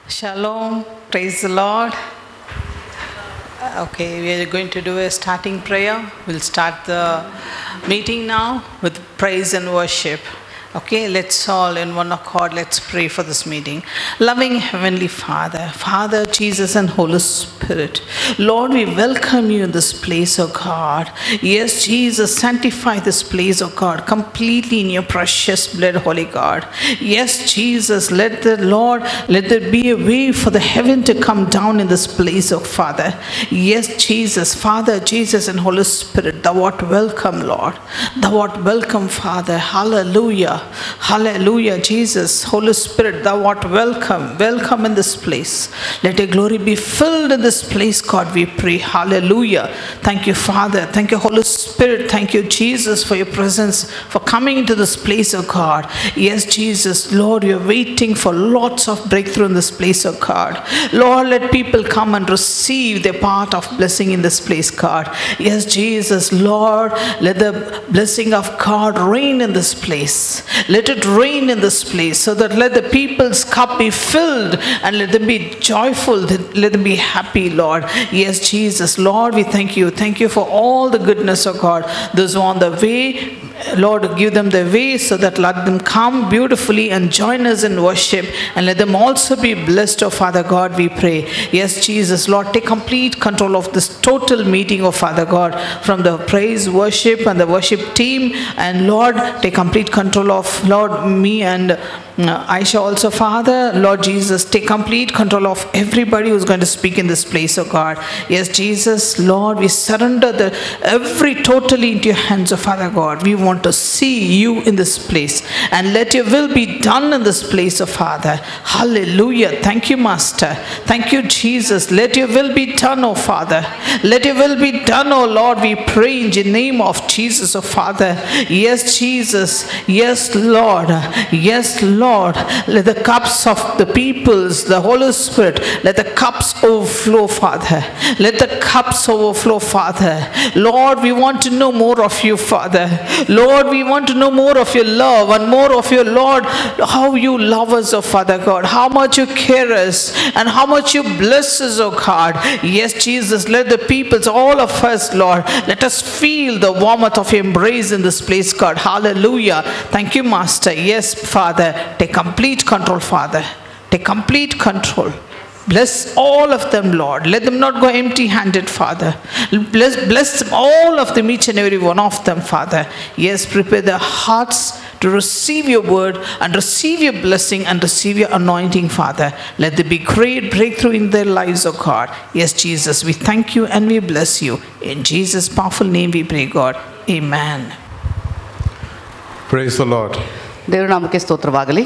Shalom, praise the Lord. Okay, we are going to do a starting prayer. We'll start the meeting now with praise and worship. Okay, let's all in one accord, let's pray for this meeting. Loving Heavenly Father, Father, Jesus and Holy Spirit, Lord, we welcome you in this place, O God. Yes, Jesus, sanctify this place, O God, completely in your precious blood, Holy God. Yes, Jesus, let there be a way for the heaven to come down in this place, O Father. Yes, Jesus, Father, Jesus and Holy Spirit, thou art welcome, Lord. Thou art welcome, Father. Hallelujah. Hallelujah, Jesus, Holy Spirit, thou art welcome. Welcome in this place. Let your glory be filled in this place, God, we pray. Hallelujah. Thank you, Father. Thank you, Holy Spirit. Thank you, Jesus, for your presence, for coming into this place, oh God. Yes, Jesus, Lord, we are waiting for lots of breakthrough in this place, oh God. Lord, let people come and receive their part of blessing in this place, God. Yes, Jesus, Lord, let the blessing of God reign in this place. Let it rain in this place, so that let the people's cup be filled and let them be joyful, let them be happy, Lord. Yes, Jesus, Lord, we thank you. Thank you for all the goodness of God. Those who are on the way, Lord, give them the way so that let them come beautifully and join us in worship, and let them also be blessed, oh Father God, we pray. Yes, Jesus, Lord, take complete control of this total meeting, oh Father God, from the praise, worship and the worship team, and Lord, take complete control of, Lord, me and Aisha also, Father. Lord Jesus, take complete control of everybody who's going to speak in this place, oh God. Yes, Jesus, Lord, we surrender every totally into your hands, oh Father God. We want to see you in this place, and let your will be done in this place, oh Father. Hallelujah. Thank you, Master. Thank you, Jesus. Let your will be done, oh Father. Let your will be done, oh Lord. We pray in the name of Jesus, oh Father. Yes, Jesus. Yes, Lord. Yes, Lord. Let the cups of the peoples, the Holy Spirit, let the cups overflow, Father. Let the cups overflow, Father. Lord, we want to know more of you, Father. Lord, we want to know more of your love and more of your, Lord, how you love us, oh Father God, how much you care us and how much you bless us, oh God. Yes, Jesus, let the peoples, all of us, Lord, let us feel the warmth of your embrace in this place, God. Hallelujah. Thank you, Master. Yes, Father. Take complete control, Father. Take complete control. Bless all of them, Lord. Let them not go empty-handed, Father. Bless them, all of them, each and every one of them, Father. Yes, prepare their hearts to receive your word and receive your blessing and receive your anointing, Father. Let there be great breakthrough in their lives, oh God. Yes, Jesus, we thank you and we bless you. In Jesus' powerful name we pray, God. Amen. Praise the Lord. ದೇವರ ನಾಮಕ್ಕೆ ಸ್ತೋತ್ರವಾಗಲಿ.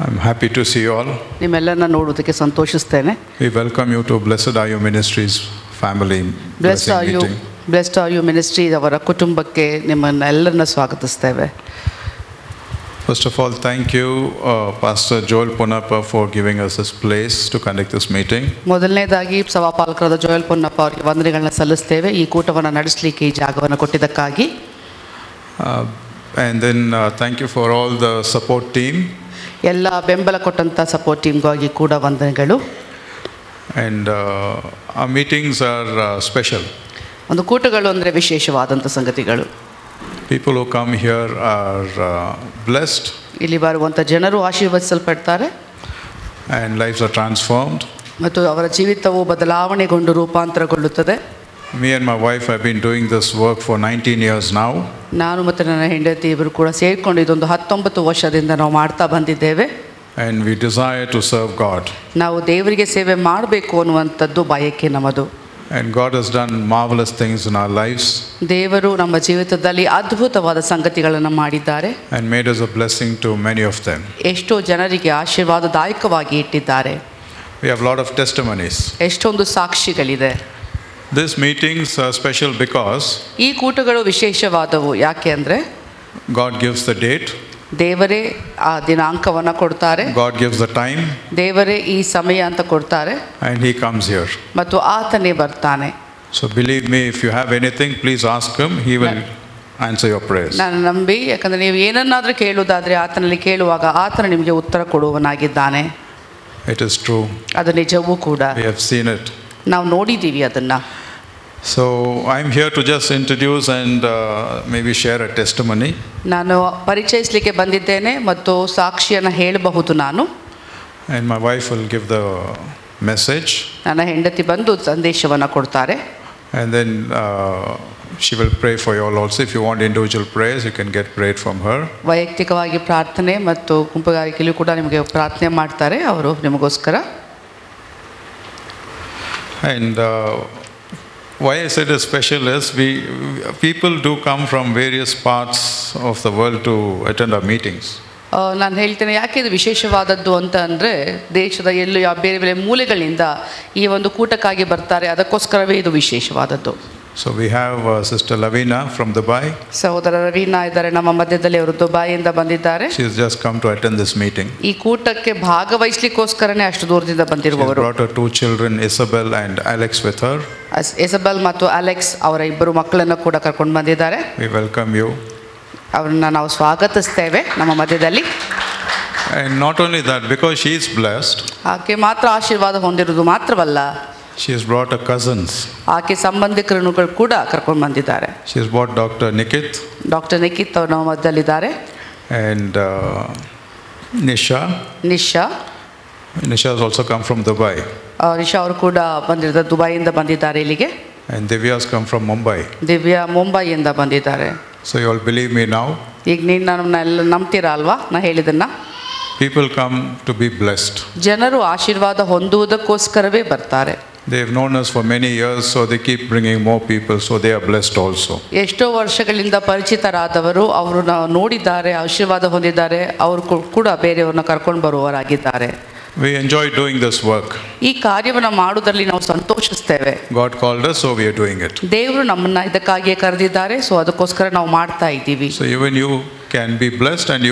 I'm happy to see you all. ನಿಮ್ಮೆಲ್ಲರನ್ನ ನೋಡುವುದಕ್ಕೆ ಸಂತೋಷಿಸ್ತೇನೆ. We welcome you to Blessed Are You Ministries family blessing meeting. Blessed Are You Ministry ಅವರ ಕುಟುಂಬಕ್ಕೆ ನಿಮ್ಮನ್ನೆಲ್ಲರನ್ನ ಸ್ವಾಗತಿಸ್ತೇವೆ. First of all, thank you Pastor Joel Ponnappa for giving us this place to conduct this meeting. ಮೊದಲನೇದಾಗಿ ಸಭಾಪಾಲಕರಾದ Joel Ponnappa ಅವರಿಗೆ ವಂದನೆಗಳನ್ನು ಸಲ್ಲಿಸ್ತೇವೆ, ಈ ಕೂಟವನ್ನು ನಡೆಸಲಿಕ್ಕೆ ಈ ಜಾಗವನ್ನು ಕೊಟ್ಟಿದ್ದಕ್ಕಾಗಿ. And then thank you for all the support team. ಎಲ್ಲ ಬೆಂಬಲ ಕೊಟ್ಟಂಥ ಸಪೋರ್ಟ್ ಟೀಮ್ಗಾಗಿ ಕೂಡ ವಂದನೆಗಳು. And our meetings are special. ಒಂದು ಕೂಟಗಳು ಅಂದರೆ ವಿಶೇಷವಾದಂಥ ಸಂಗತಿಗಳು. People who come here are blessed. ಇಲ್ಲಿ ಬರುವಂಥ ಜನರು ಆಶೀರ್ವದಿಸಲ್ಪಡ್ತಾರೆ. And lives are transformed. ಮತ್ತು ಅವರ ಜೀವಿತವು ಬದಲಾವಣೆಗೊಂಡು ರೂಪಾಂತರಗೊಳ್ಳುತ್ತದೆ. Me and my wife have been doing this work for 19 years now. ನಾನು ಮತ್ತು ನನ್ನ ಹೆಂಡತಿ ಇಬ್ಬರು ಕೂಡ ಸೇರಿಕೊಂಡು ಇದೊಂದು 19 ವರ್ಷದಿಂದ ನಾವು ಮಾಡ್ತಾ ಬಂದಿದ್ದೇವೆ. And we desire to serve God. ನಾವು ದೇವರಿಗೆ ಸೇವೆ ಮಾಡಬೇಕು ಅನ್ನುವಂಥದ್ದು ಬಯಕೆ ನಮ್ಮದು. And God has done marvelous things in our lives. ದೇವರು ನಮ್ಮ ಜೀವಿತದಲ್ಲಿ ಅದ್ಭುತವಾದ ಸಂಗತಿಗಳನ್ನು ಮಾಡಿದ್ದಾರೆ. And made us a blessing to many of them. ಎಷ್ಟೋ ಜನರಿಗೆ ಆಶೀರ್ವಾದದಾಯಕವಾಗಿ ಇಟ್ಟಿದ್ದಾರೆ. We have a lot of testimonies. ಎಷ್ಟೊಂದು ಸಾಕ್ಷಿಗಳಿದೆ. These meetings are special because ಈ ಕೂಟಗಳು ವಿಶೇಷವಾದವು. ಯಾಕೆ ಅಂದರೆ God gives the date. ದೇವರೇ ಆ ದಿನಾಂಕವನ್ನು ಕೊಡ್ತಾರೆ. God gives the time. ದೇವರೇ ಈ ಸಮಯ ಅಂತ ಕೊಡ್ತಾರೆ. And He comes here. ಮತ್ತು ಆತನೇ ಬರ್ತಾನೆ. So believe me, if you have anything, please ask Him. He will answer your prayers. ನಾನು ನಂಬಿ, ಯಾಕಂದರೆ ನೀವು ಏನನ್ನಾದರೂ ಕೇಳುವುದಾದರೆ ಆತನಲ್ಲಿ ಕೇಳುವಾಗ ಆತನು ನಿಮಗೆ ಉತ್ತರ ಕೊಡುವನಾಗಿದ್ದಾನೆ. It is true. ಅದು ನಿಜವೂ ಕೂಡ. We have seen it. ನಾವು ನೋಡಿದ್ದೀವಿ ಅದನ್ನು. So I'm here to just introduce and maybe share a testimony. ನಾನು ಪರಿಚಯಿಸಲಿಕ್ಕೆ ಬಂದಿದ್ದೇನೆ ಮತ್ತು ಸಾಕ್ಷಿಯನ್ನು ಹೇಳಬಹುದು ನಾನು. And my wife will give the message. ನನ್ನ ಹೆಂಡತಿ ಬಂದು ಸಂದೇಶವನ್ನು ಕೊಡ್ತಾರೆ. And then she will pray for you all also. If you want individual prayers, you can get prayed from her. ವೈಯಕ್ತಿಕವಾಗಿ ಪ್ರಾರ್ಥನೆ ಮತ್ತು ಗುಂಪುಗಾರಿಕೆಯಲ್ಲೂ ಕೂಡ ನಿಮಗೆ ಪ್ರಾರ್ಥನೆ ಮಾಡ್ತಾರೆ ಅವರು ನಿಮಗೋಸ್ಕರ. And why I said it's special is people do come from various parts of the world to attend our meetings. ನಾನು ಹೇಳ್ತೇನೆ ಯಾಕೆ ಇದು ವಿಶೇಷವಾದದ್ದು ಅಂತ ಅಂದರೆ ದೇಶದ ಎಲ್ಲೂ ಬೇರೆ ಬೇರೆ ಮೂಲೆಗಳಿಂದ ಈ ಒಂದು ಕೂಟಕ್ಕಾಗಿ ಬರ್ತಾರೆ, ಅದಕ್ಕೋಸ್ಕರವೇ ಇದು ವಿಶೇಷವಾದದ್ದು. So we have Sister Lavina from Dubai. ಸಹೋದರ ರವೀನಾ ಇದ್ದಾರೆ ನಮ್ಮ ಮಧ್ಯದಲ್ಲಿ, ಅವರು ದುಬೈಯಿಂದ ಬಂದಿದ್ದಾರೆ. She has just come to attend this meeting. ಈ ಕೂಟಕ್ಕೆ ಭಾಗವಹಿಸಲಿಕ್ಕೋಸ್ಕರನೇ ಅಷ್ಟು ದೂರದಿಂದ ಬಂದಿರುವವರು. She brought her 2 children, Isabel and Alex, with her. ಇಸಬೆಲ್ ಮತ್ತು ಅಲೆಕ್ಸ್ ಅವರ 2 ಮಕ್ಕಳನ್ನು ಕೂಡ ಕರ್ಕೊಂಡು ಬಂದಿದ್ದಾರೆ. We welcome you. ಅವ್ರನ್ನ ನಾವು ಸ್ವಾಗತಿಸ್ತೇವೆ ನಮ್ಮ ಮಧ್ಯದಲ್ಲಿ. And not only that, because she is blessed, ಆಕೆ ಮಾತ್ರ ಆಶೀರ್ವಾದ ಹೊಂದಿರುವುದು ಮಾತ್ರವಲ್ಲ, she has brought her cousins. ಆಕೆ ಸಂಬಂಧಿಕರನ್ನು ಕೂಡ ಕರ್ಕೊಂಡು ಬಂದಿದ್ದಾರೆ. She has brought Dr. Nikit. Doctor Nikhit ಅವರು ನಮ್ಮ ಮಧ್ಯದಲ್ಲಿದ್ದಾರೆ. And Nisha. Nisha has also come from Dubai. Nisha ಅವರು ಕೂಡ ಬಂದಿದ್ದಾರೆ, ದುಬೈಯಿಂದ ಬಂದಿದ್ದಾರೆ ಇಲ್ಲಿಗೆ. And Divya has come from Mumbai. Divya ಮುಂಬೈಯಿಂದ ಬಂದಿದ್ದಾರೆ. So you all believe me now? ಈಗ ನೀನು ನಮ್ಮನ್ನೆಲ್ಲ ನಂಬ್ತೀರಾ ಅಲ್ವಾ ನಾ ಹೇಳಿದ್ದನ್ನು? People come to be blessed. ಜನರು ಆಶೀರ್ವಾದ ಹೊಂದುವುದಕ್ಕೋಸ್ಕರವೇ ಬರ್ತಾರೆ. They have known us for many years, so they keep bringing more people, so they are blessed also. ಎಷ್ಟೋ ವರ್ಷಗಳಿಂದ ಪರಿಚಿತರಾದವರು ಅವರು ನೋಡಿದ್ದಾರೆ, ಆಶೀರ್ವಾದ ಹೊಂದಿದ್ದಾರೆ, ಅವರು ಕೂಡ ಬೇರೆಯವ್ರನ್ನ ಕರ್ಕೊಂಡು ಬರುವವರಾಗಿದ್ದಾರೆ. We enjoy doing this work. ಈ ಕಾರ್ಯವನ್ನು ಮಾಡುವುದರಲ್ಲಿ ನಾವು ಸಂತೋಷಿಸ್ತೇವೆ. God called us, so we are doing it. ದೇವರು ನಮ್ಮನ್ನ ಇದಕ್ಕಾಗಿಯೇ ಕರೆದಿದ್ದಾರೆ, ಸೊ ಅದಕ್ಕೋಸ್ಕರ ನಾವು ಮಾಡ್ತಾ ಇದ್ದೀವಿ. So even you can be blessed, and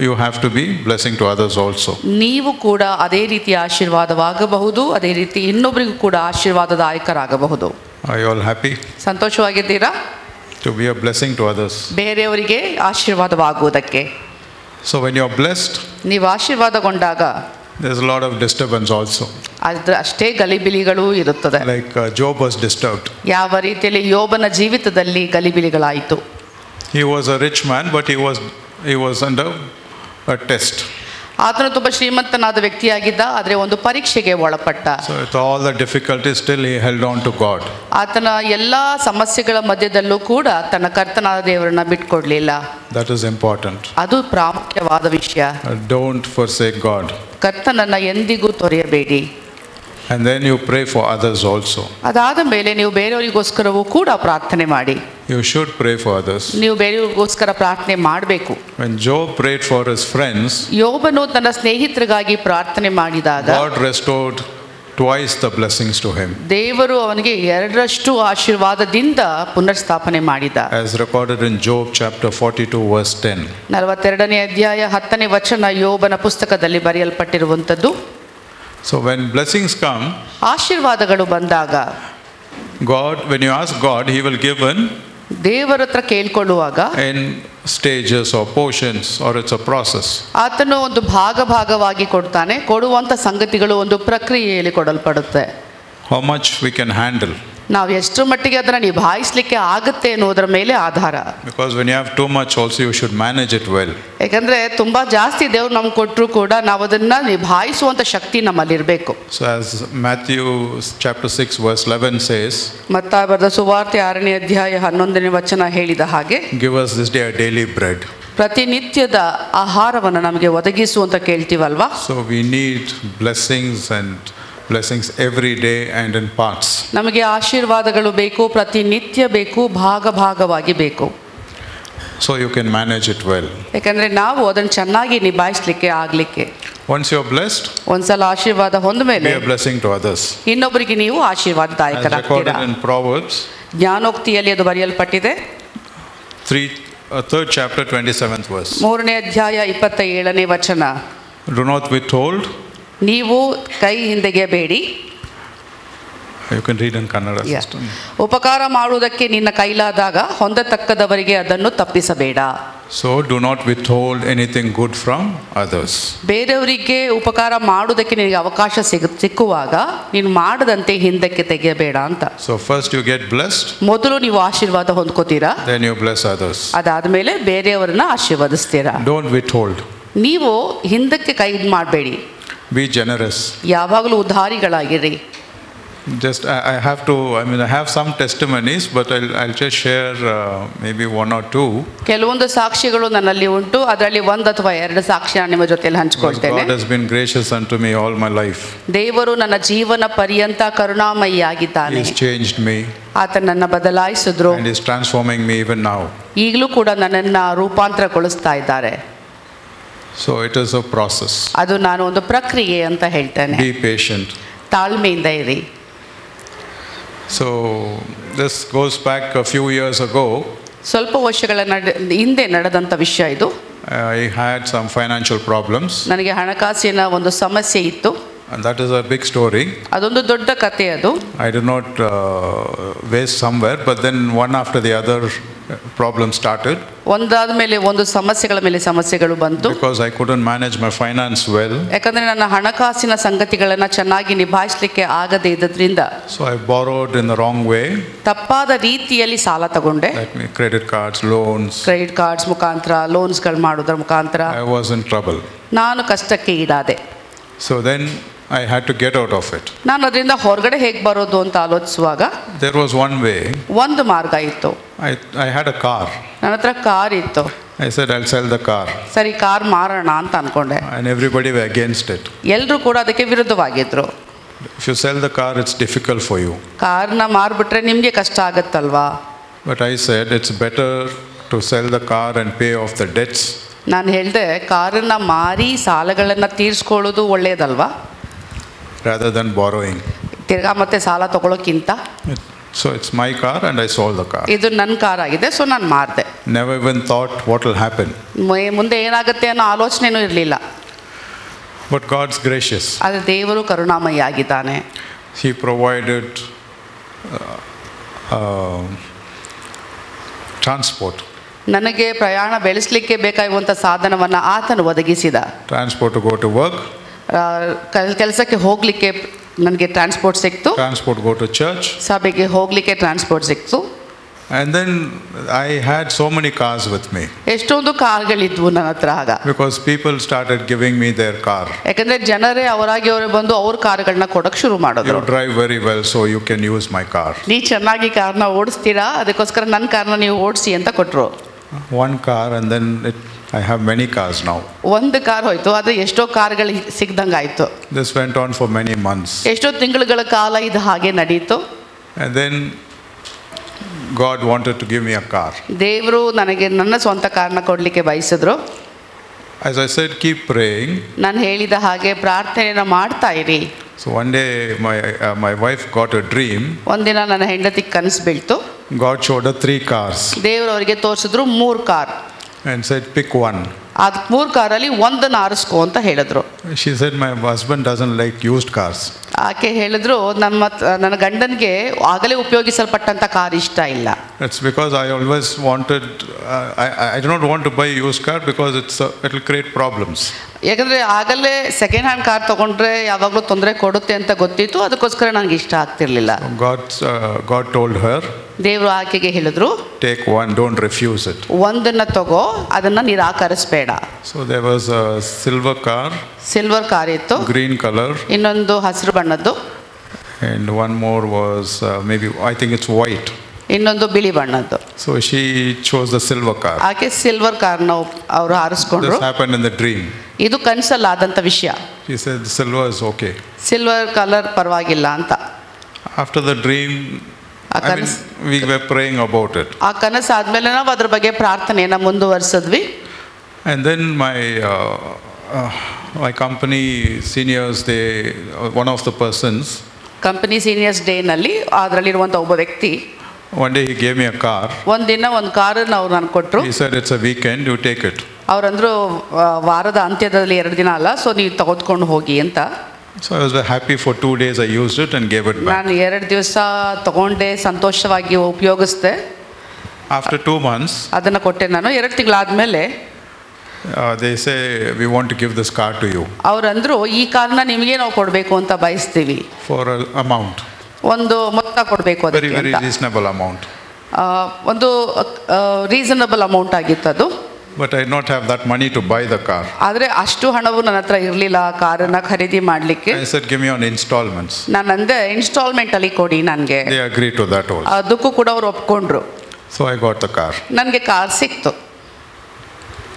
you have to be blessing to others also. ನೀವು ಕೂಡ ಅದೇ ರೀತಿ ಆಶೀರ್ವಾದವಾಗಬಹುದು, ಅದೇ ರೀತಿ ಇನ್ನೊಬ್ಬರಿಗೂ ಕೂಡ ಆಶೀರ್ವಾದದಾಯಕರಾಗಬಹುದು. Are you all happy? ಸಂತೋಷವಾಗಿದ್ದೀರಾ? To be a blessing to others. ಬೇರೆಯವರಿಗೆ ಆಶೀರ್ವಾದವಾಗುವುದಕ್ಕೆ. So when you are blessed, ನೀವು ಆಶೀರ್ವಾದಗೊಂಡಾಗ there's a lot of disturbance also. ಅಷ್ಟೇ ಗಲಿಬಿಲಿಗಳೂ ಇರುತ್ತದೆ. Like Job was disturbed. ಯಾವ ರೀತಿಯಲ್ಲಿ ಯೋಬನ ಜೀವಿತದಲ್ಲಿ ಗಲಿಬಿಲಿಗಳಾಯಿತು. He was a rich man, but he was under a test. ಆತನು ತುಂಬ ಶ್ರೀಮಂತನಾದ ವ್ಯಕ್ತಿಯಾಗಿದ್ದ, ಆದರೆ ಒಂದು ಪರೀಕ್ಷೆಗೆ ಒಳಪಟ್ಟ. So with all the difficulties, still he held on to God. ಆತನ ಎಲ್ಲ ಸಮಸ್ಯೆಗಳ ಮಧ್ಯದಲ್ಲೂ ಕೂಡ ತನ್ನ ಕರ್ತನಾದ ದೇವರನ್ನ ಬಿಟ್ಕೊಡ್ಲಿಲ್ಲ. That is important. ಅದು ಪ್ರಾಮುಖ್ಯವಾದ ವಿಷಯ. Don't forsake God. ಕರ್ತನನ್ನ ಎಂದಿಗೂ ತೊರೆಯಬೇಡಿ. And then you pray for others also. ಅದಾದ ಮೇಲೆ ನೀವು ಬೇರೆಯವರಿಗೋಸ್ಕರವೂ ಕೂಡ ಪ್ರಾರ್ಥನೆ ಮಾಡಿ. You should pray for others. ನೀವು ಬೇರೆಯವರಿಗೋಸ್ಕರ ಪ್ರಾರ್ಥನೆ ಮಾಡಬೇಕು. When Job prayed for his friends, ಯೋಬನು ತನ್ನ ಸ್ನೇಹಿತರಿಗಾಗಿ ಪ್ರಾರ್ಥನೆ ಮಾಡಿದಾಗ God restored twice the blessings to him. ದೇವರು ಅವನಿಗೆ 2ರಷ್ಟು ಆಶೀರ್ವಾದದಿಂದ ಪುನರ್ಸ್ಥಾಪನೆ ಮಾಡಿದ. As recorded in Job chapter 42 verse 10. 42ನೇ ಅಧ್ಯಾಯ 10ನೇ ವಚನ ಯೋಬನ ಪುಸ್ತಕದಲ್ಲಿ ಬರೆಯಲ್ಪಟ್ಟಿರುವಂಥದ್ದು. So when blessings come, ಆಶೀರ್ವಾದಗಳು ಬಂದಾಗ God, when you ask God, he will give in ದೇವರ ಹತ್ರ ಕೇಳ್ಕೊಳ್ಳುವಾಗ in stages or portions, or it's a process. ಆತನು ಒಂದು ಭಾಗವಾಗಿ ಕೊಡ್ತಾನೆ. ಕೊಡುವಂಥ ಸಂಗತಿಗಳು ಒಂದು ಪ್ರಕ್ರಿಯೆಯಲ್ಲಿ ಕೊಡಲ್ಪಡುತ್ತೆ. How much we can handle. ನಾವು ಎಷ್ಟು ಮಟ್ಟಿಗೆ ಅದನ್ನು ನಿಭಾಯಿಸಲಿಕ್ಕೆ ಆಗುತ್ತೆ ಅನ್ನೋದರ ಮೇಲೆ ಆಧಾರ. Because when you have too much also, you should manage it well. ಯಾಕಂದರೆ ತುಂಬ ಜಾಸ್ತಿ ದೇವ್ರು ನಮ್ಗೆ ಕೊಟ್ಟರು ಕೂಡ ನಾವು ಅದನ್ನು ನಿಭಾಯಿಸುವಂಥ ಶಕ್ತಿ ನಮ್ಮಲ್ಲಿರಬೇಕು. So as Matthew chapter 6 verse 11 says, ಮತ್ತಾಯ ಬರೆದ ಸುವಾರ್ತೆ 6ನೇ ಅಧ್ಯಾಯ 11ನೇ ವಚನ ಹೇಳಿದ ಹಾಗೆ, give us this day our daily bread. ಪ್ರತಿನಿತ್ಯದ ಆಹಾರವನ್ನು ನಮಗೆ ಒದಗಿಸು ಅಂತ ಕೇಳ್ತೀವಲ್ವಾ. So we need blessings every day and in parts. ನಮಗೆ ಆಶೀರ್ವಾದಗಳು ಬೇಕು, ಪ್ರತಿನಿತ್ಯ ಬೇಕು, ಭಾಗವಾಗಿ ಬೇಕು. So you can manage it well. ಯಾಕಂದರೆ ನಾವು ಅದನ್ನು ಚೆನ್ನಾಗಿ ನಿಭಾಯಿಸಲಿಕ್ಕೆ ಆಗಲಿಕ್ಕೆ. Once you are blessed, ಒಂದ್ಸಲ ಆಶೀರ್ವಾದ ಹೊಂದ ಮೇಲೆ be a blessing to others. ಇನ್ನೊಬ್ಬರಿಗೆ ನೀವು ಆಶೀರ್ವಾದದಾಯಕರಾಗ್ತೀರಾ. As recorded in Proverbs, ಜ್ಞಾನೋಕ್ತಿಯಲ್ಲಿ ಅದು ಬರೆಯಲ್ಪಟ್ಟಿದೆ. 3rd chapter 27th verse. 3ನೇ ಅಧ್ಯಾಯ 27ನೇ ವಚನ. Do not withhold. ನೀವು ಕೈ ಹಿಂದೆಗೆಯಬೇಡಿ. You can read in Kannada. ಉಪಕಾರ ಮಾಡುವುದಕ್ಕೆ ನಿನ್ನ ಕೈಲಾದಾಗ ಹೊಂದತಕ್ಕದವರಿಗೆ ಅದನ್ನು ತಪ್ಪಿಸಬೇಡ. So do not withhold anything good from others. ಬೇರೆಯವರಿಗೆ ಉಪಕಾರ ಮಾಡುವುದಕ್ಕೆ ನಿನಗೆ ಅವಕಾಶ ಸಿಕ್ಕುವಾಗ ನೀನು ಮಾಡದಂತೆ ಹಿಂದಕ್ಕೆ ತೆಗೆಯಬೇಡ ಅಂತ. So first you get blessed. ಮೊದಲು ನೀವು ಆಶೀರ್ವಾದ ಹೊಂದ್ಕೋತೀರಾ. Then you bless others. ಅದಾದ್ಮೇಲೆ ಬೇರೆಯವರನ್ನ ಆಶೀರ್ವದಿಸ್ತೀರಾ. Don't withhold. ನೀವು ಹಿಂದಕ್ಕೆ ಕೈ ಮಾಡಬೇಡಿ. Be generous. ಯಾವಾಗಲೂ ಉದಾರಿಗಳಾಗಿರಿ. Just I have to, I have some testimonies, but I'll just share maybe one or two. ಕೆಲವೊಂದು ಸಾಕ್ಷಿಗಳು ನನ್ನಲ್ಲಿ ಉಂಟು, ಅದರಲ್ಲಿ ಒಂದು ಅಥವಾ ಎರಡು ಸಾಕ್ಷಿ ನಾನು ನಿಮ್ಮ ಜೊತೆಯಲ್ಲಿ ಹಂಚಿಕೊಳ್ತೇನೆ. God has been gracious unto me all my life. ದೇವರು ನನ್ನ ಜೀವನ ಪರ್ಯಂತ ಕರುಣಾಮಯಿಯಾಗಿದ್ದಾನೆ. He's changed me. ಆತ ನನ್ನ ಬದಲಾಯಿಸಿದ್ರು. And he's transforming me even now. ಈಗಲೂ ಕೂಡ ನನ್ನನ್ನ ರೂಪಾಂತರಗೊಳಿಸ್ತಾ ಇದ್ದಾರೆ. So it is a process. ಅದು ನಾನು ಒಂದು ಪ್ರಕ್ರಿಯೆ ಅಂತ ಹೇಳ್ತೇನೆ. Be patient. ತಾಳ್ಮೆಯಿಂದ ಇರಿ. So this goes back a few years ago. ಸ್ವಲ್ಪ ವರ್ಷಗಳ ಹಿಂದೆ ನಡೆದಂಥ ವಿಷಯ ಇದು. I had some financial problems. ನನಗೆ ಹಣಕಾಸಿನ ಒಂದು ಸಮಸ್ಯೆ ಇತ್ತು. And that is a big story. ಅದೊಂದು ದೊಡ್ಡ ಕಥೆ ಅದು. I did not waste somewhere, but then one after the other problem started. ಒಂದಾದ ಮೇಲೆ ಒಂದು ಸಮಸ್ಯೆಗಳ ಮೇಲೆ ಸಮಸ್ಯೆಗಳು ಬಂತು. Because I couldn't manage my finance well. ಯಾಕಂದ್ರೆ ನನ್ನ ಹಣಕಾಸಿನ ಸಂಗತಿಗಳನ್ನು ಚೆನ್ನಾಗಿ ನಿಭಾಯಿಸಲಿಕ್ಕೆ ಆಗದೇ ಇದ್ದರಿಂದ. So I borrowed in the wrong way. ತಪ್ಪಾದ ರೀತಿಯಲ್ಲಿ ಸಾಲ ತಗೊಂಡೆ. Like credit cards, loans. Credit cards ಮುಖಾಂತರ, ಲೋನ್ಸ್ಗಳು ಮಾಡೋದ್ರ ಮುಖಾಂತರ. I was in trouble. ನಾನು ಕಷ್ಟಕ್ಕೆ ಈಡಾದೆ. So then I had to get out of it. ನಾನು ಅದರಿಂದ ಹೊರಗಡೆ ಹೇಗೆ ಬರೋದು ಅಂತ ಆಲೋಚಿಸುವಾಗ There was one way. ಒಂದು ಮಾರ್ಗ ಇತ್ತು. I had a car. ನನ್ನ ಹತ್ರ ಕಾರ್ ಇತ್ತು. I said I'll sell the car. ಸರಿ, ಕಾರ್ ಮಾರೋಣ ಅಂತ ಅನ್ಕೊಂಡೆ. And everybody were against it. ಎಲ್ಲರೂ ಕೂಡ ಅದಕ್ಕೆ ವಿರುದ್ಧವಾಗಿದ್ರು. If you sell the car, it's difficult for you. ಕಾರ್ನ ಮಾರ್ಬಿಟ್ರೆ ನಿಮಗೆ ಕಷ್ಟ ಆಗುತ್ತಲ್ವಾ. But I said it's better to sell the car and pay off the debts. ನಾನು ಹೇಳಿದೆ, ಕಾರನ್ನ ಮಾರಿ ಸಾಲಗಳನ್ನು ತೀರಿಸ್ಕೊಳ್ಳೋದು ಒಳ್ಳೆಯದಲ್ವಾ, rather than borrowing. ತಿರ್ಗಾ ಮತ್ತೆ ಸಾಲ ತಗೊಳ್ಳೋಕ್ಕಿಂತ. So it's my car and I sold the car. ಇದು ನನ್ನ ಕಾರ್ ಆಗಿದೆ, ಸೊ ನಾನು ಮಾರಿದೆ. Never even thought what will happen. ಮುಂದೆ ಏನಾಗುತ್ತೆ ಅನ್ನೋ ಆಲೋಚನೆನೂ ಇರಲಿಲ್ಲ. But God's gracious. ಆದರೆ ದೇವರು ಕರುಣಾಮಯಿಯಾಗಿದ್ದಾನೆ. He provided transport. ನನಗೆ ಪ್ರಯಾಣ ಬೆಳೆಸಲಿಕ್ಕೆ ಬೇಕಾಗುವಂಥ ಸಾಧನವನ್ನು ಆತನು ಒದಗಿಸಿದ. Transport to go to work. ಕೆಲಸಕ್ಕೆ ಹೋಗಲಿಕ್ಕೆ ನನಗೆ ಟ್ರಾನ್ಸ್ಪೋರ್ಟ್ ಸಿಕ್ತು. Transport go to church. ಸಭೆಗೆ ಹೋಗಲಿಕ್ಕೆ ಟ್ರಾನ್ಸ್ಪೋರ್ಟ್ ಸಿಕ್ತು. And then I had so many cars with me. ಎಷ್ಟೊಂದು ಕಾರ್ಗಳಿದ್ವು ನನ್ನ ಹತ್ರ ಆಗ. Because people started giving me their car. ಯಾಕಂದ್ರೆ ಜನರೇ ಅವರಾಗಿ ಅವರೇ ಬಂದು ಅವ್ರ ಕಾರ್ಗಳನ್ನ ಕೊಡಕ್ಕೆ ಶುರು ಮಾಡಿದ್ರು. You drive very well, so you can use my car. ನೀ ಚೆನ್ನಾಗಿ ಕಾರ್ನ ಓಡಿಸ್ತೀರಾ, ಅದಕ್ಕೋಸ್ಕರ ನನ್ನ ಕಾರ್ನ ನೀವು ಓಡಿಸಿ ಅಂತ ಕೊಟ್ಟರು. One car and then I have many cars now. ಒಂದು ಕಾರ್ ಹೋಯ್ತು, ಅದು ಎಷ್ಟೋ ಕಾರ್ಗಳು ಸಿಗ್ದಂಗಾಯ್ತು. This went on for many months. ಎಷ್ಟೋ ತಿಂಗಳುಗಳ ಕಾಲ ಇದು ಹಾಗೆ ನಡೀತು. And then God wanted to give me a car. ದೇವರು ನನಗೆ ನನ್ನ ಸ್ವಂತ ಕಾರ್ನ ಕೊಡಲಿಕ್ಕೆ ಬಯಸಿದ್ರು. As I said, keep praying. ನಾನು ಹೇಳಿದ ಹಾಗೆ ಪ್ರಾರ್ಥನೆಯನ್ನು ಮಾಡ್ತಾ ಇರಿ. So one day my wife got a dream. ಒಂದಿನ ನನ್ನ ಹೆಂಡತಿಗೆ ಕನಸು ಬೀಳ್ತು. God showed her 3 cars. ದೇವರು ಅವರಿಗೆ ತೋರಿಸಿದ್ರು 3 car. And said, pick one. ಅದು 3 ಕಾರಲ್ಲಿ ಒಂದನ್ನು ಆರಿಸ್ಕೋ ಅಂತ ಹೇಳಿದ್ರು. She said, my husband doesn't like used cars. ಆಕೆ ಹೇಳಿದ್ರು, ನನ್ನ ಗಂಡನಿಗೆ ಆಗಲೇ ಉಪಯೋಗಿಸಲ್ಪಟ್ಟಂತ ಕಾರ್ ಇಷ್ಟ ಇಲ್ಲ. That's because I always wanted, I do not want to buy used car because it will create problems. ಯಾಕಂದರೆ ಆಗಲೇ ಸೆಕೆಂಡ್ ಹ್ಯಾಂಡ್ ಕಾರ್ ತೊಗೊಂಡ್ರೆ ಯಾವಾಗಲೂ ತೊಂದರೆ ಕೊಡುತ್ತೆ ಅಂತ ಗೊತ್ತಿತ್ತು, ಅದಕ್ಕೋಸ್ಕರ ನನಗೆ ಇಷ್ಟ ಆಗ್ತಿರ್ಲಿಲ್ಲ. God told her, ದೇವರು ಆಕೆಗೆ ಹೇಳಿದ್ರು, take one, don't refuse it. ಒಂದನ್ನು ತಗೋ, ಅದನ್ನು ನಿರಾಕರಿಸಬೇಡ. So there was a silver car. Silver car ಇತ್ತು, green color. ಇನ್ನೊಂದು ಹಸಿರು ಬಣ್ಣದ್ದು. And one more was maybe, I think it's white. ಇನ್ನೊಂದು ಬಿಳಿ ಬಣ್ಣದ್ದು. So she chose the silver car. ಆಕೆ ಸಿಲ್ವರ್ ಕಾರ್ನ ಅವರು ಆರಿಸ್ಕೊಂಡ್ರು. This happened in the dream. ಇದು ಕನಸಲ್ಲಿ ಆದಂಥ ವಿಷಯ. She said the silver is okay. Silver colour ಪರವಾಗಿಲ್ಲ ಅಂತ. After the dream, we were praying about it. ಆ ಕನಸು ಆದ್ಮೇಲೆ ನಾವು ಅದ್ರ ಬಗ್ಗೆ ಪ್ರಾರ್ಥನೆಯನ್ನು ಮುಂದುವರಿಸಿದ್ವಿ. And then my company seniors, one of the persons, company seniors ಡೇನಲ್ಲಿ ಅದರಲ್ಲಿರುವಂಥ ಒಬ್ಬ ವ್ಯಕ್ತಿ, one day he gave me a car. ಒಂದಿನ ಒಂದು ಕಾರನ್ನು ಅವ್ರು ನನಗೆ ಕೊಟ್ಟರು. He said, it's a weekend, you take it. ಅವರಂದ್ರು ವಾರದ ಅಂತ್ಯದಲ್ಲಿ 2 ದಿನ ಅಲ್ಲ, ಸೊ ನೀವು ತೆಗೆದುಕೊಂಡು ಹೋಗಿ ಅಂತ. So I was very happy. For 2 days I used it and gave it back. ನಾನು 2 ದಿವಸ ತಗೊಂಡೆ, ಸಂತೋಷವಾಗಿ ಉಪಯೋಗಿಸಿದೆ. After 2 months, ಅದನ್ನು ಕೊಟ್ಟೆ ನಾನು. 2 ತಿಂಗಳಾದ್ಮೇಲೆ they say, we want to give this car to you ಅವರಂದ್ರು, ಈ ಕಾರ್ನ ನಿಮಗೆ ನಾವು ಕೊಡಬೇಕು ಅಂತ ಬಯಸ್ತೀವಿ, for an amount, ಒಂದು ಮೊತ್ತ ಕೊಡಬೇಕು very ಅದಕ್ಕೆ very ಅಂತ. reasonable amount. ಒಂದು ರೀಸನಬಲ್ ಅಮೌಂಟ್ ಆಗಿತ್ತದು. But I not have that money to buy the car. ಆದರೆ ಅಷ್ಟು ಹಣವು ನನ್ನ ಹತ್ರ ಇರಲಿಲ್ಲ ಕಾರನ್ನ ಖರೀದಿ ಮಾಡಲಿಕ್ಕೆ. I said, give me on installments. ನಾನು ಅಂದೆ ಇನ್ಸ್ಟಾಲ್ಮೆಂಟ್ ಅಲ್ಲಿ ಕೊಡಿ ನನಗೆ. They agreed to that also. ಅದಕ್ಕೂ ಕೂಡ ಅವರು ಒಪ್ಕೊಂಡ್ರು. So I got the car. ನನಗೆ ಕಾರ್ ಸಿಕ್ತು.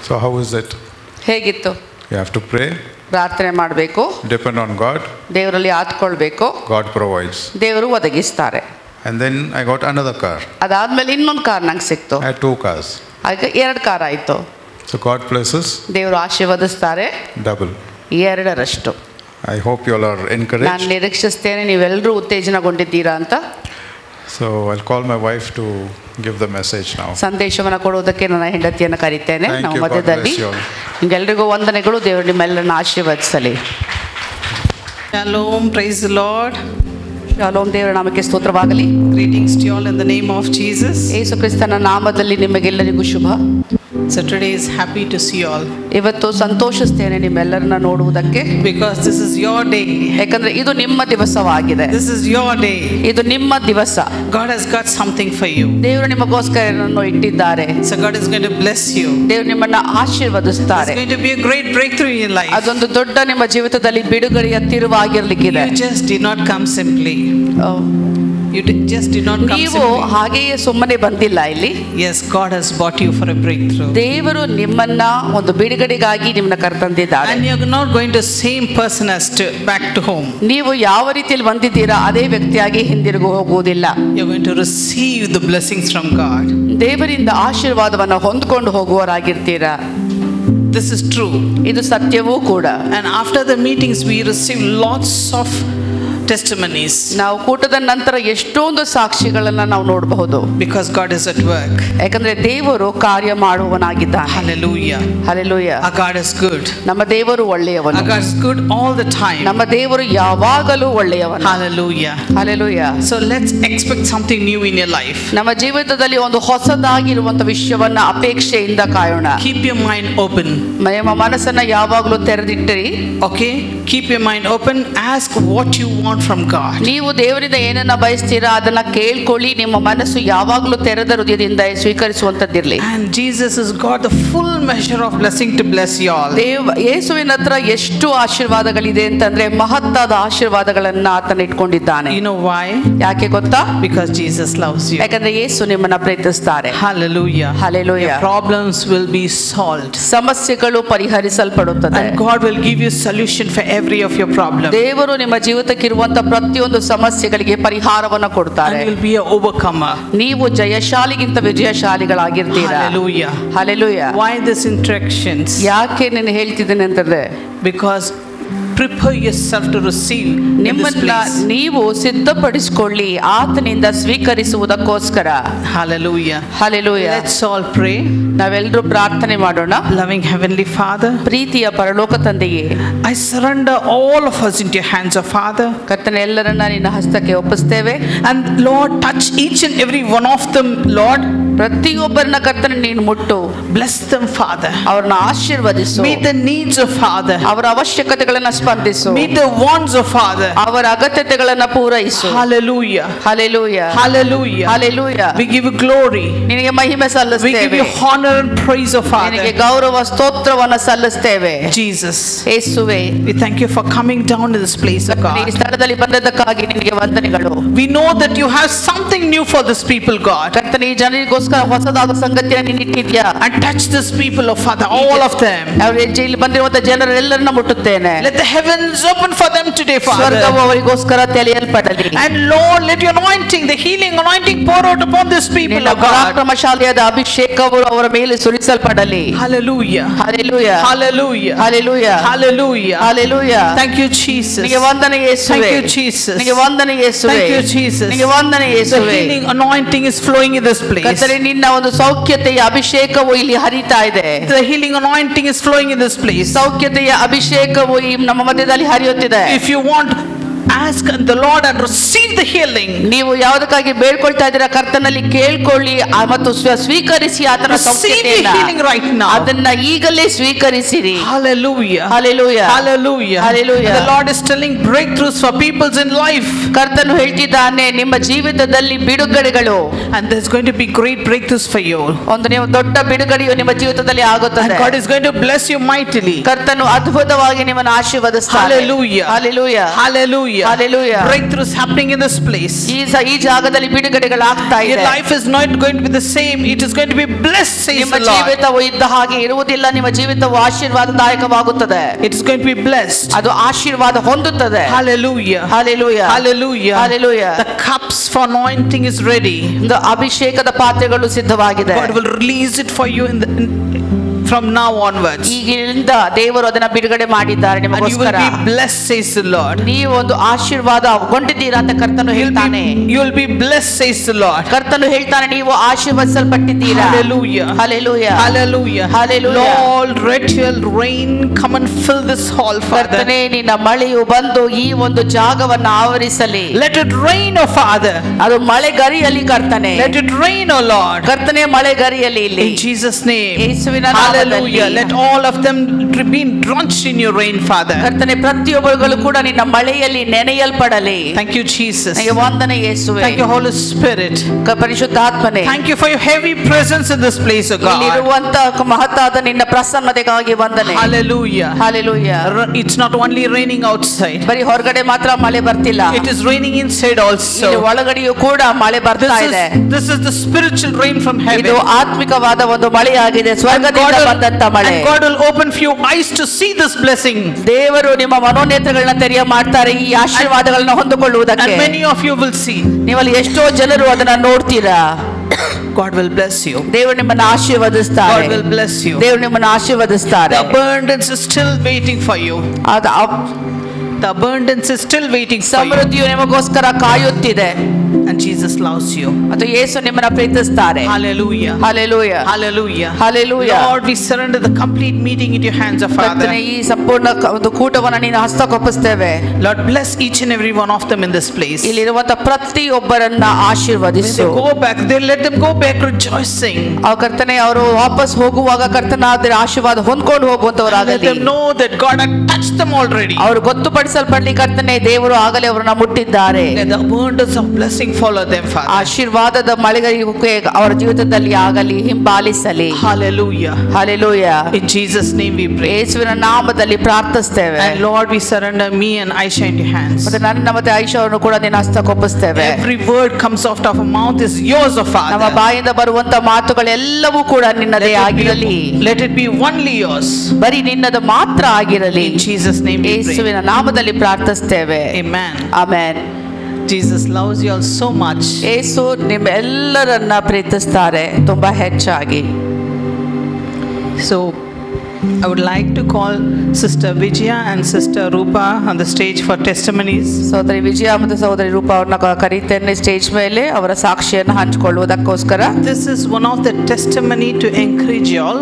So how is it? ಹೇಗಿತ್ತು? You have to pray, ಪ್ರಾರ್ಥನೆ ಮಾಡಬೇಕು, depend on God, ದೇವರಲ್ಲಿ ಆತ್ಕೊಳ್ಬೇಕು, God provides. ದೇವರು ಒದಗಿಸ್ತಾರೆ. And then I got another car. ಅದಾದ್ಮೇಲೆ ಇನ್ನೊಂದು ಕಾರ್ ನಂಗೆ ಸಿಕ್ತು. I had 2 cars. ಹಾಗೆ 2 ಕಾರ್ ಆಯಿತು. So God blesses ದೇವರು ಆಶೀರ್ವದಿಸ್ತಾರೆ double. 2ರಷ್ಟು. I hope you all are ನಾನು encouraged. ನಿರೀಕ್ಷಿಸ್ತೇನೆ ನೀವೆಲ್ಲರೂ ಉತ್ತೇಜನಗೊಂಡಿದ್ದೀರಾ ಅಂತ. So I'll call my wife to give the message now. ಸಂದೇಶವನ್ನು ಕೊಡುವುದಕ್ಕೆ ನನ್ನ ಹೆಂಡತಿಯನ್ನು ಕರೀತೇನೆ. Thank ನಾವು you. God ಮಧ್ಯದಲ್ಲಿ bless you all. ನಿಮ್ಗೆಲ್ರಿಗೂ ವಂದನೆಗಳು. ದೇವರು ನಿಮ್ಮೆಲ್ಲರನ್ನ ಆಶೀರ್ವದಿಸಲಿ. Shalom, praise the Lord. Shalom, ದೇವರ ನಾಮಕ್ಕೆ ಸ್ತೋತ್ರವಾಗಲಿ. Greetings to you all in the name of Jesus. ಯೇಸು ಕ್ರಿಸ್ತನ ನಾಮದಲ್ಲಿ ನಿಮಗೆಲ್ಲರಿಗೂ ಶುಭ. So today is happy to see you all ಇವತ್ತು ಸಂತೋಷಿಸ್ತೇನೆ ನಿಮ್ಮೆಲ್ಲರನ್ನ ನೋಡುವುದಕ್ಕೆ. because this is your day. ಯಾಕಂದ್ರೆ ಇದು ನಿಮ್ಮ ದಿವಸವಾಗಿದೆ. This is your day. ಇದು ನಿಮ್ಮ ದಿವಸ. God has got something for you. ದೇವರು ನಿಮಗೋಸ್ಕರ ಏನನ್ನು ಇಟ್ಟಿದ್ದಾರೆ. So God is going to bless you. ದೇವರು ನಿಮ್ಮನ್ನ ಆಶೀರ್ವದಿಸ್ತಾರೆ. It's going to be a great breakthrough in your life. ಅದೊಂದು ದೊಡ್ಡ ನಿಮ್ಮ ಜೀವಿತದಲ್ಲಿ ಬಿಡುಗಡೆಯ ತಿರುವಾಗಿರ್ಲಿಕ್ಕಿದೆ. You just did not come simply. You just did not come ನೀವು simply. ಹಾಗೆಯೇ ಸುಮ್ಮನೆ ಬಂದಿಲ್ಲ ಇಲ್ಲಿ. Yes, God has brought you for a breakthrough. ದೇವರು ನಿಮ್ಮನ್ನ ಒಂದು ಬಿಡುಗಡೆಗಾಗಿ ನಿಮ್ಮನ್ನ ಕರೆತಂದಿದ್ದಾರೆ. And you're not going to same person as to back to home. ನೀವು ಯಾವ ರೀತಿಯಲ್ಲಿ ಬಂದಿದ್ದೀರಾ ಅದೇ ವ್ಯಕ್ತಿಯಾಗಿ ಹಿಂದಿರುಗಿ ಹೋಗುವುದಿಲ್ಲ. You're going to receive the blessings from God. ದೇವರಿಂದ ಆಶೀರ್ವಾದವನ್ನು ಹೊಂದ್ಕೊಂಡು ಹೋಗುವವರಾಗಿರ್ತೀರಾ. This is true. ಇದು ಸತ್ಯವೂ ಕೂಡ. And after the meetings we receive lots of testimonies. ನಾವು ಕೂಟದ ನಂತರ ಎಷ್ಟೊಂದು ಸಾಕ್ಷಿಗಳನ್ನ ನಾವು ನೋಡಬಹುದು. Because God is at work. ಯಾಕಂದ್ರೆ ದೇವರು ಕಾರ್ಯ ಮಾಡುವವನಾಗಿದ್ದಾನೆ. Hallelujah. Hallelujah. Our God is good. ನಮ್ಮ ದೇವರು ಒಳ್ಳೆಯವನು. Our God is good all the time. ನಮ್ಮ ದೇವರು ಯಾವಾಗಲೂ ಒಳ್ಳೆಯವನು. Hallelujah. Hallelujah. So let's expect something new in your life. ನಮ್ಮ ಜೀವಿತದಲ್ಲಿ ಒಂದು ಹೊಸದಾಗಿರುವಂತ ವಿಷಯವನ್ನ ಅಪೇಕ್ಷೆಯಿಂದ ಕಾಯೋಣ. Keep your mind open. ನಿಮ್ಮ ಮನಸ್ಸನ್ನ ಯಾವಾಗಲೂ ತೆರೆದಿಟ್ಟಿರಿ. Okay? Keep your mind open. Ask what you want from God. ನೀವು ದೇವರಿಂದ ಏನನ್ನ ಬಯಸ್ತೀರಾ ಅದನ್ನ ಕೇಳ್ಕೊಳ್ಳಿ. ನಿಮ್ಮ ಮನಸ್ಸು ಯಾವಾಗಲೂ ತೆರೆದ ಹೃದಯದಿಂದ ಸ್ವೀಕರಿಸುವಂತದ್ದಿರಲಿ. And Jesus has got the full measure of blessing to bless you all. ಯೇಸುವಿನ ಹತ್ರ ಎಷ್ಟು ಆಶೀರ್ವಾದಗಳಿದೆ ಅಂತಂದ್ರೆ ಮಹತ್ತಾದ ಆಶೀರ್ವಾದಗಳನ್ನ ಆತನ ಇಟ್ಕೊಂಡಿದ್ದಾನೆ. You know why? ಯಾಕೆ ಗೊತ್ತಾ? Because Jesus loves you. ಯಾಕಂದ್ರೆ ಯೇಸು ನಿಮ್ಮನ್ನ ಪ್ರೀತಿಸ್ತಾರೆ. Hallelujah. Hallelujah. Your problems will be solved. ಸಮಸ್ಯೆಗಳು ಪರಿಹರಿಸಲ್ಪಡುತ್ತದೆ. And God will give you solution for every of your problems. ದೇವರು ನಿಮ್ಮ ಜೀವಿತಕ್ಕಿರುವಂತ ಪ್ರತಿಯೊಂದು ಸಮಸ್ಯೆಗಳಿಗೆ ಪರಿಹಾರವನ್ನು ಕೊಡ್ತಾರೆ. And you'll be an overcomer. ನೀವು ಜಯಶಾಲಿಗಿಂತ ವಿಜಯಶಾಲಿಗಳಾಗಿರ್ತೀರಾ. Hallelujah. Hallelujah. Why this instructions? ಯಾಕೆ ನಾನು ಹೇಳ್ತಿದ್ದೇನೆ ಅಂತಂದ್ರೆ Because prepare yourself to receive in this ನಿಮ್ಮನ್ನ place. ನೀವು ಸಿದ್ಧಪಡಿಸಿಕೊಳ್ಳಿ ಆತನಿಂದ ಸ್ವೀಕರಿಸುವುದಕ್ಕೋಸ್ಕರ. Hallelujah. Hallelujah. Let's all pray. ನಾವೆಲ್ಲರೂ ಪ್ರಾರ್ಥನೆ ಮಾಡೋಣ. Loving Heavenly Father, ಪ್ರೀತಿಯ ಪರಲೋಕ ತಂದೆಯೇ, I surrender all of us into your hands, O Father. ಕರ್ತನೇ, ಎಲ್ಲರನ್ನ ನಿನ್ನ ಹಸ್ತಕ್ಕೆ ಒಪ್ಪಿಸ್ತೇವೆ. And Lord, touch each and every one of them, Lord. ಪ್ರತಿಯೊಬ್ಬರನ್ನ ಕರ್ತನೇ ನೀನು ಮುಟ್ಟು. Bless them, Father. ಅವರನ್ನ ಆಶೀರ್ವದಿಸು. Meet the needs of Father. ಅವರ ಅವಶ್ಯಕತೆಗಳನ್ನ ಸ್ಪಂದಿಸು. Meet the wants of Father. ಅವರ ಅಗತ್ಯತೆಗಳನ್ನ ಪೂರೈಸು. Hallelujah. Hallelujah. Hallelujah. Hallelujah. We give you glory. ನಿನಗೆ ಮಹಿಮೆ We ಸಲ್ಲಿಸ್ತೇವೆ. give you honor and praise, O ನಿನಗೆ Father. ಗೌರವ ಸ್ತೋತ್ರವನ್ನ ಸಲ್ಲಿಸ್ತೇವೆ. Jesus, ಯೇಸುವೇ, we thank you for coming down to this place, O ಈ God. ಸ್ಥಳದಲ್ಲಿ ಬಂದದಕ್ಕಾಗಿ ನಿನಗೆ ವಂದನೆಗಳು. We know that you have something new for this people, God. ಕರ್ತನೇ, ಈ ಜನರಿಗೋಸ್ಕರ ಹೊಸದಾದ ಸಂಗತಿಯನ್ನು ನೀನು ಇಟ್ಟಿದ್ಯಾ. And touch this people, O Father, all of them. ಅವರ ಇಲ್ಲಿ ಬಂದಿರುವಂತ ಜನರೆಲ್ಲರನ್ನ ಮುಟ್ಟುತ್ತೇನೆ. Let the heavens open for them today, ಸ್ವರ್ಗವು Father. ಅವರಿಗೋಸ್ಕರ ತೆರೆಯಲ್ಪಡಲಿ. And Lord, let your anointing, the healing anointing pour out upon these people, ನಿನ್ನ O God. ಪರಾಕ್ರಮಶಾಲಿಯಾದ ಅಭಿಷೇಕವು ಅವರ ಮೇಲೆ ಸುರಿಸಲ್ಪಡಲಿ. Hallelujah. Hallelujah. Hallelujah. Hallelujah. Hallelujah. Hallelujah. Thank you, Jesus. ನಿನಗೆ ವಂದನೆ ಯೇಸುವೇ. Thank you, Jesus. ನಿನಗೆ ವಂದನೆ ಯೇಸುವೇ. Thank you, Jesus. ನಿನಗೆ ವಂದನೆ The ಯೇಸುವೇ. healing anointing is flowing in this place. ಕರ್ತನೇ, ನಿನ್ನ ಒಂದು ಸೌಖ್ಯತೆಯ ಅಭಿಷೇಕವು ಇಲ್ಲಿ ಹರಿತಾ ಇದೆ. The healing anointing is flowing in this place. ಸೌಖ್ಯತೆಯ ಅಭಿಷೇಕವು ಈ ನಮ್ಮ ಮಧ್ಯದಲ್ಲಿ ಹರಿಯುತ್ತಿದೆ. If you want ask the Lord and receive the healing. ನೀವು ಯಾವುದಕ್ಕಾಗಿ ಬೇಡ್ಕೊಳ್ತಾ ಇದ್ದೀರಾ ಕರ್ತನಲ್ಲಿ ಕೇಳ್ಕೊಳ್ಳಿ ಮತ್ತು ಸ್ವೀಕರಿಸಿ ಆತನ Receive the healing right now. ಅದನ್ನ ಈಗಲೇ ಸ್ವೀಕರಿಸಿರಿ. Hallelujah. Hallelujah. Hallelujah. Hallelujah. The Lord is telling breakthroughs for people's in life. ಕರ್ತನು ಹೇಳ್ತಿದ್ದಾನೆ ನಿಮ್ಮ ಜೀವಿತದಲ್ಲಿ ಬಿಡುಗಡೆಗಳು. And there's going to be great breakthroughs for you. ಒಂದು ನೀವು ದೊಡ್ಡ ಬಿಡುಗಡೆಯು ನಿಮ್ಮ ಜೀವಿತದಲ್ಲಿ ಆಗುತ್ತದೆ. And God is going to bless you mightily. ಕರ್ತನು ಅದ್ಭುತವಾಗಿ ನಿಮ್ಮನ್ನು ಆಶೀರ್ವದಿಸ್ತಾನೆ. Hallelujah. Hallelujah. Hallelujah. Hallelujah. Breakthroughs happening in this place. ಈ ಜಾಗದಲ್ಲಿ ಬಿಡುಗಡೆಗಳು ಆಗ್ತಾ ಇದೆ. Your life is not going to be the same. It is going to be blessed, says ನಿಮ್ಮ the Lord. ಜೀವಿತವು ಇದ್ದ ಹಾಗೆ ಇರುವುದಿಲ್ಲ. ನಿಮ್ಮ ಜೀವಿತವು ಆಶೀರ್ವಾದದಾಯಕವಾಗುತ್ತದೆ. It is going to be blessed. ಅದು ಆಶೀರ್ವಾದ ಹೊಂದುತ್ತದೆ. Hallelujah. Hallelujah. Hallelujah. Hallelujah. The cups for anointing is ready. ಅಭಿಷೇಕದ ಪಾತ್ರೆಗಳು ಸಿದ್ಧವಾಗಿದೆ. God will release it for you from now onwards. ಈಗಿನಿಂದ ದೇವರು ಅದನ್ನ ಬಿಡುಗಡೆ ಮಾಡಿದ್ದಾರೆ ನಿಮಗೋಸ್ಕರ. And you will be blessed, says the Lord. ನೀವು ಒಂದು ಆಶೀರ್ವಾದಗೊಂಡಿದ್ದೀರಾ ಅಂತ ಕರ್ತನು ಹೇಳ್ತಾನೆ. You will be blessed, says the Lord. ಕರ್ತನು ಹೇಳ್ತಾನೆ ನೀವು ಆಶೀರ್ವದಿಸಲ್ಪಟ್ಟಿದ್ದೀರಾ. Hallelujah. Hallelujah. Hallelujah. Hallelujah. Lord, let your rain come and fill this hall, Father. ಕರ್ತನೇ ನಿನ್ನ ಮಳೆಯು ಬಂದು ಈ ಒಂದು ಜಾಗವನ್ನು ಆವರಿಸಲಿ. Let it rain, oh Father. ಅದು ಮಳೆಗರಿಯಲಿ ಕರ್ತನೇ. Let it rain, oh Lord. ಕರ್ತನೇ ಮಳೆಗರಿಯಲಿ ಇಲ್ಲಿ. In Jesus' name. ಯೇಸುವಿನ Hallelujah. Let all of them be drenched in your rain, Father. ಕರ್ತನೇ ಪ್ರತಿಯೊಬ್ಬರು ಕೂಡ ನಿನ್ನ ಮಳೆಯಲ್ಲಿ ನೆನೆಯಲ್ಪಡಲಿ. Thank you, Jesus. ವಂದನೆ ಯೇಸುವೇ. Thank you, Holy Spirit. ಪರಿಶುದ್ಧಾತ್ಮನೇ. Thank you for your heavy presence in this place, oh God. ಇಲ್ಲಿರುವಂತ ಮಹತ್ತಾದ ನಿನ್ನ ಪ್ರಸನ್ನತೆಗಾಗಿ ವಂದನೆ. Hallelujah. Hallelujah. It's not only raining outside. ಬರೀ ಹೊರಗಡೆ ಮಾತ್ರ ಮಳೆ ಬರ್ತಿಲ್ಲ. It is raining inside also. ಇಲ್ಲಿ ಒಳಗಡೆಯೂ ಕೂಡ ಮಳೆ ಬರ್ತಾ ಇದೆ. This is the spiritual rain from heaven. ಇದು ಆತ್ಮಿಕವಾದ ಒಂದು ಮಳೆಯಾಗಿದೆ, ಸ್ವರ್ಗದಿಂದ ಬಂದಂತ ಮಳೆ. And God will open few eyes to see this blessing. ದೇವರು ನಿಮ್ಮ ಮನೋನೇತ್ರಗಳನ್ನ ತೆರೆಯ ಮಾಡ್ತಾರೆ ಈ ಆಶೀರ್ವಾದಗಳನ್ನು ಹೊಂದಿಕೊಳ್ಳುವುದಕ್ಕೆ. And many of you will see. ನೀವಲ್ಲಿ ಎಷ್ಟೋ ಜನರು ಅದನ್ನ ನೋಡ್ತೀರಾ. God will bless you. ದೇವರು ನಿಮ್ಮನ್ನು ಆಶೀರ್ವದಿಸ್ತಾರೆ. God will bless you. ದೇವರು ನಿಮ್ಮನ್ನು ಆಶೀರ್ವದಿಸ್ತಾರೆ. The abundance is still waiting for you. The abundance is still waiting for you. ಸಮೃದ್ಧಿಯು ನಿಮಗೋಸ್ಕರ ಕಾಯುತ್ತಿದೆ. And Jesus loves you. ಮತ್ತು ಯೇಸು ನಿಮ್ಮನ್ನು ಪ್ರೀತಿಸುತ್ತಾರೆ. Hallelujah. Hallelujah. Hallelujah. Hallelujah. Lord, we surrender the complete meeting into your hands, O Father. ಈ ಸಂಪೂರ್ಣ ಒಂದು ಕೂಟವನ್ನು ನಿನ್ನ ಹಸ್ತಕ್ಕೊಪ್ಪಿಸುತ್ತೇವೆ. Lord, bless each and every one of them in this place. ಇಲ್ಲಿರುವಂತ ಪ್ರತಿಯೊಬ್ಬರನ್ನ ಆಶೀರ್ವದಿಸು. When they go back, they let them go back rejoicing. ಆ ಕರ್ತನೆ ಅವರು ವಾಪಸ್ ಹೋಗುವಾಗ ಕರ್ತನಾದ ಆಶೀರ್ವಾದ ಹೊಂದ್ಕೊಂಡು ಹೋಗುವಂತವರಾಗಲಿ. Let them know that God had touched them already. ಅವರು ಗೊತ್ತುಪಡಿಸಲ್ಪಡಲಿ ಕರ್ತನೆ ದೇವರು ಆಗಲೇ ಅವರನ್ನ ಮುಟ್ಟಿದ್ದಾರೆ. Let the abundance of blessing follow them, Father. ಆಶೀರ್ವಾದದ ಮಳೆಗರಿಕೆ ಅವರ ಜೀವಿತದಲ್ಲಿ ಆಗಲಿ, ಹಿಂಬಾಲಿಸಲಿ. Hallelujah. Hallelujah. In Jesus' name we pray. ಯೇಸುವಿನ ನಾಮದಲ್ಲಿ ಪ್ರಾರ್ಥಿಸುತ್ತೇವೆ. And Lord, we surrender me and Aisha into your hands. ಮತ್ತೆ ನನ್ನ ಮತ್ತೆ ಆಯಿಷಾವನ್ನು ಕೂಡ ನಿನ್ನ ಹಸ್ತಕ್ಕೊಪ್ಪಿಸುತ್ತೇವೆ. Every word comes out of our mouth is yours, O Father. ನಮ್ಮ ಬಾಯಿಂದ ಬರುವಂತ ಮಾತುಗಳೆಲ್ಲವೂ ಕೂಡ ನಿನ್ನದೇ ಆಗಿರಲಿ. Let it be only yours. ಬರೀ ನಿನ್ನದು ಮಾತ್ರ ಆಗಿರಲಿ. In Jesus' name we pray. ಯೇಸುವಿನ ನಾಮದಲ್ಲಿ ಪ್ರಾರ್ಥಿಸುತ್ತೇವೆ. Amen. Amen. Jesus loves you all so much. ಯೇಸು ನಿಮ್ಮೆಲ್ಲರನ್ನ ಪ್ರೀತಿಸ್ತಾರೆ ತುಂಬಾ ಹೆಚ್ಚಾಗಿ. So I would like to call Sister Vijaya and Sister Rupa on the stage for testimonies. ಸಹೋದರಿ ವಿಜಯ ಮತ್ತು ಸಹೋದರಿ ರೂಪ ಅವ್ರನ್ನ ಕರೀತೇನೆ ಸ್ಟೇಜ್ ಮೇಲೆ ಅವರ ಸಾಕ್ಷಿಯನ್ನು ಹಂಚಿಕೊಳ್ಳುವುದಕ್ಕೋಸ್ಕರ. This is one of the testimony to encourage you all.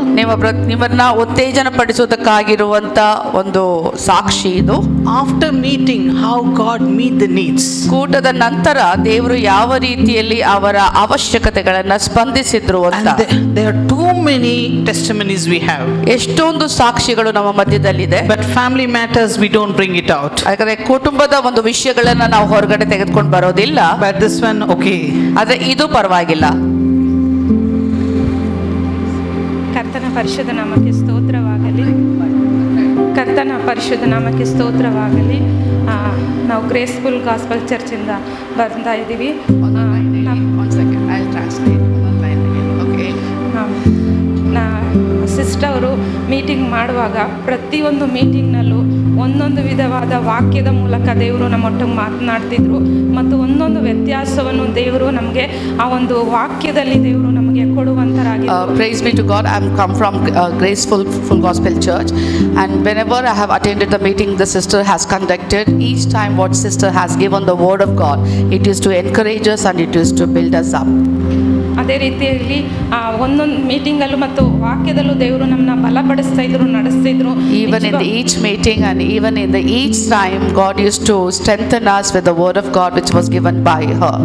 ನಿಮ್ಮನ್ನ ಉತ್ತೇಜನ ಪಡಿಸುವುದಕ್ಕಾಗಿರುವಂತ ಒಂದು ಸಾಕ್ಷಿ ಇದು. After meeting, how God meet the needs. ಕೂಟದ ನಂತರ ದೇವರು ಯಾವ ರೀತಿಯಲ್ಲಿ ಅವರ ಅವಶ್ಯಕತೆಗಳನ್ನ ಸ್ಪಂದಿಸಿದ್ರು ಅಂತ. And there are too many testimonies we have. ಎಷ್ಟೊಂದು ಸಾಕ್ಷಿಗಳು ನಮ್ಮ ಮಧ್ಯದಲ್ಲಿದೆ. But family matters we don't bring it out. ಯಾಕಂದ್ರೆ ಕುಟುಂಬದ ಒಂದು ವಿಷಯಗಳನ್ನ ನಾವು ಹೊರಗಡೆ ತೆಗೆದುಕೊಂಡು ಬರೋದಿಲ್ಲ. But this one okay. ಆದ್ರೆ ಇದು ಪರವಾಗಿಲ್ಲ. ಕರ್ತನ ಪರಿಶುದ್ಧ ನಾಮಕ್ಕೆ ಸ್ತೋತ್ರವಾಗಲಿ. ಕರ್ತನ ಪರಿಶುದ್ಧ ನಾಮಕ್ಕೆ ಸ್ತೋತ್ರವಾಗಲಿ. ನಾವು ಗ್ರೇಸ್ಫುಲ್ ಗಾಸ್ಪಲ್ ಚರ್ಚಿಂದ ಬರ್ತಾ ಇದ್ದೀವಿ. ಸಿಸ್ಟರ್ ಅವರು ಮೀಟಿಂಗ್ ಮಾಡುವಾಗ ಪ್ರತಿಯೊಂದು ಮೀಟಿಂಗ್ನಲ್ಲೂ ಒಂದೊಂದು ವಿಧವಾದ ವಾಕ್ಯದ ಮೂಲಕ ದೇವರು ನಮ್ಮೊಟ್ಟಿಗೆ ಮಾತನಾಡ್ತಿದ್ರು ಮತ್ತು ಒಂದೊಂದು ವ್ಯತ್ಯಾಸವನ್ನು ದೇವರು ನಮಗೆ ಆ ಒಂದು ವಾಕ್ಯದಲ್ಲಿ ದೇವರು ನಮಗೆ ಕೊಡುವಂತರಾಗಿದ್ದಾರೆ. Praise be to God. I am come from Graceful Full Gospel Church, and whenever I have attended the meeting the sister has conducted, each time what sister has given the word of God, it is to encourage us and it is to build us up. ಆ ಅದೇ ರೀತಿಯಲ್ಲಿ ಒಂದೊಂದು ಮೀಟಿಂಗಲ್ಲೂ ಮತ್ತು ವಾಕ್ಯದಲ್ಲೂ ದೇವರು ನಮ್ಮನ್ನ ಬಲಪಡಿಸ್ತಾ ಇದ್ರು, ನಡೆಸ್ತಿದ್ರು. Even in the each meeting and even in the each time, God used to strengthen us with the word of God which was given by her.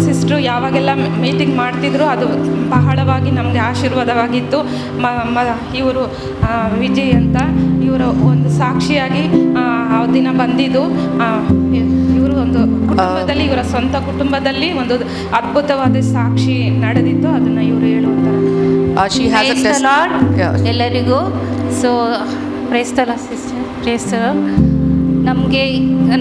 ಸಿಸ್ಟ್ರು ಯಾವಾಗೆಲ್ಲ ಮೀಟಿಂಗ್ ಮಾಡ್ತಿದ್ರು ಅದು ಬಹಳವಾಗಿ ನಮಗೆ ಆಶೀರ್ವಾದವಾಗಿತ್ತು. ಇವರು ವಿಜಯ್ ಅಂತ ಇವರು ಒಂದು ಸಾಕ್ಷಿಯಾಗಿ ಆ ದಿನ ಬಂದಿದ್ದು. ಇವರು ಒಂದು ಕುಟುಂಬದಲ್ಲಿ, ಇವರ ಸ್ವಂತ ಕುಟುಂಬದಲ್ಲಿ ಒಂದು ಅದ್ಭುತವಾದ ಸಾಕ್ಷಿ ನಡೆದಿತ್ತು. ಅದನ್ನು ಇವರು ಹೇಳುವಂತಾರೆ. ಎಲ್ಲರಿಗೂ so praise the lord sister, praise the lord. ನಮಗೆ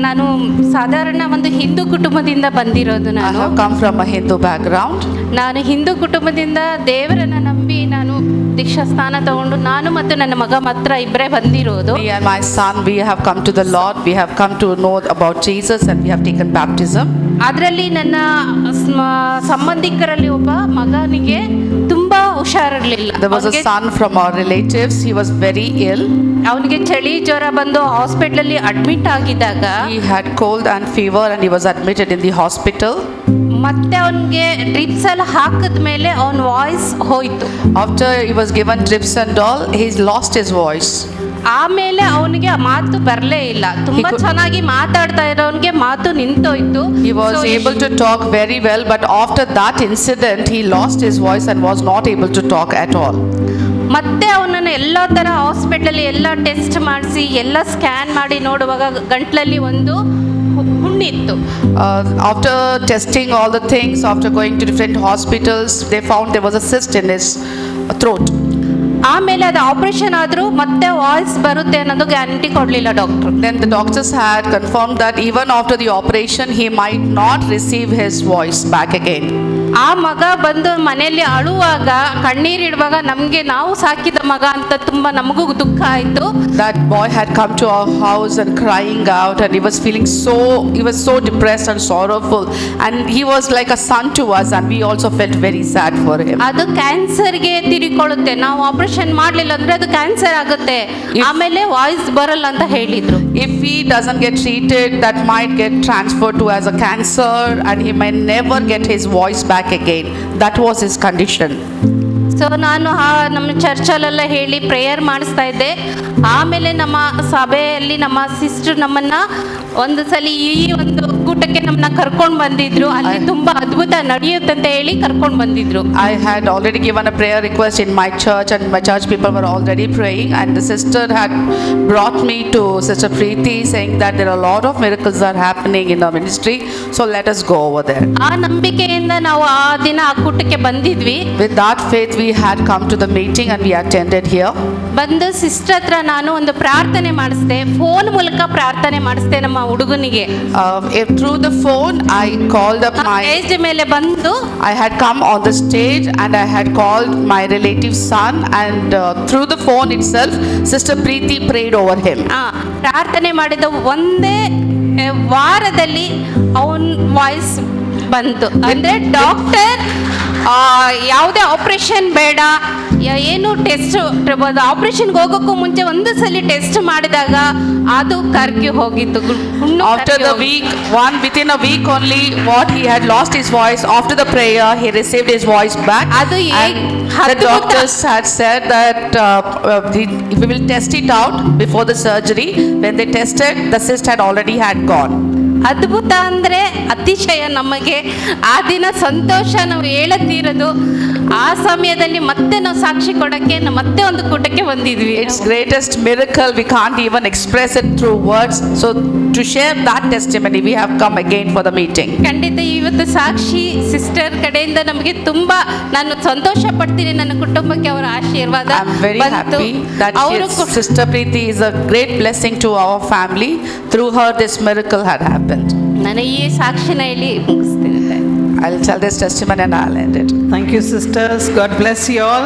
ನಾನು ಸಾಧಾರಣ ಒಂದು ಹಿಂದೂ ಕುಟುಂಬದಿಂದ ಬಂದಿರೋದು. ನಾನು come from a Hindu background. ನಾನು ಹಿಂದೂ ಕುಟುಂಬದಿಂದ ದೇವರನ್ನ ನಂಬಿ ನಾನು ದೀಕ್ಷಾ ಸ್ಥಾನ ತಗೊಂಡು ನಾನು ಮತ್ತು ನನ್ನ ಮಗ ಮಾತ್ರ ಇಬ್ಬರೇ ಬಂದಿರೋದು. Me and my son, we have come to the Lord. We have come to know about Jesus and we have taken baptism. ಅದರಲ್ಲಿ ನನ್ನ ಸಂಬಂಧಿಕರಲ್ಲಿ ಒಬ್ಬ ಮಗನಿಗೆ ತುಂಬಾ ಹುಷಾರಿರಲಿಲ್ಲ. There was a son from our relatives. He was very ill. ಅವನಿಗೆ ಚಳಿ ಜ್ವರ ಬಂದು ಹಾಸ್ಪಿಟಲ್ ಅಡ್ಮಿಟ್ ಆಗಿದ್ದಾಗ he had cold and fever and he was admitted in the hospital. ಮತ್ತೆ ಅವನಿಗೆ ಡ್ರಿಪ್ಸ್ ಎಲ್ಲ ಹಾಕಿದ ಮೇಲೆ ಅವನ ವಾಯ್ಸ್ ಹೋಯ್ತು. After he was given drips and all, he lost his voice. ಆಮೇಲೆ ಅವನಿಗೆ ಮಾತು ಬರಲೇ ಇಲ್ಲ. ತುಂಬಾ ಚೆನ್ನಾಗಿ ಮಾತಾಡ್ತಾ ಇರೋನಿಗೆ ಮಾತು ನಿಂತೋಯ್ತು. He was able to talk very well, but after that incident he lost his voice and was not able to talk at all. ಮತ್ತೆ ಅವನನ್ನು ಎಲ್ಲ ಥರ ಹಾಸ್ಪಿಟಲಲ್ಲಿ ಎಲ್ಲ ಟೆಸ್ಟ್ ಮಾಡಿಸಿ ಎಲ್ಲ ಸ್ಕ್ಯಾನ್ ಮಾಡಿ ನೋಡುವಾಗ ಗಂಟ್ಲಲ್ಲಿ ಒಂದು ಹುಣ್ಣಿತ್ತು. After testing all the things, after going to different hospitals, they found there was a cyst in his throat. ಆಮೇಲೆ ಅದು ಆಪರೇಷನ್ ಆದರೂ ಮತ್ತೆ ವಾಯ್ಸ್ ಬರುತ್ತೆ ಅನ್ನೋದು ಗ್ಯಾರಂಟಿ ಕೊಡಲಿಲ್ಲ doctor. Then the doctors had confirmed that even after the operation he might not receive his voice back again. ಆ ಮಗ ಬಂದು ಮನೆಯಲ್ಲಿ ಅಳುವಾಗ ಕಣ್ಣೀರಿಡುವಾಗ ನಮಗೆ ನಾವು ಸಾಕಿದ ಮಗ ಅಂತ ತುಂಬ ನಮಗೂ ದುಃಖ ಆಯಿತು. That boy had come to our house and crying out and he was feeling he was so depressed and sorrowful and he was like a son to us and we also felt very sad for him. ಅದು ಕ್ಯಾನ್ಸರ್ಗೆ ತಿರುಕೊಳ್ಳುತ್ತೆ. ನಾವು operation ಮಾಡಲಿಲ್ಲ ಅಂದ್ರೆ ಅದು cancer ಆಗುತ್ತೆ, ಆಮೇಲೆ voice ಬರಲ್ಲ ಅಂತ ಹೇಳಿದ್ರು. If he doesn't get treated, that might get transferred to as a cancer and he may never get his voice back again. That was his condition. So ನಾನು ನಮ್ಮ ಚರ್ಚಲ್ಲೆಲ್ಲ ಹೇಳಿ ಪ್ರೇಯರ್ ಮಾಡಿಸ್ತಾ ಇದ್ದೆ. ಆಮೇಲೆ ನಮ್ಮ ಸಭೆಯಲ್ಲಿ ನಮ್ಮ ಸಿಸ್ಟರ್ ನಮ್ಮನ್ನ ಒಂದು ಸಲ ಈ ಒಂದು ಕೂಟಕ್ಕೆ ನಮ್ಮನ್ನ ಕರ್ಕೊಂಡು ಬಂದಿದ್ರು. ಅಲ್ಲಿ ತುಂಬಾ ಅದ್ಭುತ ನಡೆಯುತ್ತೆ ಅಂತ ಹೇಳಿ ಕರ್ಕೊಂಡು ಬಂದಿದ್ರು. I had already given a prayer request in my church and my church people were already praying and the sister had brought me to Sister Preeti saying that there are a lot of miracles are happening in our ministry, so let us go over there. ಆ ನಂಬಿಕೆಯಿಂದ ನಾವು ಆ ದಿನ ಆ ಕೂಟಕ್ಕೆ ಬಂದಿದ್ವಿ. With that faith we had come to the meeting and we attended here. ಬಂದು sister ಹತ್ರ ನಾನು ಒಂದು ಪ್ರಾರ್ಥನೆ ಮಾಡಿಸ್ದೆ. ಫೋನ್ ಮೂಲಕ ಪ್ರಾರ್ಥನೆ ಮಾಡಿಸ್ದೆ ನಮ್ಮ ಹುಡುಗನಿಗೆ. Through the phone I called up my stage ಮೇಲೆ ಬಂದು I had come on the stage and I had called my relative son and through the phone itself Sister Preeti prayed over him. ಪ್ರಾರ್ಥನೆ ಮಾಡಿದ ಒಂದೇ ವಾರದಲ್ಲಿ ಅವನ್ voice ಬಂತು. ಅಂದ್ರೆ doctor ಯಾವುದೇ ಆಪರೇಷನ್ ಬೇಡ, ಏನು ಟೆಸ್ಟ್, ಆಪರೇಷನ್ಗೆ ಹೋಗೋಕ್ಕೂ ಮುಂಚೆ ಒಂದು ಸಲ ಟೆಸ್ಟ್ ಮಾಡಿದಾಗ ಅದು ಕರ್ಗಿ ಹೋಗಿತ್ತು. After the week, within a week only, what he had lost his voice. After the prayer, he received his voice back. The doctors had said that we will test it out before the surgery. When they tested, the cyst had already gone. ಅದ್ಭುತ ಅಂದರೆ ಅತಿಶಯ. ನಮಗೆ ಆ ದಿನ ಸಂತೋಷ ನಾವು ಹೇಳತೀರದು. ಆ ಸಮಯದಲ್ಲಿ ಮತ್ತೆ ನಾವು ಸಾಕ್ಷಿ ಕೊಡಕ್ಕೆ ಮತ್ತೆ ಒಂದು ಕೂಟಕ್ಕೆ ಬಂದಿದ್ವಿ. It's greatest miracle, we can't even express it through words. So to share that testimony we have come again for the meeting. ಖಂಡಿತ ಇವತ್ತು ಸಾಕ್ಷಿ ಸಿಸ್ಟರ್ ಕಡೆಯಿಂದ ನಮಗೆ ತುಂಬಾ ನಾನು ಸಂತೋಷ ಪಡ್ತೀನಿ. ನನ್ನ ಕುಟುಂಬಕ್ಕೆ ಅವರ ಆಶೀರ್ವಾದ I'm very happy that Sister Preeti is a great blessing to our family. Through her this miracle had happened. ನಾನು ಈ ಸಾಕ್ಷಿನ ಹೇಳಿ ಮುಗಿಸ್ತೀನಿ. I'll tell this testimony and I'll end it. Thank you, sisters. God bless you all.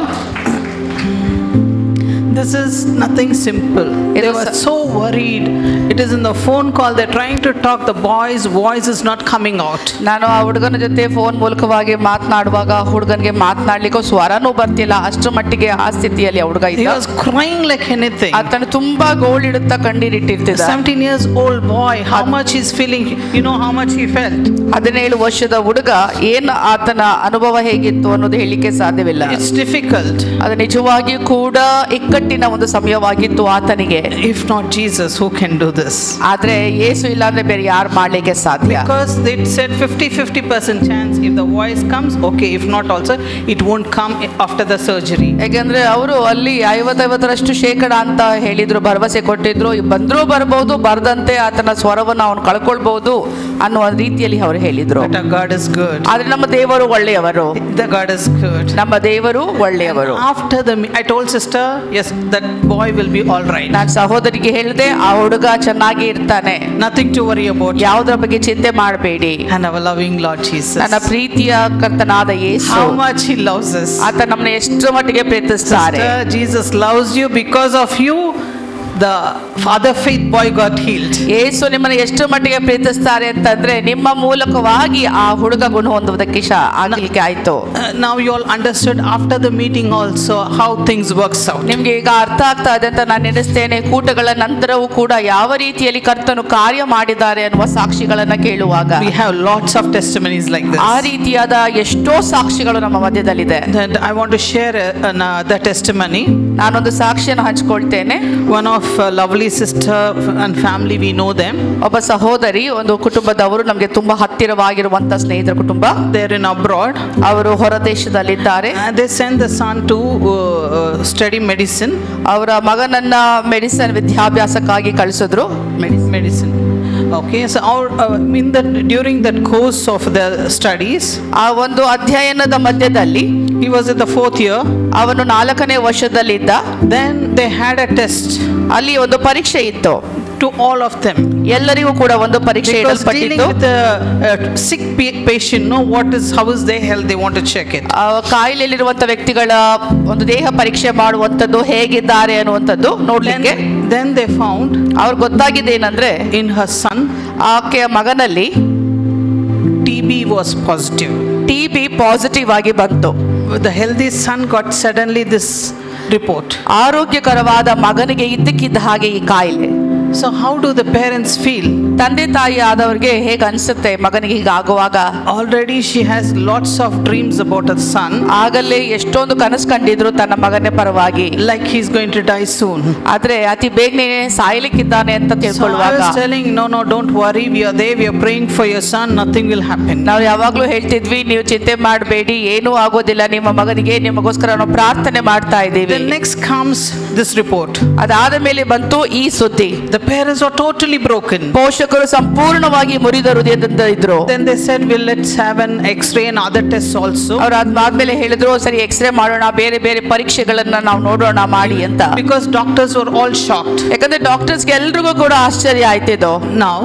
This is nothing simple. They were so worried. It is in the phone call. They're trying to talk. The boy's voice is not coming out. ನಾನು ಆ ಹುಡುಗನ ಜೊತೆ phone ಮೂಲಕವಾಗಿ ಮಾತನಾಡುವಾಗ ಹುಡುಗನಿಗೆ ಮಾತನಾಡ್ಲಿಕ್ಕೂ ಸ್ವರನೂ ಬರ್ತಿಲ್ಲ. ಅಷ್ಟರ ಮಟ್ಟಿಗೆ ಆ ಸ್ಥಿತಿಯಲ್ಲಿ ಆ ಹುಡುಗ He ಇದ್ದ. was crying like anything. ಆತನು ತುಂಬಾ ಗೋಳಿಡುತ್ತಾ ಕಣ್ಣೀರಿಟ್ಟಿರ್ತಿದ್ದ. 17 years old boy. How much he's feeling? You know how much he felt. 17 ವರ್ಷದ ಹುಡುಗ ಏನು ಆತನ ಅನುಭವ ಹೇಗಿತ್ತು ಅನ್ನೋದು ಹೇಳಿಕೆ ಸಾಧ್ಯವಿಲ್ಲ. It's difficult. ಅದು ನಿಜವಾಗಿಯೂ ಕೂಡ ಇಕ್ಕಟ್ಟಿನ ಒಂದು ಸಮಯವಾಗಿತ್ತು ಆತನಿಗೆ. If not Jesus, who can do this? ಆದ್ರೆ ಯೇಸು ಇಲ್ಲಾಂದ್ರೆ ಬೇರೆ ಯಾರು ಮಾಡ್ಲಿಕ್ಕೆ ಸಾಧ್ಯ? Because they said 50% chance. If the voice comes, okay. If not also, it won't come after the surgery. ಯಾಕಂದ್ರೆ ಅವರು ಅಲ್ಲಿ 50% ಶೇಕಡ ಅಂತ ಹೇಳಿದ್ರು, ಭರವಸೆ ಕೊಟ್ಟಿದ್ರು. ಬಂದ್ರೂ ಬರ್ಬೋದು, ಬರ್ದಂತೆ ಆತನ ಸ್ವರವನ್ನು ಅವನು ಕಳ್ಕೊಳ್ಬಹುದು ಅನ್ನುವ ರೀತಿಯಲ್ಲಿ ಅವರು ಹೇಳಿದ್ರು. But our God is good. ಆದ್ರೆ ನಮ್ಮ ದೇವರು ಒಳ್ಳೆಯವರು. The God is good. ನಮ್ಮ ದೇವರು ಒಳ್ಳೆಯವರು. After the I told sister, yes, that boy will be all right. ನಾನು ಸಹೋದರಿಗೆ ಹೇಳಿದೆ, ಆ ಹುಡುಗ ಚೆನ್ನಾಗಿ ಇರ್ತಾನೆ, Nothing to worry about. ಯಾವುದರ ಬಗ್ಗೆ ಚಿಂತೆ ಮಾಡಬೇಡಿ. And our loving Lord Jesus. ನನ್ನ ಪ್ರೀತಿಯ ಕರ್ತನಾದ ಯೇಸು, How much He loves us. ಆತ ನಮ್ಮನ್ನ ಎಷ್ಟು ಮಟ್ಟಿಗೆ ಪ್ರೀತಿಸ್ತಾರೆ. Sister, Jesus loves you. Because of you, the other faith boy got healed. ಯೇಸು ನಿಮ್ಮನ್ನು ಎಷ್ಟು ಮಟ್ಟಿಗೆ ಪ್ರೀತಿಸ್ತಾರೆ ಅಂತಂದ್ರೆ ನಿಮ್ಮ ಮೂಲಕವಾಗಿ ಆ ಹುಡುಗ ಗುಣ ಹೊಂದುವುದಕ್ಕೆ ಆಗಲಿಕ್ಕೆ ಆಯ್ತು. Now you all understood after the meeting also how things works out. ನಿಮ್ಗೆ ಈಗ ಅರ್ಥ ಆಗ್ತಾ ಇದೆ ಅಂತ ನಾನು ನೆನೆಸ್ತೇನೆ. ಕೂಟಗಳ ನಂತರವೂ ಕೂಡ ಯಾವ ರೀತಿಯಲ್ಲಿ ಕರ್ತನು ಕಾರ್ಯ ಮಾಡಿದ್ದಾರೆ ಅನ್ನುವ ಸಾಕ್ಷಿಗಳನ್ನ ಕೇಳುವಾಗ We have lots of testimonies like this. ಆ ರೀತಿಯಾದ ಎಷ್ಟೋ ಸಾಕ್ಷಿಗಳು ನಮ್ಮ ಮಧ್ಯದಲ್ಲಿದೆ. And I want to share the testimony. ನಾನೊಂದು ಸಾಕ್ಷಿಯನ್ನು ಹಂಚ್ಕೊಳ್ತೇನೆ. One of lovely sister and family, we know them. ಒಬ್ಬ ಸಹೋದರಿ, ಒಂದು ಕುಟುಂಬದವರು, ನಮಗೆ ತುಂಬಾ ಹತ್ತಿರವಾಗಿರುವಂತ ಸ್ನೇಹಿತರ ಕುಟುಂಬ. They're in abroad. ಅವರು ಹೊರ ದೇಶದಲ್ಲಿದ್ದಾರೆ. They send the son to study medicine. ಅವರ ಮಗನನ್ನ ಮೆಡಿಸಿನ್ ವಿದ್ಯಾಭ್ಯಾಸಕ್ಕಾಗಿ ಕಳಿಸಿದ್ರು. Medicine. Okay, so during that course of the studies, ಆ ಒಂದು ಅಧ್ಯಯನದ ಮಧ್ಯದಲ್ಲಿ he was in the 4th year. ಅವನು 4ನೇ ವರ್ಷದಲ್ಲಿದ್ದ. Then they had a test. ಅಲ್ಲಿ ಒಂದು ಪರೀಕ್ಷೆ ಇತ್ತು. To all of them. ಎಲ್ಲರಿಗೂ ಕೂಡ ಒಂದು ಪರೀಕ್ಷೆ Because dealing ಇಡಲ್ಪಟ್ಟಿತ್ತು. with a sick patient, know how is their health, they want to check it. ಕಾಯಿಲೆಯಲ್ಲಿರುವಂತ ವ್ಯಕ್ತಿಗಳ ಒಂದು ದೇಹ ಪರೀಕ್ಷೆ ಮಾಡುವಂತದ್ದು, ಹೇಗಿದ್ದಾರೆ ಅನ್ನುವಂಥದ್ದು ನೋಡ್ಲಿಕ್ಕೆ. Then they found ಅವ್ರಿಗೆ ಗೊತ್ತಾಗಿದೆ ಏನಂದ್ರೆ, in her son, ಆಕೆಯ ಮಗನಲ್ಲಿ TB was positive. TB positive ಆಗಿ ಬಂತು. The healthy son got suddenly this report. ಆರೋಗ್ಯಕರವಾದ ಮಗನಿಗೆ ಇದ್ದಕ್ಕಿದ್ದ ಹಾಗೆ ಈ ಕಾಯಿಲೆ. So how do the parents feel? ತಂದೆ ತಾಯಿ ಆದವರಿಗೆ ಹೇಗೆ ಅನ್ಸುತ್ತೆ ಮಗನಿಗೆ ಹೀಗಾಗುವಾಗ? Already she has lots of dreams about her son. ಆಗಲೇ ಎಷ್ಟೊಂದು ಕನಸು ಕಂಡಿದ್ರು ತನ್ನ ಮಗನ ಪರವಾಗಿ. Like he's going to die soon. ಆದ್ರೆ ಅತಿ ಬೇಗನೆ ಸಾಯಲಿಕ್ಕಿದ್ದಾನೆ ಅಂತ So I ತಿಳ್ಕೊಳ್ಳುವಾಗ was telling, no, don't worry. We are there. We are praying for your son. Nothing will happen. ನಾವು ಯಾವಾಗ್ಲೂ ಹೇಳ್ತಿದ್ವಿ, ನೀವು ಚಿಂತೆ ಮಾಡಬೇಡಿ, ಏನೂ ಆಗೋದಿಲ್ಲ, ನಿಮ್ಮ ಮಗನಿಗೆ ನಿಮಗೋಸ್ಕರ ನಾವು ಪ್ರಾರ್ಥನೆ ಮಾಡ್ತಾ ಇದ್ದೀವಿ. Then next comes this report. ಅದಾದ ಮೇಲೆ ಬಂತು ಈ ಸುದ್ದಿ. The parents are totally broken. ಪೋಷಕರು ಸಂಪೂರ್ಣವಾಗಿ ಮುರಿದ ಹೃದಯದಿಂದ ಇದ್ರು. Then they said, well, let's have an X-ray and other tests also. ಅವ್ರು ಅದಾದ್ಮೇಲೆ ಹೇಳಿದ್ರು, ಸರಿ ಎಕ್ಸ್ರೇ ಮಾಡೋಣ, ಬೇರೆ ಬೇರೆ ಪರೀಕ್ಷೆಗಳನ್ನ ನಾವು ನೋಡೋಣ ಮಾಡಿ ಅಂತ. Because doctors were all shocked. ಯಾಕಂದ್ರೆ ಡಾಕ್ಟರ್ಸ್ಗೆ ಎಲ್ರಿಗೂ ಕೂಡ ಆಶ್ಚರ್ಯ ಆಯ್ತಿದ್ದು. Now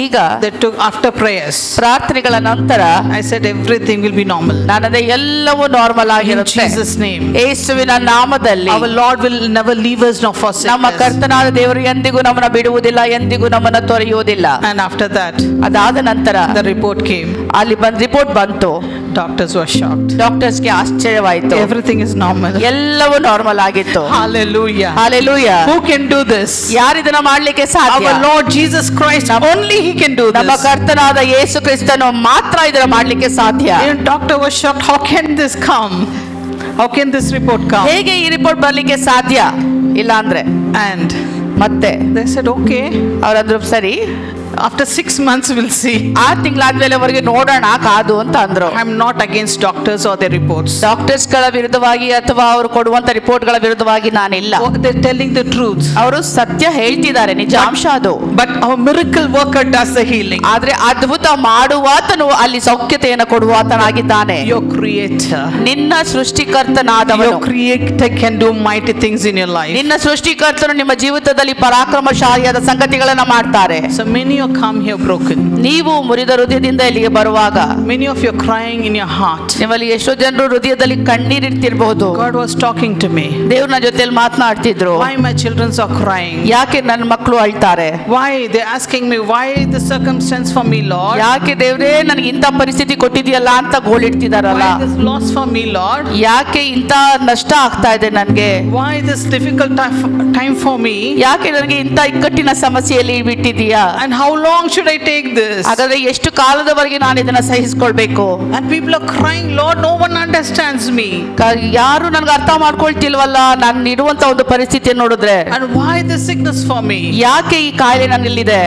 ಈಗ they took after prayers. ಪ್ರಾರ್ಥನೆಗಳ ನಂತರ I said everything will be normal. ನಾನದೇ ಎಲ್ಲವೂ ನಾರ್ಮಲ್ In ಆಗಿರುತ್ತೆ. Jesus' name. ಯೇಸುವಿನ ನಾಮದಲ್ಲಿ Our Lord will never leave us nor forsake ನಮ್ಮ us. ಕರ್ತನಾದ ದೇವರು ಎಂದಿಗೂ ನಮ್ಮನ್ನ ಬಿಡುವುದಿಲ್ಲ, ಎಂದಿಗೂ ನಮ್ಮನ್ನ ತೊರೆಯುವುದಿಲ್ಲ. And after that, ಅದಾದ ನಂತರ the report came. ಅಲ್ಲಿ ರಿಪೋರ್ಟ್ ಬಂತು. Doctors were shocked. ಡಾಕ್ಟರ್ಸ್ಗೆ ಆಶ್ಚರ್ಯವಾಯಿತು. Everything is normal. ಎಲ್ಲವೂ ನಾರ್ಮಲ್ ಆಗಿತ್ತು. Hallelujah. Hallelujah. Who can do this? ಯಾರಿದನ್ನ ಮಾಡ್ಲಿಕ್ಕೆ ಸಾಧ್ಯ? Our Lord Jesus Christ. Only He can do ನಮ್ಮ this. ಕರ್ತನಾದ ಯೇಸು ಕ್ರಿಸ್ತನು ಮಾತ್ರ ಇದನ್ನ ಮಾಡ್ಲಿಕ್ಕೆ ಸಾಧ್ಯ. Even doctor was shocked. How can this come? How can this report come? ಹೇಗೆ ಈ ರಿಪೋರ್ಟ್ ಬರ್ಲಿಕ್ಕೆ ಸಾಧ್ಯ? ಇಲ್ಲ ಅಂದ್ರೆ And ಮತ್ತೆ they said, okay. ಅವರಂದ್ರು ಸರಿ, After 6 months we'll see. 6 ತಿಂಗಳಾದ್ಮೇಲೆ ಅವರಿಗೆ ನೋಡೋಣ ಕಾದು ಅಂತ ಅಂದ್ರು. I'm not against doctors or their reports. Doctors ಗಳ ವಿರುದ್ಧವಾಗಿ ಅಥವಾ ಅವರು ಕೊಡುವಂತ ರಿಪೋರ್ಟ್ ಗಳ ವಿರುದ್ಧವಾಗಿ ನಾನಿಲ್ಲ. They're telling the truth. ಅವರು ಸತ್ಯ ಹೇಳ್ತಿದ್ದಾರೆ, ನಿಜಾಂಶ ಅದು. But our miracle worker does the healing. ಆದ್ರೆ ಅದ್ಭುತ ಮಾಡುವಾತನು ಅಲ್ಲಿ ಸೌಖ್ಯತೆಯನ್ನು ಕೊಡುವಾತನಾಗಿದ್ದಾನೆ. Your creator. ನಿನ್ನ ಸೃಷ್ಟಿಕರ್ತನಾದವನು. Your creator can do mighty things in your life. ನಿನ್ನ ಸೃಷ್ಟಿಕರ್ತನು ನಿಮ್ಮ ಜೀವಿತದಲ್ಲಿ ಪರಾಕ್ರಮಶಾಲಿಯಾದ ಸಂಗತಿಗಳನ್ನ ಮಾಡ್ತಾರೆ. So many you come here broken. ನೀವು ಮುರಿದ ಹೃದಯದಿಂದ ಇಲ್ಲಿಗೆ ಬರುವಾಗ Many of you are crying in your heart. ನಿಮ್ಮಲ್ಲಿ ಎಷ್ಟೋ ಜನರು ಹೃದಯದಲ್ಲಿ ಕಣ್ಣೀರಿಡ್ತಿರ್ಬಹುದು. God was talking to me. ದೇವ್ರ ಜೊತೆಲಿ ಮಾತನಾಡ್ತಿದ್ರು. Why my children are crying? ಯಾಕೆ ನನ್ನ ಮಕ್ಕಳು ಅಳ್ತಾರೆ? Why they asking me, why the circumstance for me, Lord? ಯಾಕೆ ದೇವ್ರೇ ನನಗೆ ಇಂಥ ಪರಿಸ್ಥಿತಿ ಕೊಟ್ಟಿದ್ಯಲ್ಲ ಅಂತ ಗೋಳಿಡ್ತಿದಾರಲ್ಲ. Why this loss for me, Lord? ಯಾಕೆ ಇಂಥ ನಷ್ಟ ಆಗ್ತಾ ಇದೆ ನನಗೆ? Why this difficult time for me? ಯಾಕೆ ನನಗೆ ಇಂಥ ಇಕ್ಕಟ್ಟಿನ ಸಮಸ್ಯೆಯಲ್ಲಿ ಬಿಟ್ಟಿದೀಯಾ? And how long should I take this? ಹಾಗಾದ್ರೆ ಎಷ್ಟು ಕಾಲದವರೆಗೆ ನಾನು ಇದನ್ನ ಸಹಿಸ್ಕೊಳ್ಬೇಕು? And people are crying, Lord, no one understands me. ಯಾರು ನನಗೆ ಅರ್ಥ ಮಾಡ್ಕೊಳ್ತಿಲ್ವಲ್ಲ ನಾನು ಇರುವಂತ ಒಂದು ಪರಿಸ್ಥಿತಿ ನೋಡಿದ್ರೆ. And why this sickness for me? ಯಾಕೆ ಈ ಕಾಯಿಲೆ ನನ್ನಲ್ಲಿದೆ?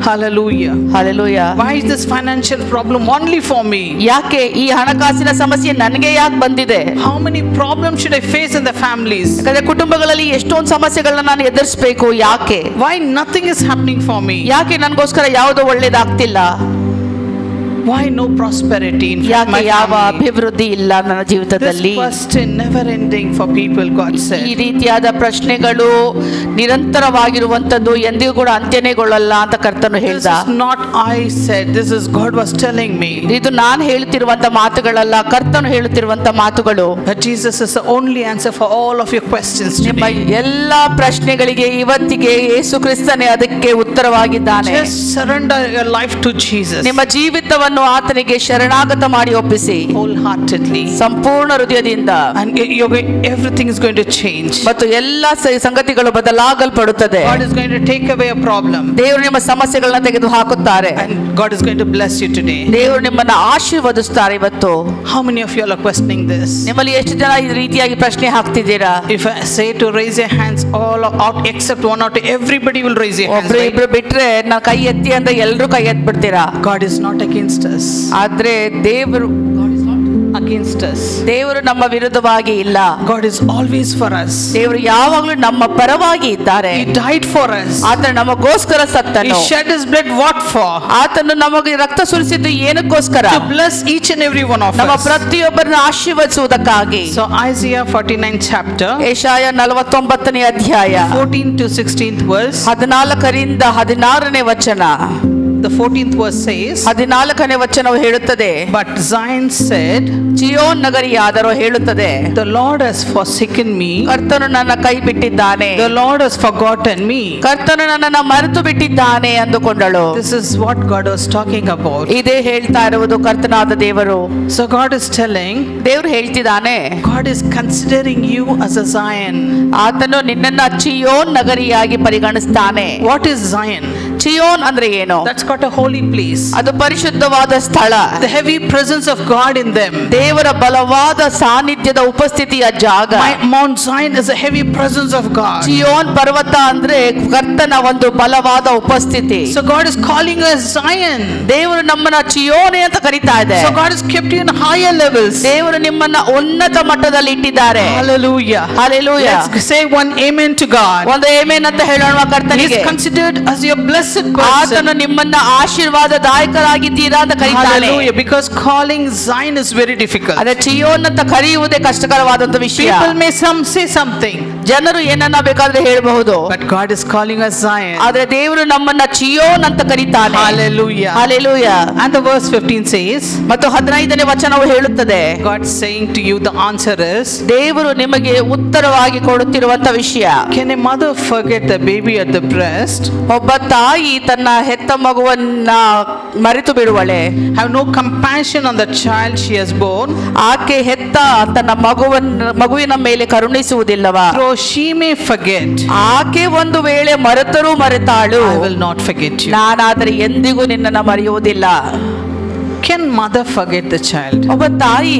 Hallelujah. Hallelujah. Why is this financial problem only for me? ಯಾಕೆ ಈ ಹಣಕಾಸಿನ ಸಮಸ್ಯೆ ನನಗೆ ಯಾಕೆ ಬಂದಿದೆ? How many problems should I face in the families? ಯಾಕಂದ್ರೆ ಕುಟುಂಬಗಳಲ್ಲಿ ಎಷ್ಟೊಂದು ಸಮಸ್ಯೆಗಳನ್ನ ನಾನು ಎದುರಿಸಬೇಕು. ಯಾಕೆ? Why nothing is happening for me? ಯಾಕೆ ನನಗೋಸ್ಕರ ಯಾವುದೋ ಒಳ್ಳೇದಾಗ್ತಿಲ್ಲ? Why no prosperity in my ಯಾಕೆ ಯಾವ family? ಅಭಿವೃದ್ಧಿ ಇಲ್ಲ ನನ್ನ ಜೀವಿತದಲ್ಲಿ? This question never ending for people, God ಈ said. ರೀತಿಯಾದ ಪ್ರಶ್ನೆಗಳು ನಿರಂತರವಾಗಿರುವಂತದ್ದು ಎಂದಿಗೂ ಕೂಡ ಅಂತ್ಯನೆಗೊಳ್ಳಲ್ಲ ಅಂತ ಕರ್ತನು This ಹೇಳ್ದ. is not I said, this is God was telling me. ಇದು ನಾನು ಹೇಳುತ್ತಿರುವಂತ ಮಾತುಗಳಲ್ಲ, ಕರ್ತನು ಹೇಳುತ್ತಿರುವಂತ ಮಾತುಗಳು. That Jesus is the only answer for all of your questions ನಿಮ್ಮ today. ಎಲ್ಲಾ ಪ್ರಶ್ನೆಗಳಿಗೆ ಇವತ್ತಿಗೆ ಯೇಸು ಕ್ರಿಸ್ತನೇ ಅದಕ್ಕೆ ಉತ್ತರವಾಗಿದ್ದಾನೆ. Just surrender your life to Jesus ನಿಮ್ಮ ಜೀವಿತವನ್ನು ಆತನಿಗೆ ಶರಣಾಗತ ಮಾಡಿ ಒಪ್ಪಿಸಿ wholeheartedly. ಸಂಪೂರ್ಣ ಹೃದಯದಿಂದ, And everything is going to change. ಮತ್ತು ಎಲ್ಲಾ ಸಂಗತಿಗಳು ಬದಲಾಗಲ್ಪಡುತ್ತದೆ. God is going to take away a problem. ದೇವರು ನಿಮ್ಮ ಸಮಸ್ಯೆಗಳನ್ನ ತೆಗೆದು ಹಾಕುತ್ತಾರೆ. And God is going to bless you today. ದೇವರು ನಿಮ್ಮನ್ನ ಆಶೀರ್ವದಿಸುತ್ತಾರೆ ಇವತ್ತು. How many of you are questioning this? ನಿಮ್ಮಲ್ಲಿ ಎಷ್ಟು ಜನ ಈ ರೀತಿಯಾಗಿ ಪ್ರಶ್ನೆ ಹಾಕ್ತಿದ್ದೀರಾ? If I say to raise your hands, all out except one or two, everybody will raise your hands. ಒಬ್ರು Right? ಇಬ್ರು ಬಿಟ್ರೆ ನಾ ಕೈ ಎತ್ತಿ ಅಂತ ಎಲ್ರು ಕೈ ಎತ್ ಬಿಡ್ತೀರಾ. God is not against us. ಆದ್ರೆ ದೇವರು Against us. ದೇವರು ನಮ್ಮ ವಿರುದ್ಧವಾಗಿ ಇಲ್ಲ. God is always for us. ದೇವರು ಯಾವಾಗಲೂ ನಮ್ಮ ಪರವಾಗಿ ಇದ್ದಾರೆ. He died for us. ಆತನು ನಮಗೋಸ್ಕರ He ಸತ್ತನು. shed his blood what for? ಆತನು ನಮಗೆ ರಕ್ತ ಸುರಿಸಿದ್ದು ಏನಕ್ಕೋಸ್ಕರ? To bless each and every one of ನಮ್ಮ us. ಪ್ರತಿಯೊಬ್ಬರನ್ನ ಆಶೀರ್ವದಿಸುವುದಕ್ಕಾಗಿ. So Isaiah 49th chapter, ಯೆಶಾಯ 49ನೇ ಅಧ್ಯಾಯ 14 to 16th verse. 14ರಿಂದ 16ನೇ ವಚನ. The 14th verse says, 14ನೇ ವಚನವು ಹೇಳುತ್ತದೆ, but Zion said, ಚಿಯೋನ್ ನಗರಿಯಾದರೂ ಹೇಳುತ್ತದೆ, the Lord has forsaken me. ಕರ್ತನು ನನ್ನ ಕೈ ಬಿಟ್ಟಿದ್ದಾನೆ, The Lord has forgotten me. ಕರ್ತನು ನನ್ನನ್ನು ಮರೆತು ಬಿಟ್ಟಿದ್ದಾನೆ ಅಂದುಕೊಂಡಳು. This is what God was talking about. ಇದೇ ಹೇಳ್ತಾ ಇರುವುದು ಕರ್ತನಾದ ದೇವರು. So God is telling, ದೇವರು ಹೇಳ್ತಿದ್ದಾನೆ, God is considering you as a Zion. ಆತನು ನಿನ್ನನ್ನ ಚಿಯೋನ್ ನಗರಿಯಾಗಿ ಪರಿಗಣಿಸ್ತಾನೆ. What is Zion? ಚಿಯೋನ್ ಅಂದ್ರೆ ಏನು? That's got a holy place. ಅದು ಪರಿಶುದ್ಧವಾದ ಸ್ಥಳ. The heavy presence of God in them. ದೇವರ ಬಲವಾದ ಸಾನ್ನಿಧ್ಯದ ಉಪಸ್ಥಿತಿಯ ಜಾಗ. Mount Zion is a heavy presence of God. ಚಿಯೋನ್ ಪರ್ವತ ಅಂದ್ರೆ ಕರ್ತನ ಒಂದು ಬಲವಾದ ಉಪಸ್ಥಿತಿ. So God is calling us Zion. ದೇವರು ನಮ್ಮನ್ನ ಚಿಯೋನೆ ಅಂತ ಕರೀತಾ ಇದೆ. So God has kept you in higher levels. ದೇವರು ನಿಮ್ಮನ್ನ ಉನ್ನತ ಮಟ್ಟದಲ್ಲಿ ಇಟ್ಟಿದ್ದಾರೆ. Hallelujah. Hallelujah. Let's say one amen to God. ಒಂದು ಆಮೆನ್ ಅಂತ ಹೇಳೋಣ He is ಕರ್ತನಿಗೆ. considered as your blessed person. ಆತನು ನಿಮ್ಮನ್ನ ಆಶೀರ್ವಾದದಾಯಕರಾಗಿದ್ದೀರಾ ಅಂತ ಕರೀತಾನೆ. Hallelujah. Because calling Zion is very difficult. ಅದೇ ಚಿಯೋನ್ ಅಂತ ಕರೆಯುವುದೇ ಕಷ್ಟಕರವಾದಂತ ವಿಷಯ. People may say something. ಜನರು ಏನನ್ನ ಬೇಕಾದ್ರೆ ಹೇಳಬಹುದು. But God is calling us Zion. ಆದ್ರೆ ದೇವರು ನಮ್ಮನ್ನ ಚಿಯೋನ್ ಅಂತ ಕರೀತಾನೆ. Hallelujah. Hallelujah. And the verse 15 says, ಮತ್ತು 15ನೇ ವಚನವು ಹೇಳುತ್ತದೆ, God saying to you, the answer is, ದೇವರು ನಿಮಗೆ ಉತ್ತರವಾಗಿ ಕೊಡುತ್ತಿರುವಂತ ವಿಷಯ. can a mother forget the baby at the breast? ಒಬ್ಬ ತಾಯಿ ತನ್ನ ಹೆತ್ತ ಮಗುವನ್ನ ಮರೆತು ಬಿಡುವಳೆ? Have no compassion on the child she has born? ಆಕೆ ಹೆತ್ತ ತನ್ನ ಮಗುವಿನ ಮೇಲೆ ಕರುಣಿಸುವುದಿಲ್ಲವಾ? Though she may forget, ಆಕೆ ಒಂದು ವೇಳೆ ಮರೆತರೂ ಮರೆತಾಳು, I will not forget you. ನಾನಾದರೆ ಎಂದಿಗೂ ನಿನ್ನನ್ನು ಮರೆಯುವುದಿಲ್ಲ. Can mother forget the child? ಒಬ್ಬ ತಾಯಿ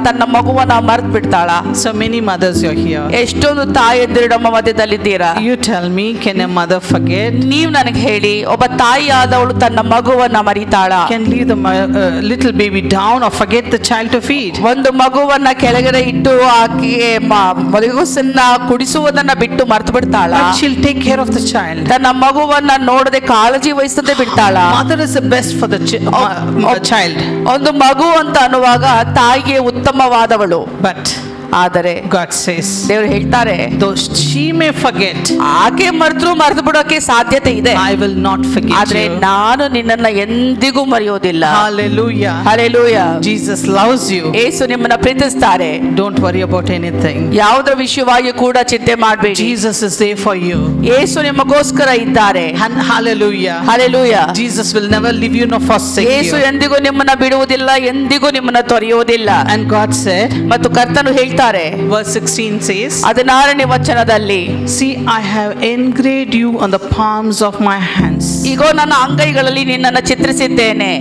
ತನ್ನ ಮಗುವನ್ನ ಮರೆತು ಬಿಡ್ತಾಳ? So many mothers are here. ಎಷ್ಟೊಂದು ತಾಯಿಯಂದಿರು ನಮ್ಮ ಮಧ್ಯದಲ್ಲಿದ್ದೀರಾ? You tell me, can a mother forget? ನೀವ್ ನನಗೆ ಹೇಳಿ, ಒಬ್ಬ ತಾಯಿ ಆದವಳು ತನ್ನ ಮಗುವನ್ನ ಮರಿತಾಳ? Can leave the little baby down or forget the child to feed? ಒಂದು ಮಗುವನ್ನ ಕೆಳಗಡೆ ಇಟ್ಟು ಆಕೆಗೆ ಮಗುಸನ್ನ ಕುಡಿಸುವುದನ್ನ ಬಿಟ್ಟು ಮರೆತು ಬಿಡ್ತಾಳ? But she'll take care of the child. ತನ್ನ ಮಗುವನ್ನ ನೋಡದೆ ಕಾಳಜಿ ವಹಿಸದೆ ಬಿಡ್ತಾಳ? Mother is the best for the child. ಒಂದು ಮಗು ಅಂತ ಅನ್ನುವಾಗ ತಾಯಿಗೆ ಉತ್ತಮವಾದವಳು. But ಆದರೆ God says, ದೇವರು ಹೇಳ್ತಾರೆ, though she may forget, ಆಕೆ ಮರೆತು ಬಿಡೋಕೆ ಸಾಧ್ಯತೆ ಇದೆ, I will not forget ಆದ್ರೆ you. ನಾನು ನಿನ್ನನ್ನ ಎಂದಿಗೂ ಮರೆಯೋದಿಲ್ಲ. Hallelujah. Hallelujah. Jesus loves you. ಯೇಸು ನಿಮ್ಮನ್ನ ಪ್ರೀತಿಸ್ತಾರೆ. Don't worry about anything. ಯಾವುದರ ವಿಷಯವಾಗಿ ಕೂಡ ಚಿಂತೆ ಮಾಡಬೇಡಿ. Jesus is there for you. ಯೇಸು ನಿಮಗೋಸ್ಕರ ಇದ್ದಾರೆ. Hallelujah. Hallelujah. Jesus will never leave you nor forsake Yesu you. ಎಂದಿಗೂ ನಿಮ್ಮನ್ನ ಬಿಡುವುದಿಲ್ಲ, ಎಂದಿಗೂ ನಿಮ್ಮನ್ನ ತೊರೆಯುವುದಿಲ್ಲ. And God said, ಮತ್ತು ಕರ್ತನು ಹೇಳ್ತಾರೆ, verse 16 says, 16ನೇ ವಚನದಲ್ಲಿ, see, I have engraved you on the palms of my hands. ಈಗೋ ನನ್ನ ಅಂಗೈಗಳಲ್ಲಿ ನಿನ್ನನ್ನು ಚಿತ್ರಿಸಿದ್ದೇನೆ.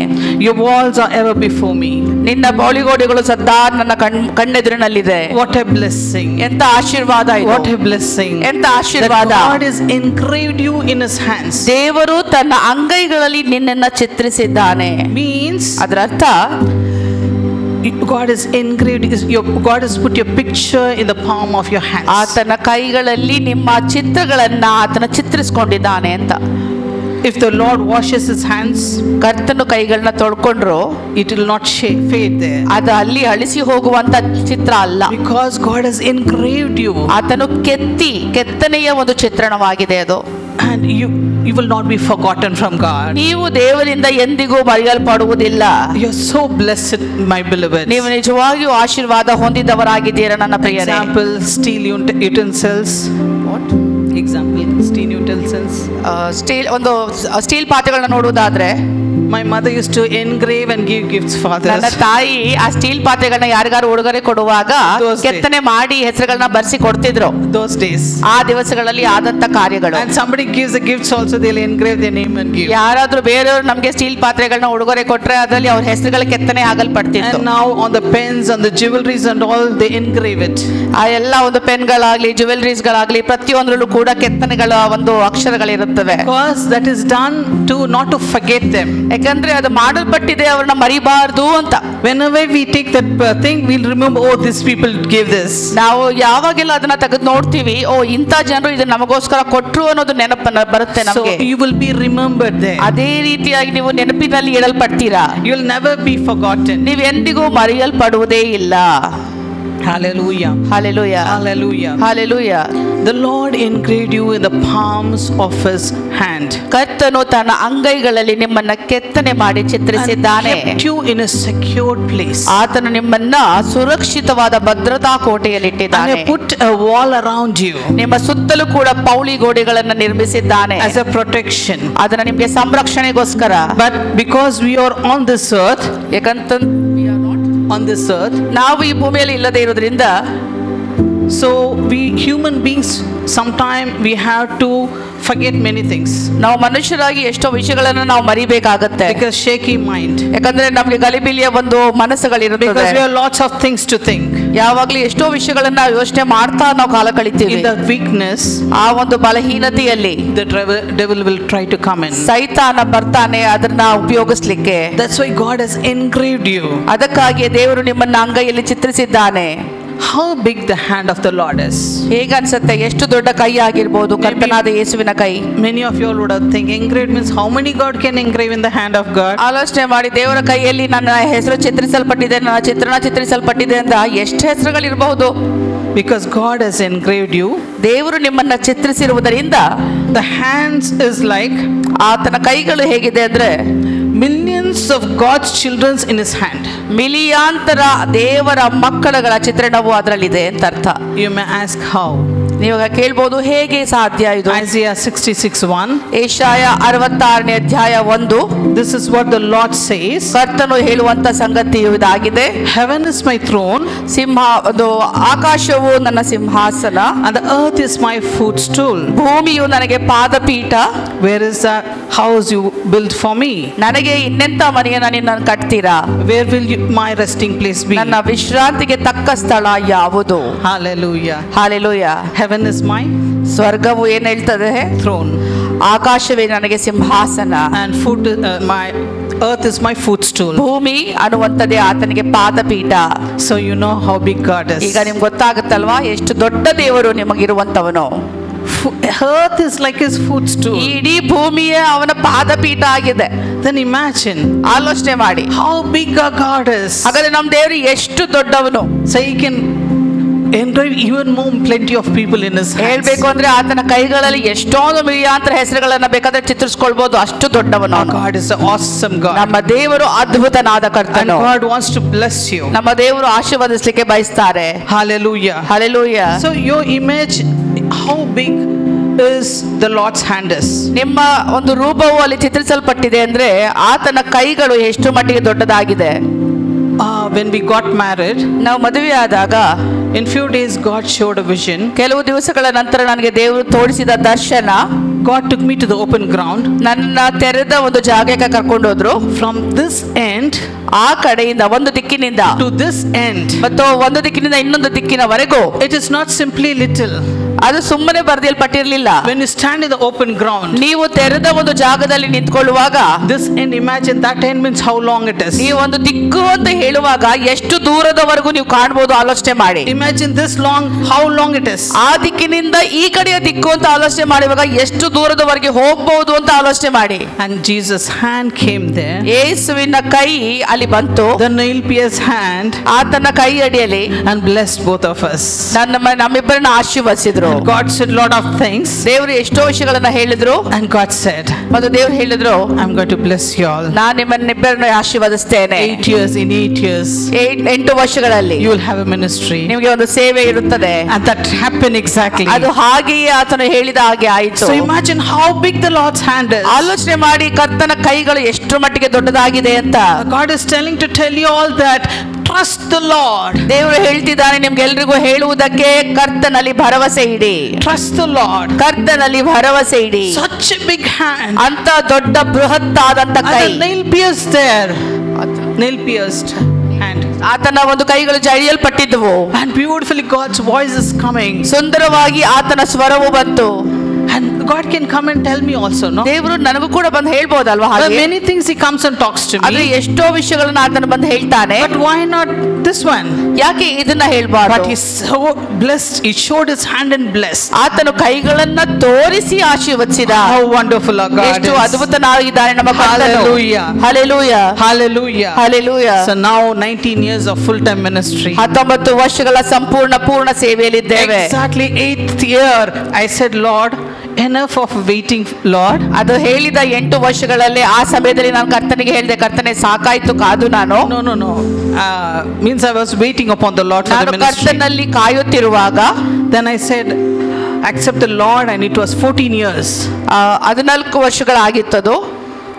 Your walls are ever before me. ನಿನ್ನ ಬಾಳಿಗೋಡೆಗಳು ಸದಾ ನನ್ನ ಕಣ್ಣೆದುರಿನಲ್ಲಿದೆ. What a blessing. ಎಂತ ಆಶೀರ್ವಾದ ಇದು. What a blessing. ಎಂತ That ಆಶೀರ್ವಾದ. God has engraved you in his hands. ದೇವರು ತನ್ನ ಅಂಗೈಗಳಲ್ಲಿ ನಿನ್ನನ್ನು ಚಿತ್ರಿಸಿದ್ದಾನೆ. Means ಅದರ ಅರ್ಥ, God has engraved, God has put your picture in the palm of your hands. ಆತನ ಕೈಗಳಲ್ಲಿ ನಿಮ್ಮ ಚಿತ್ರಗಳನ್ನ ಆತನ ಚಿತ್ರಿಸಿಕೊಂಡಿದ್ದಾನೆ ಅಂತ. If the Lord washes his hands, ಕರ್ತನು ಕೈಗಳನ್ನ ತೊಳ್ಕೊಂಡ್ರು it will not fade there. ಅದು ಅಲ್ಲಿ ಅಳಿಸಿ ಹೋಗುವಂತ ಚಿತ್ರ ಅಲ್ಲ. Because God has engraved you. ಆತನು ಕೆತ್ತನೆಯ ಒಂದು ಚಿತ್ರಣವಾಗಿದೆ ಅದು. And you will not be forgotten from God. ನೀವು ದೇವರಿಂದ ಎಂದಿಗೂ ಮರೆಯಲ್ಪಡುವುದಿಲ್ಲ. You're so blessed, my beloved. ನೀವು ನಿಜವಾಗಿಯೂ ಆಶೀರ್ವಾದ ಹೊಂದಿದವರಾಗಿದ್ದೀರಾ ನನ್ನ ಪ್ರಿಯರೇ. Example, steel utensils. What? Example, steel utensils. Steel ಪಾತ್ರೆಗಳನ್ನ ನೋಡುವುದಾದ್ರೆ, My mother used to engrave and give gifts for others. ನನ್ನ ತಾಯಿ ಆ ಸ್ಟೀಲ್ ಪಾತ್ರೆಗಳನ್ನ ಯಾರಿಗಾರು ಉಡುಗೊರೆ ಕೊಡುವಾಗ ಕೆತ್ತನೆ ಮಾಡಿ ಹೆಸರುಗಳನ್ನ ಬರ್ಸಿ ಕೊಡ್ತಿದ್ರು. Those days. ಆ ದಿವಸಗಳಲ್ಲಿ ಆದಂತ ಕಾರ್ಯಗಳು. And somebody gives the gifts also, they'll engrave their name and give. ಯಾರಾದ್ರೂ ಬೇರೆಯವರು ನಮ್ಗೆ ಸ್ಟೀಲ್ ಪಾತ್ರೆಗಳನ್ನ ಉಡುಗೊರೆ ಕೊಟ್ರೆ ಅದರಲ್ಲಿ ಅವ್ರ ಹೆಸರುಗಳ ಕೆತ್ತನೆ ಆಗಲ್ಪಡ್ತಿತ್ತು. And now on the pens and the jewelries and all, they engrave it. ಆ ಎಲ್ಲ ಒಂದು ಪೆನ್ಗಳಾಗ್ಲಿ ಜ್ಯುವೆಲರೀಸ್ ಗಳಾಗ್ಲಿ ಪ್ರತಿಯೊಂದರಲ್ಲೂ ಕೂಡ ಕೆತ್ತನೆಗಳ ಒಂದು ಅಕ್ಷರಗಳಿರುತ್ತವೆ. Because that is done to not to forget them. ಯಾಕಂದ್ರೆ ಅದು ಮಾಡಲ್ಪಟ್ಟಿದೆ, ಅವ್ರನ್ನ ಮರಿಬಾರ್ದು ಅಂತ. Whenever we take that thing, we'll remember, oh, these people gave this. ನಾವು ಯಾವಾಗೆಲ್ಲ ಅದನ್ನ ತೆಗೆದು ನೋಡ್ತೀವಿ, ಓ ಇಂಥ ಜನರು ಇದನ್ನ ನಮಗೋಸ್ಕರ ಕೊಟ್ರು ಅನ್ನೋದು ನೆನಪನ್ನ ಬರುತ್ತೆ ನಮಗೆ. So you will be remembered there. ಅದೇ ರೀತಿಯಾಗಿ ನೀವು ನೆನಪಿನಲ್ಲಿ ಇಡಲ್ಪಡ್ತೀರಾ. You will never be forgotten. ನೀವು ಎಂದಿಗೂ ಮರೆಯಲ್ಪಡುವುದೇ ಇಲ್ಲ. Hallelujah. Hallelujah. Hallelujah. Hallelujah. The Lord engraved you in the palms of his hand. ಕರ್ತನು ತನ್ನ ಅಂಗೈಗಳಲ್ಲಿ ನಿಮ್ಮನ್ನ ಕೆತ್ತನೆ ಮಾಡಿ ಚಿತ್ರಿಸಿದ್ದಾನೆ. And kept you in a secured place. ಆತನು ನಿಮ್ಮನ್ನ ಸುರಕ್ಷಿತವಾದ ಭದ್ರತಾ ಕೋಟೆಯಲ್ಲಿ ಇಟ್ಟಿದ್ದಾನೆ. And put a wall around you. ನಿಮ್ಮ ಸುತ್ತಲೂ ಕೂಡ ಪೌಳಿ ಗೋಡೆಗಳನ್ನು ನಿರ್ಮಿಸಿದ್ದಾನೆ. As a protection. ಅದನ್ನ ನಿಮಗೆ ಸಂರಕ್ಷಣೆಗೋಸ್ಕರ. But because we are on this earth, on this earth, ನಾವು ಈ ಭೂಮಿಯಲ್ಲಿ ಇಲ್ಲದೆ ಇರೋದ್ರಿಂದ, so we human beings sometime we have to forget many things. ನಾವು ಮನುಷ್ಯರಾಗಿ ಎಷ್ಟೋ ವಿಷಯಗಳನ್ನು ನಾವು ಮರಿಬೇಕಾಗುತ್ತೆ. Because shaky mind. ಯಾಕಂದ್ರೆ ನಮಗೆ ಗಲಿಬಿಲಿಯ ಒಂದು ಮನಸ್ಸುಗಳಿರುತ್ತದೆ. Because we have lots of things to think. ಯಾವಾಗಲೂ ಎಷ್ಟೋ ವಿಷಯಗಳನ್ನ ಯೋಚನೆ ಮಾಡ್ತಾ ನಾವು ಕಾಲ ಕಳಿತೀವಿ. In the weakness, ಆ ಒಂದು ಬಲಹೀನತೆಯಲ್ಲಿ the devil will try to come in. ಸೈತಾನ ಬರ್ತಾನೆ ಅದನ್ನ ಉಪಯೋಗಿಸ್ಲಿಕ್ಕೆ. That's why God has engraved you. ಅದಕ್ಕಾಗಿ ದೇವರು ನಿಮ್ಮನ್ನ ಅಂಗೈಯಲ್ಲಿ ಚಿತ್ರಿಸಿದ್ದಾನೆ. How big the hand of the Lord is. ಹೇಗನ್ಸುತ್ತೆ, ಎಷ್ಟು ದೊಡ್ಡ ಕೈ ಆಗಿರ್ಬೋದು ಕರ್ತನಾದ ಯೇಸುವಿನ ಕೈ. Many of you all would have think engraved means how many God can engrave in the hand of God. ಆಲೋಚನೆ ಮಾಡಿ, ದೇವರ ಕೈಯಲ್ಲಿ ನನ್ನ ಹೆಸರು ಚಿತ್ರಿಸಲ್ಪಟ್ಟಿದೆ, ನನ್ನ ಚಿತ್ರಣ ಚಿತ್ರಿಸಲ್ಪಟ್ಟಿದೆ ಅಂತ ಎಷ್ಟು ಹೆಸರುಗಳಿರಬಹುದು. Because God has engraved you. ದೇವರು ನಿಮ್ಮನ್ನ ಚಿತ್ರಿಸಿರುವುದರಿಂದ The hands is like, ಆತನ ಕೈಗಳು ಹೇಗಿದೆ ಅಂದ್ರೆ, millions of God's children in his hand. ಮಿಲಿಯಾಂತರ ದೇವರ ಮಕ್ಕಳಗಳ ಚಿತ್ರಣವು ಅದರಲ್ಲಿದೆ ಅಂತ ಅರ್ಥ. You may ask how. ನೀವಾಗ ಕೇಳ್ಬೋದು, ಹೇಗೆ ಸಾಧ್ಯ ಇದು? Isaiah 66:1. ಯೆಶಾಯ 66ನೇ ಅಧ್ಯಾಯ 1. This is what the Lord says. ಕರ್ತನು ಹೇಳುವಂತ ಸಂಗತಿಯು ಇದಾಗಿದೆ. Heaven is my throne. ಆಕಾಶವು ನನ್ನ ಸಿಂಹಾಸನ. And the earth is my footstool. ಭೂಮಿಯು ನನಗೆ ಪಾದಪೀಠ. Where is the house you built for me? ನನಗೆ ಇನ್ನೆಂತ ಮನೆಯನ್ನ ನೀನು ಕಟ್ತೀರಾ? Where will my resting place be? ನನ್ನ ವಿಶ್ರಾಂತಿಗೆ ತಕ್ಕ ಸ್ಥಳ ಯಾವುದು? Hallelujah. Hallelujah. Heaven is my ಸ್ವರ್ಗವು ಏನ್ ಹೇಳ್ತದೆ? throne. ಆಕಾಶವೇ ನನಗೆ ಸಿಂಹಾಸನ. And my earth is my footstool. ಭೂಮಿ ಅನ್ನುವಂಥದ್ದೇ ಆತನಿಗೆ ಪಾದಪೀಠ. So you know how big God is. ಈಗ ನಿಮ್ಗೆ ಗೊತ್ತಾಗುತ್ತಲ್ವಾ ಎಷ್ಟು ದೊಡ್ಡ ದೇವರು ನಿಮಗಿರುವಂತವನು. Earth is like his footstool. ಇಡೀ ಭೂಮಿಯೇ ಅವನ ಪಾದಪೀಠ ಆಗಿದೆ. Then imagine. ಆಲೋಚನೆ ಮಾಡಿ how big our God is. ಹಾಗಾದ್ರೆ ನಮ್ಮ ದೇವರು ಎಷ್ಟು ದೊಡ್ಡವನು. So he can engraved even more plenty of people in his hands. ಹೇಳ್ಬೇಕು ಅಂದ್ರೆ ಆತನ ಕೈಗಳಲ್ಲಿ ಎಷ್ಟೊಂದು ಮಿಲಿಯಾಂತರ ಹೆಸರುಗಳನ್ನ ಬೇಕಾದ್ರೆ ಚಿತ್ರಿಸ್ಕೊಳ್ಬಹುದು, ಅಷ್ಟು ದೊಡ್ಡವನು. Our God is an awesome God. ನಮ್ಮ ದೇವರು ಅದ್ಭುತನಾದ And ಕರ್ತನು. God wants to bless you. ನಮ್ಮ ದೇವರು ಆಶೀರ್ವದಿಸಲಿಕ್ಕೆ ಬಯಸ್ತಾರೆ. Hallelujah. Hallelujah. So your image, how big is the Lord's hand is? ನಿಮ್ಮ ಒಂದು ರೂಪವು ಅಲ್ಲಿ ಚಿತ್ರಿಸಲ್ಪಟ್ಟಿದೆ ಅಂದ್ರೆ ಆತನ ಕೈಗಳು ಎಷ್ಟು ಮಟ್ಟಿಗೆ ದೊಡ್ಡದಾಗಿದೆ. When we got married, ನಾವು ಮದುವೆ ಆದಾಗ in few days God showed a vision. ಕೆಲವು ದಿವಸಗಳ ನಂತರ ನನಗೆ ದೇವರು ತೋರಿಸಿದ ದರ್ಶನ. God took me to the open ground. ನನ್ನ ತೆರೆದ ಒಂದು ಜಾಗಕ್ಕೆ ಕರ್ಕೊಂಡು ಹೋದ್ರು. From this end ಆ ಕಡೆಯಿಂದ ಒಂದು ದಿಕ್ಕಿನಿಂದ to this end, ಮತ್ತು ಒಂದು ದಿಕ್ಕಿನಿಂದ ಇನ್ನೊಂದು ದಿಕ್ಕಿನವರೆಗೂ. it is not simply little. ಅದು ಸುಮ್ಮನೆ ಬರೆದಿಲ್ಪಟ್ಟಿರಲಿಲ್ಲ. When you stand in the open ground, ನೀವು ತೆರೆದ ಒಂದು ಜಾಗದಲ್ಲಿ ನಿಂತ್ಕೊಳ್ಳುವಾಗ this end, imagine that end means how long it is. ನೀವು ಒಂದು ದಿಕ್ಕು ಅಂತ ಹೇಳುವಾಗ ಎಷ್ಟು ದೂರದವರೆಗೂ ನೀವು ಕಾಣಬಹುದು ಆಲೋಚನೆ ಮಾಡಿ. Imagine this long, how long it is. ಆ ದಿಕ್ಕಿನಿಂದ ಈ ಕಡೆಯ ದಿಕ್ಕು ಅಂತ ಆಲೋಚನೆ ಮಾಡುವಾಗ ಎಷ್ಟು ದೂರದವರೆಗೆ ಹೋಗಬಹುದು ಅಂತ ಆಲೋಚನೆ ಮಾಡಿ. And Jesus' hand came there. ಯೇಸುವಿನ ಕೈ ಅಲ್ಲಿ ಬಂತು. The nail pierced hand, ಆತನ ಕೈ ಅಡಿಯಲ್ಲಿ and blessed both of us. ನಮ್ಮಿಬ್ಬರನ್ನ ಆಶೀರ್ವದಿಸಿದ್ರು. God said lot of things. ದೇವರು ಎಷ್ಟೋ ವಿಷಯಗಳನ್ನ ಹೇಳಿದ್ರು. And God said, ಮತ್ತು ದೇವರು ಹೇಳಿದ್ರು, I'm going to bless you all. ನಾನು ನಿಮ್ಮನ್ನಿಬ್ಬರನ್ನ ಆಶೀರ್ವದಿಸ್ತೇನೆ. 8 years, in 8 years, 8 ವರ್ಷಗಳಲ್ಲಿ you will have a ministry. ನಿಮಗೆ ಒಂದು ಸೇವೆ ಇರುತ್ತದೆ. And that happened exactly. ಅದು ಹಾಗೆಯೇ ಆತನು ಹೇಳಿದ ಹಾಗೆ ಆಯಿತು. So imagine how big the Lord's hand is. ಆಲೋಚನೆ ಮಾಡಿ ಕರ್ತನ ಕೈಗಳು ಎಷ್ಟು ಮಟ್ಟಿಗೆ ದೊಡ್ಡದಾಗಿದೆ ಅಂತ. God is telling to tell you all that trust the Lord. ದೇವರು ಹೇಳ್ತಿದ್ದಾನೆ ನಿಮ್ಗೆಲ್ರಿಗೂ ಹೇಳುವುದಕ್ಕೆ, ಕರ್ತನಲ್ಲಿ ಭರವಸೆ ಇಡಿ. Trust the Lord. ಕರ್ತನಲ್ಲಿ ಭರವಸೆ ಇಡಿ. Such a big hand. ಅಂತ ದೊಡ್ಡ ಬೃಹತ್ತಾದಂತ ಕೈ. And the nail pierced there. Nail pierced hand. ಆತನ ಒಂದು ಕೈಗಳು ಜಡಿಯಲ್ಪಟ್ಟಿದ್ದವು. And beautifully God's voice is coming. ಸುಂದರವಾಗಿ ಆತನ ಸ್ವರವು ಬಂತು. And God can come and tell me also, no? ದೇವರು ನನಗೂ ಕೂಡ ಬಂದು ಹೇಳ್ಬೋದಲ್ವಾ ಹಾಗೆ. Many things he comes and talks to ಆದ್ರೆ me. ಎಷ್ಟೋ ವಿಷಯಗಳನ್ನ ಆತನ ಬಂದು ಹೇಳ್ತಾನೆ. But why not this one? ಯಾಕೆ ಇದನ್ನ ಹೇಳ್ಬಾರ್ದು? But he's so blessed. He showed his hand and blessed. ಆತನು ಕೈಗಳನ್ನ ತೋರಿಸಿ ಆಶೀರ್ವದಿಸಿದ. How wonderful our God ಎಷ್ಟು is. ಅದ್ಭುತನಾಗಿದ್ದಾನೆ ನಮ್ಮ ಕರ್ತನು. Hallelujah. Hallelujah. Hallelujah. Hallelujah. So now 19 years of full-time ministry. 19 ವರ್ಷಗಳ ಪೂರ್ಣ ಸೇವೆಯಲ್ಲಿದ್ದೇವೆ. Exactly 8th year I said, Lord, enough of waiting, Lord. ಅದು ಹೇಳಿದ 8 ವರ್ಷಗಳಲ್ಲಿ ಆ ಸಮಯದಲ್ಲಿ ನಾನು ಕರ್ತನಿಗೆ ಹೇಳಿದೆ, ಕರ್ತನೆ ಸಾಕಾಯ್ತು ಕಾದು ನಾನು. No. Means I was waiting upon the Lord for the ನಾನು ministry. ಕರ್ತನಲ್ಲಿ ಕಾಯುತ್ತಿರುವಾಗ Then I said, accept the Lord, and it was 14 years. 14 ವರ್ಷಗಳಾಗಿತ್ತದು.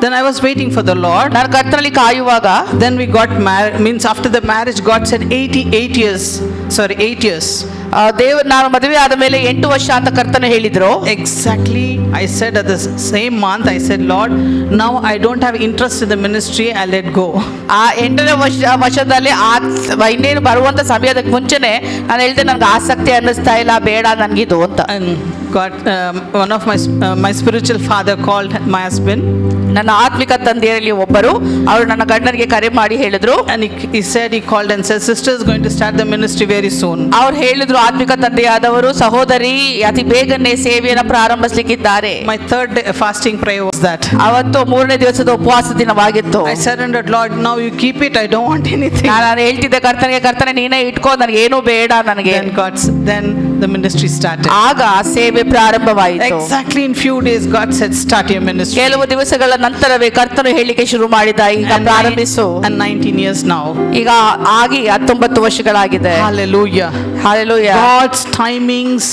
Then I was waiting for the Lord. ನಾನು ಕರ್ತನಲ್ಲಿ ಕಾಯುವಾಗ Then we got married. Means after the marriage, God said 8 years. Sorry, 8 years. ದೇವರು ನಾನು ಮದುವೆ ಆದ ಮೇಲೆ 8 ವರ್ಷ ಅಂತ ಕರ್ತನು ಹೇಳಿದ್ರು. Exactly. I said at the same month, I said, Lord, now I don't have interest in the ministry. I let go. ಆ 8ನೇ ವರ್ಷದಲ್ಲಿ ಇನ್ನೇನು ಬರುವಂತ ಸಮಯದ ಮುಂಚೆನೆ ನಾನು ಹೇಳಿದೆ, ನನಗೆ ಆಸಕ್ತಿ ಅನ್ನಿಸ್ತಾ ಇಲ್ಲ, ಬೇಡ ನನಗಿದು ಅಂತ. And God, one of my spiritual father called my husband. ನನ್ನ ಆತ್ಮಿಕ ತಂದೆಯಲ್ಲಿ ಒಬ್ಬರು ಅವರು ನನ್ನ ಗಂಡನಿಗೆ ಕರೆ ಮಾಡಿ ಹೇಳಿದ್ರು. And he called and said, sister is going to start the ministry very soon. ಅವ್ರು ಹೇಳಿದ್ರು, ಆತ್ಮಿಕ ತಂದೆಯಾದವರು, ಸಹೋದರಿ ಅತಿ ಬೇಗನೆ ಸೇವೆಯನ್ನು ಪ್ರಾರಂಭಿಸಲಿಕ್ಕಿದ್ದಾರೆ. My third day fasting prayer was that. ಅವತ್ತು 3ನೇ ದಿವಸದ ಉಪವಾಸ ದಿನವಾಗಿತ್ತು. I surrendered, Lord, now you keep it. I don't want anything. ನಾನು ಹೇಳ್ತಿದ್ದೆ ಕರ್ತನಿಗೆ, ಕರ್ತನೆ ನೀನೇ ಇಟ್ಕೋ, ನನಗೆ ಏನು ಬೇಡ ನನಗೆ. Then the ministry started. ಆಗ ಸೇವೆ ಪ್ರಾರಂಭವಾಯಿತು. Exactly in few days God said, start your ministry. ಕೆಲವು ದಿವಸಗಳ ನಂತರವೇ ಕರ್ತನು ಹೇಳಿಕೆ ಶುರು ಮಾಡಿದ, ಈಗ ಪ್ರಾರಂಭಿಸು. And 19 years now. ಈಗ ಆಗಿ 19 ವರ್ಷಗಳಾಗಿದೆ. Hallelujah. Hallelujah. God's timings